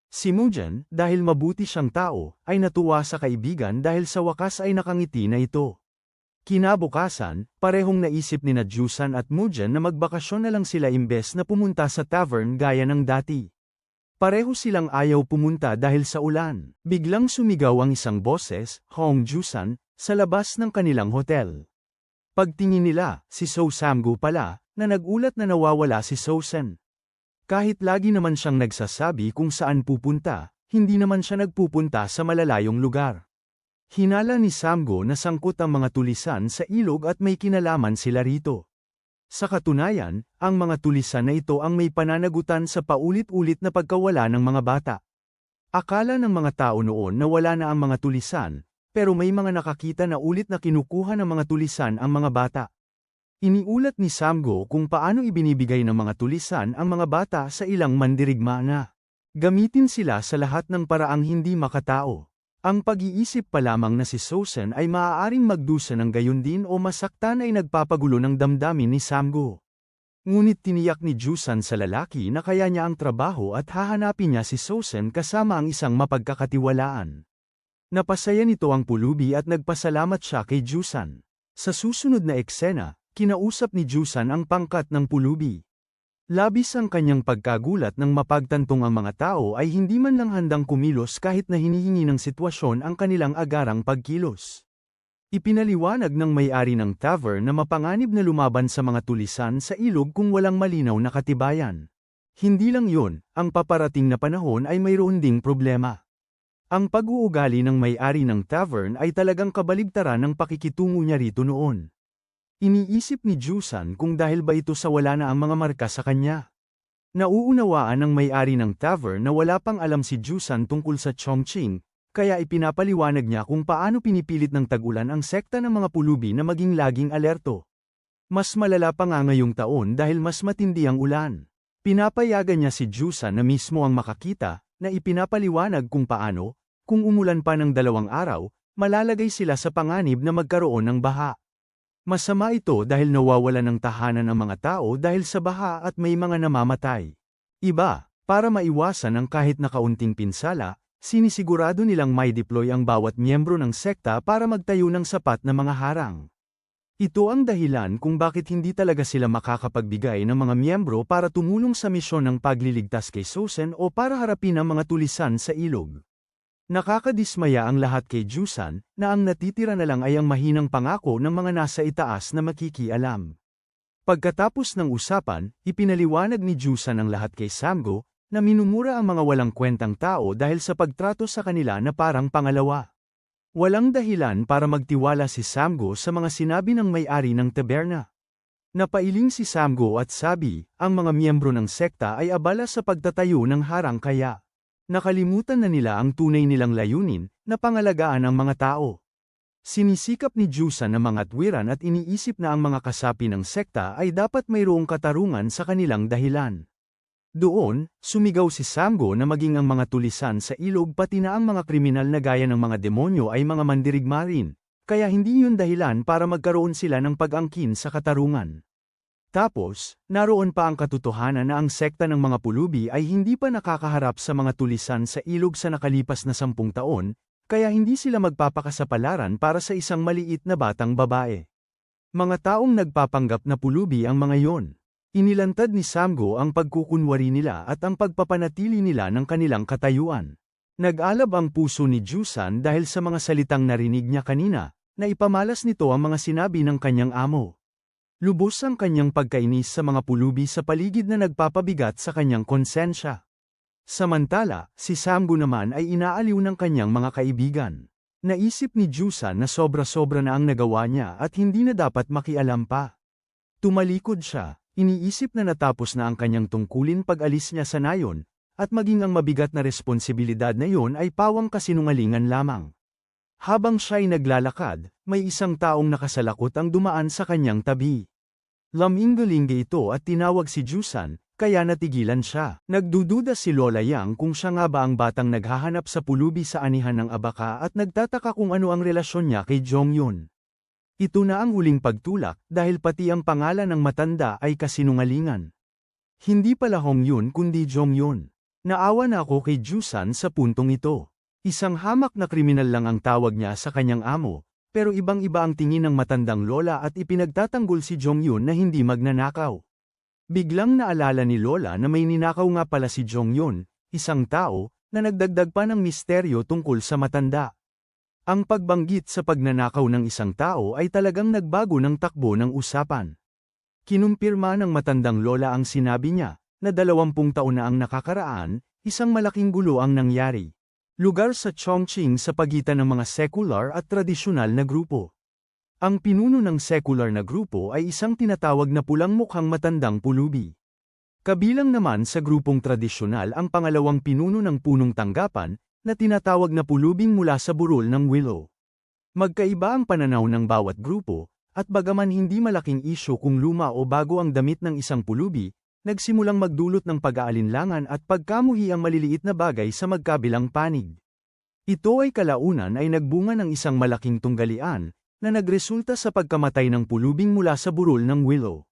Si Mujan, dahil mabuti siyang tao, ay natuwa sa kaibigan dahil sa wakas ay nakangiti na ito. Kinabukasan, parehong naisip ni Jusan at Mujan na magbakasyon na lang sila imbes na pumunta sa tavern gaya ng dati. Pareho silang ayaw pumunta dahil sa ulan. Biglang sumigaw ang isang boses, Hong Jusan, sa labas ng kanilang hotel. Pagtingin nila, si So Samgu pala, na nagulat na nawawala si Sosen. Kahit lagi naman siyang nagsasabi kung saan pupunta, hindi naman siya nagpupunta sa malalayong lugar. Hinala ni Samgo na sangkot ang mga tulisan sa ilog at may kinalaman sila rito. Sa katunayan, ang mga tulisan na ito ang may pananagutan sa paulit-ulit na pagkawala ng mga bata. Akala ng mga tao noon na wala na ang mga tulisan, pero may mga nakakita na ulit na kinukuha ng mga tulisan ang mga bata. Iniulat ni Samgo kung paano ibinibigay ng mga tulisan ang mga bata sa ilang mandirigma na gamitin sila sa lahat ng paraang hindi makatao. Ang pag-iisip pa lamang na si Sosen ay maaaring magdusa ng gayon din o masaktan ay nagpapagulo ng damdamin ni Samgo. Ngunit tiniyak ni Jusan sa lalaki na kaya niya ang trabaho at hahanapin niya si Sosen kasama ang isang mapagkakatiwalaan. Napasaya nito ang pulubi at nagpasalamat siya kay Jusan. Sa susunod na eksena, kinausap ni Jusan ang pangkat ng pulubi. Labis ang kanyang pagkagulat nang mapagtantong ang mga tao ay hindi man lang handang kumilos kahit na hinihingi ng sitwasyon ang kanilang agarang pagkilos. Ipinaliwanag ng may-ari ng tavern na mapanganib na lumaban sa mga tulisan sa ilog kung walang malinaw na katibayan. Hindi lang yun, ang paparating na panahon ay mayroon ding problema. Ang pag-uugali ng may-ari ng tavern ay talagang kabaligtaran ng pakikitungo niya rito noon. Iniisip ni Jusan kung dahil ba ito sa wala na ang mga marka sa kanya. Nauunawaan ng may-ari ng tavern na wala pang alam si Jusan tungkol sa Chongqing, kaya ipinapaliwanag niya kung paano pinipilit ng tag-ulan ang sekta ng mga pulubi na maging laging alerto. Mas malala pa nga ngayong taon dahil mas matindi ang ulan. Pinapayagan niya si Jusan na mismo ang makakita, na ipinapaliwanag kung paano, kung umulan pa ng 2 araw, malalagay sila sa panganib na magkaroon ng baha. Masama ito dahil nawawala ng tahanan ang mga tao dahil sa baha at may mga namamatay. Iba, para maiwasan ang kahit na kaunting pinsala, sinisigurado nilang may deploy ang bawat miyembro ng sekta para magtayo ng sapat na mga harang. Ito ang dahilan kung bakit hindi talaga sila makakapagbigay ng mga miyembro para tumulong sa misyon ng pagliligtas kay Sosen o para harapin ang mga tulisan sa ilog. Nakakadismaya ang lahat kay Jusan, na ang natitira na lang ay ang mahinang pangako ng mga nasa itaas na makikialam. Pagkatapos ng usapan, ipinaliwanag ni Jusan ang lahat kay Samgo, na minumura ang mga walang kwentang tao dahil sa pagtrato sa kanila na parang pangalawa. Walang dahilan para magtiwala si Samgo sa mga sinabi ng may-ari ng taberna. Napailing si Samgo at sabi, ang mga miyembro ng sekta ay abala sa pagtatayo ng harang kaya nakalimutan na nila ang tunay nilang layunin, na pangalagaan ang mga tao. Sinisikap ni Jusan na mga tuwiran at iniisip na ang mga kasapi ng sekta ay dapat mayroong katarungan sa kanilang dahilan. Doon, sumigaw si Samgo na maging ang mga tulisan sa ilog pati na ang mga kriminal na gaya ng mga demonyo ay mga mandirigma rin, kaya hindi yun dahilan para magkaroon sila ng pag-angkin sa katarungan. Tapos, naroon pa ang katotohanan na ang sekta ng mga pulubi ay hindi pa nakakaharap sa mga tulisan sa ilog sa nakalipas na 10 taon, kaya hindi sila magpapakasapalaran para sa isang maliit na batang babae. Mga taong nagpapanggap na pulubi ang mga yon. Inilantad ni Samgo ang pagkukunwari nila at ang pagpapanatili nila ng kanilang katayuan. Nag-alab ang puso ni Jusan dahil sa mga salitang narinig niya kanina, na ipamalas nito ang mga sinabi ng kanyang amo. Lubos ang kanyang pagkainis sa mga pulubi sa paligid na nagpapabigat sa kanyang konsensya. Samantala, si Samgo naman ay inaaliw ng kanyang mga kaibigan. Naisip ni Jusan na sobra-sobra na ang nagawa niya at hindi na dapat makialam pa. Tumalikod siya, iniisip na natapos na ang kanyang tungkulin pag-alis niya sa nayon, at maging ang mabigat na responsibilidad na iyon ay pawang kasinungalingan lamang. Habang siya'y naglalakad, may isang taong nakasalakot ang dumaan sa kanyang tabi. Laminggalinga ito at tinawag si Jusan, kaya natigilan siya. Nagdududa si Lola Yang kung siya nga ba ang batang naghahanap sa pulubi sa anihan ng abaka at nagtataka kung ano ang relasyon niya kay Jongyun. Ito na ang huling pagtulak dahil pati ang pangalan ng matanda ay kasinungalingan. Hindi pala Hongyun kundi Jongyun. Naawa na ako kay Jusan sa puntong ito. Isang hamak na kriminal lang ang tawag niya sa kanyang amo, pero ibang-iba ang tingin ng matandang lola at ipinagtatanggol si Jongyun na hindi magnanakaw. Biglang naalala ni lola na may ninakaw nga pala si Jongyun, isang tao, na nagdagdag pa ng misteryo tungkol sa matanda. Ang pagbanggit sa pagnanakaw ng isang tao ay talagang nagbago ng takbo ng usapan. Kinumpirma ng matandang lola ang sinabi niya, na 20 taon na ang nakakaraan, isang malaking gulo ang nangyari. Lugar sa Chongqing sa pagitan ng mga secular at tradisyonal na grupo. Ang pinuno ng secular na grupo ay isang tinatawag na pulang mukhang matandang pulubi. Kabilang naman sa grupong tradisyonal ang pangalawang pinuno ng punong tanggapan, na tinatawag na pulubing mula sa burol ng willow. Magkaiba ang pananaw ng bawat grupo, at bagaman hindi malaking isyu kung luma o bago ang damit ng isang pulubi, nagsimulang magdulot ng pag-aalinlangan at pagkamuhi ang maliliit na bagay sa magkabilang panig. Ito ay kalaunan ay nagbunga ng isang malaking tunggalian, na nagresulta sa pagkamatay ng pulubing mula sa burol ng willow.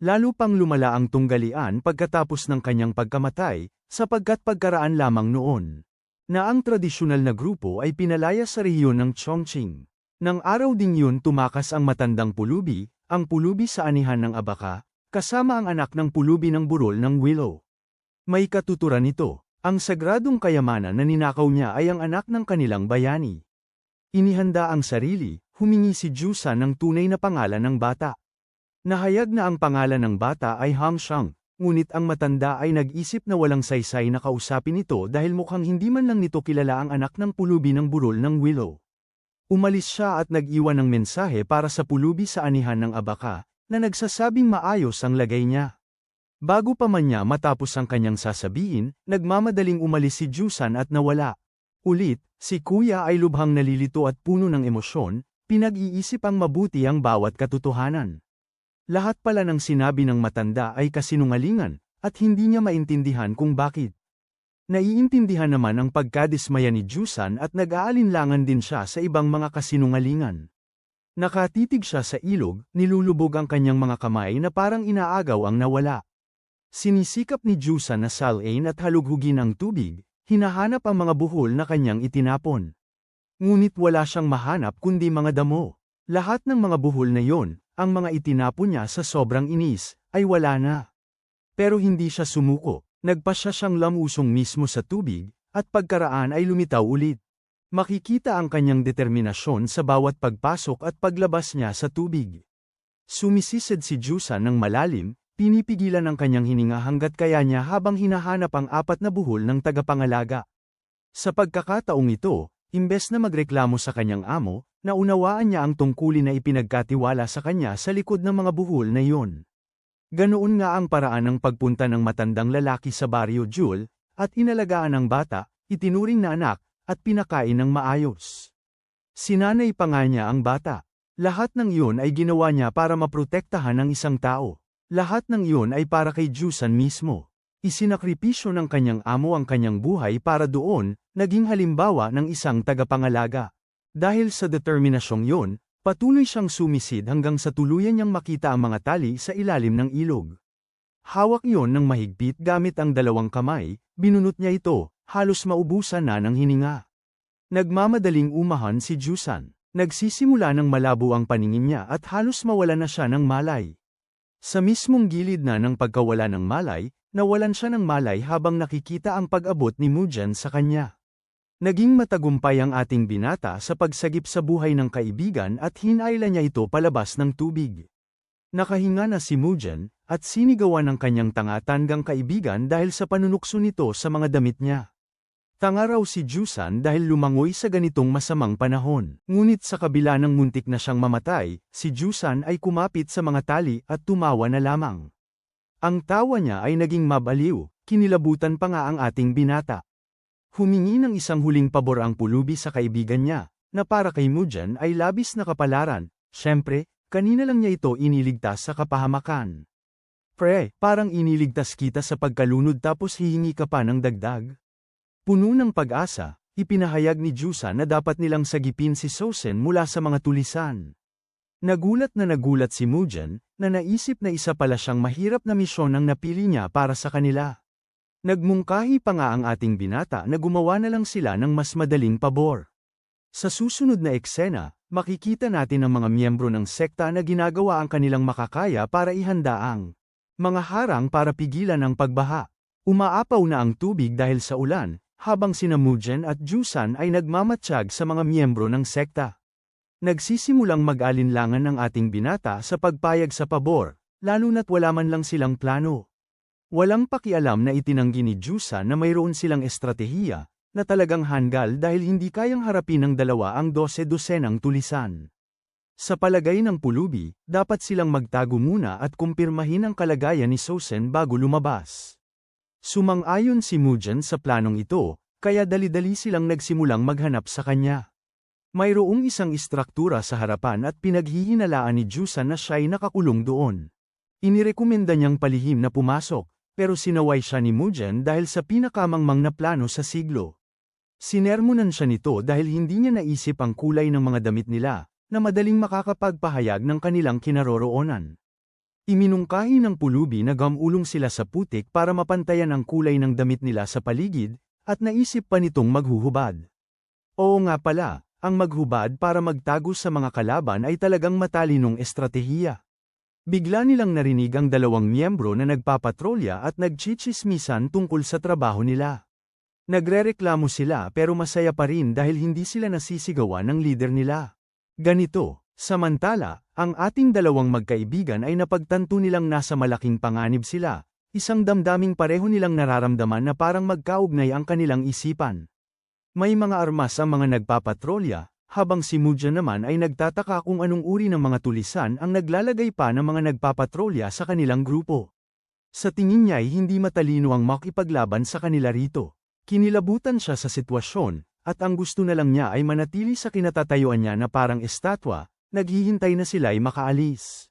Lalo pang lumala ang tunggalian pagkatapos ng kanyang pagkamatay, sapagkat pagkaraan lamang noon, na ang tradisyonal na grupo ay pinalaya sa rehiyon ng Chongqing. Nang araw ding yun tumakas ang matandang pulubi, ang pulubi sa anihan ng abaka, kasama ang anak ng pulubi ng burol ng willow. May katuturan nito, ang sagradong kayamanan na ninakaw niya ay ang anak ng kanilang bayani. Inihanda ang sarili, humingi si Jusan ng tunay na pangalan ng bata. Nahayag na ang pangalan ng bata ay Hang Shang, ngunit ang matanda ay nag-isip na walang saysay na kausapin ito dahil mukhang hindi man lang nito kilala ang anak ng pulubi ng burol ng willow. Umalis siya at nag-iwan ng mensahe para sa pulubi sa anihan ng abaka, na nagsasabing maayos ang lagay niya. Bago pa man niya matapos ang kanyang sasabihin, nagmamadaling umalis si Jusan at nawala. Ulit, si kuya ay lubhang nalilito at puno ng emosyon, pinag-iisip ang mabuti ang bawat katotohanan. Lahat pala ng sinabi ng matanda ay kasinungalingan, at hindi niya maintindihan kung bakit. Naiintindihan naman ang pagkadismaya ni Jusan at nag-aalinlangan din siya sa ibang mga kasinungalingan. Nakatitig siya sa ilog, nilulubog ang kanyang mga kamay na parang inaagaw ang nawala. Sinisikap ni Jusan na salain at halughugin ang tubig, hinahanap ang mga buhol na kanyang itinapon. Ngunit wala siyang mahanap kundi mga damo. Lahat ng mga buhol na yon, ang mga itinapon niya sa sobrang inis, ay wala na. Pero hindi siya sumuko, nagpasya siyang lamusong mismo sa tubig, at pagkaraan ay lumitaw ulit. Makikita ang kanyang determinasyon sa bawat pagpasok at paglabas niya sa tubig. Sumisisid si Jusan ng malalim, pinipigilan ang kanyang hininga hanggat kaya niya habang hinahanap ang 4 na buhol ng tagapangalaga. Sa pagkakataong ito, imbes na magreklamo sa kanyang amo, naunawaan niya ang tungkulin na ipinagkatiwala sa kanya sa likod ng mga buhol na iyon. Ganoon nga ang paraan ng pagpunta ng matandang lalaki sa Baryo Jewel, at inalagaan ang bata, itinuring na anak, at pinakain ng maayos. Sinanay pa nga niya ang bata. Lahat ng iyon ay ginawa niya para maprotektahan ang isang tao. Lahat ng iyon ay para kay Jusan mismo. Isinakripisyo ng kanyang amo ang kanyang buhay para doon, naging halimbawa ng isang tagapangalaga. Dahil sa determinasyong yon, patuloy siyang sumisid hanggang sa tuluyan niyang makita ang mga tali sa ilalim ng ilog. Hawak iyon ng mahigpit gamit ang 2 kamay, binunot niya ito, halos maubusan na ng hininga. Nagmamadaling umahan si Jusan. Nagsisimula ng malabo ang paningin niya at halos mawala na siya ng malay. Sa mismong gilid na ng pagkawala ng malay, nawalan siya ng malay habang nakikita ang pag-abot ni Mujan sa kanya. Naging matagumpay ang ating binata sa pagsagip sa buhay ng kaibigan at hinailan niya ito palabas ng tubig. Nakahinga na si Mujan, at sinigawan ng kanyang tanga-tanggang kaibigan dahil sa panunukso nito sa mga damit niya. Tanga raw si Jusan dahil lumangoy sa ganitong masamang panahon. Ngunit sa kabila ng muntik na siyang mamatay, si Jusan ay kumapit sa mga tali at tumawa na lamang. Ang tawa niya ay naging mabaliw, kinilabutan pa nga ang ating binata. Humingi ng isang huling pabor ang pulubi sa kaibigan niya, na para kay Mujan ay labis na kapalaran. Siyempre, kanina lang niya ito iniligtas sa kapahamakan. Pre, parang iniligtas kita sa pagkalunod tapos hihingi ka pa ng dagdag. Puno ng pag-asa, ipinahayag ni Jusan na dapat nilang sagipin si Sosen mula sa mga tulisan. Nagulat si Mujan, na naisip na isa pala siyang mahirap na misyon ang napili niya para sa kanila. Nagmungkahi pa nga ang ating binata na gumawa na lang sila ng mas madaling pabor. Sa susunod na eksena, makikita natin ang mga miyembro ng sekta na ginagawa ang kanilang makakaya para ihanda ang mga harang para pigilan ang pagbaha. Umaapaw na ang tubig dahil sa ulan, habang sina Mugen at Jusan ay nagmamatsyag sa mga miyembro ng sekta. Nagsisimulang mag-alinlangan ng ating binata sa pagpayag sa pabor, lalo na't wala man lang silang plano. Walang pakialam na itinanggi ni Jusan na mayroon silang estratehiya, na talagang hanggal dahil hindi kayang harapin ng dalawa ang 12-dosenang tulisan. Sa palagay ng pulubi, dapat silang magtago muna at kumpirmahin ang kalagayan ni Sosen bago lumabas. Sumang-ayon si Mugen sa planong ito, kaya dali-dali silang nagsimulang maghanap sa kanya. Mayroong isang istruktura sa harapan at pinaghihinalaan ni Jusan na siya'y nakakulong doon. Inirekomenda niyang palihim na pumasok, pero sinaway siya ni Mugen dahil sa pinakamangmang na plano sa siglo. Sinermonan siya nito dahil hindi niya naisip ang kulay ng mga damit nila, na madaling makakapagpahayag ng kanilang kinaroroonan. Iminungkahi ng pulubi na gamulong sila sa putik para mapantayan ang kulay ng damit nila sa paligid, at naisip pa nitong maghuhubad. Oo nga pala, ang maghubad para magtago sa mga kalaban ay talagang matalinong estratehiya. Bigla nilang narinig ang dalawang miyembro na nagpapatrolya at nagchichismisan tungkol sa trabaho nila. Nagrereklamo sila pero masaya pa rin dahil hindi sila nasisigawan ng leader nila. Ganito, samantala, ang ating dalawang magkaibigan ay napagtanto nilang nasa malaking panganib sila, isang damdaming pareho nilang nararamdaman na parang magkaugnay ang kanilang isipan. May mga armas ang mga nagpapatrolya, habang si Mugen naman ay nagtataka kung anong uri ng mga tulisan ang naglalagay pa ng mga nagpapatrolya sa kanilang grupo. Sa tingin niya ay hindi matalino ang makipaglaban sa kanila rito. Kinilabutan siya sa sitwasyon, at ang gusto na lang niya ay manatili sa kinatatayuan niya na parang estatwa, naghihintay na sila'y makaalis.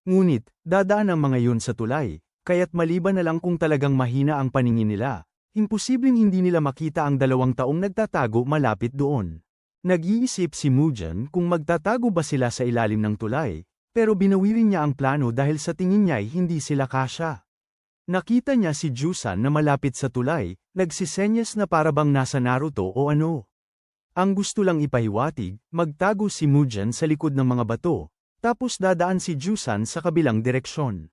Ngunit, dadaan ang mga yun sa tulay, kaya't maliban na lang kung talagang mahina ang paningin nila. Imposibleng hindi nila makita ang 2 taong nagtatago malapit doon. Nag-iisip si Mugen kung magtatago ba sila sa ilalim ng tulay, pero binawirin niya ang plano dahil sa tingin niya ay hindi sila kasya. Nakita niya si Jusan na malapit sa tulay, nagsisenyas na parabang nasa Naruto o ano. Ang gusto lang ipahiwatig, magtago si Mugen sa likod ng mga bato, tapos dadaan si Jusan sa kabilang direksyon.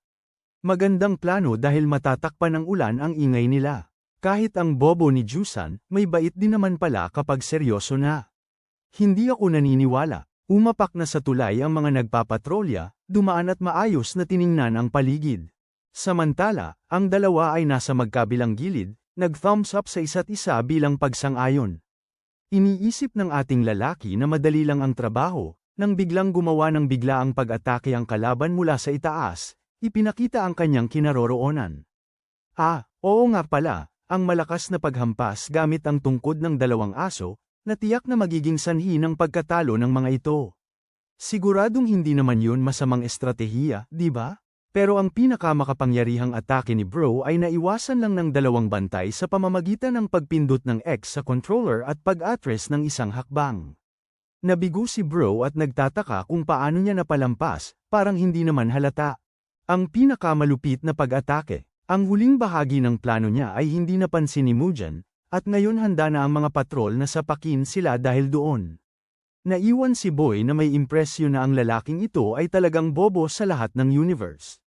Magandang plano dahil matatakpan ng ulan ang ingay nila. Kahit ang bobo ni Jusan, may bait din naman pala kapag seryoso na. Hindi ako naniniwala. Umapak na sa tulay ang mga nagpapatrolya, dumaan at maayos na tiningnan ang paligid. Samantala, ang dalawa ay nasa magkabilang gilid, nag-thumbs up sa isa't isa bilang pagsang-ayon. Iniisip ng ating lalaki na madali lang ang trabaho, nang biglang gumawa ng biglaang pag-atake ang kalaban mula sa itaas, ipinakita ang kanyang kinaroroonan. Oo nga pala. Ang malakas na paghampas gamit ang tungkod ng 2 aso, na tiyak na magiging sanhi ng pagkatalo ng mga ito. Siguradong hindi naman yun masamang estratehiya, di ba? Pero ang pinakamakapangyarihang atake ni Bro ay naiwasan lang ng 2 bantay sa pamamagitan ng pagpindot ng X sa controller at pag-atras ng isang hakbang. Nabigo si Bro at nagtataka kung paano niya napalampas, parang hindi naman halata. Ang pinakamalupit na pag-atake. Ang huling bahagi ng plano niya ay hindi napansin ni Mugen, at ngayon handa na ang mga patrol na sapakin sila dahil doon. Naiwan si Boy na may impresyon na ang lalaking ito ay talagang bobo sa lahat ng universe.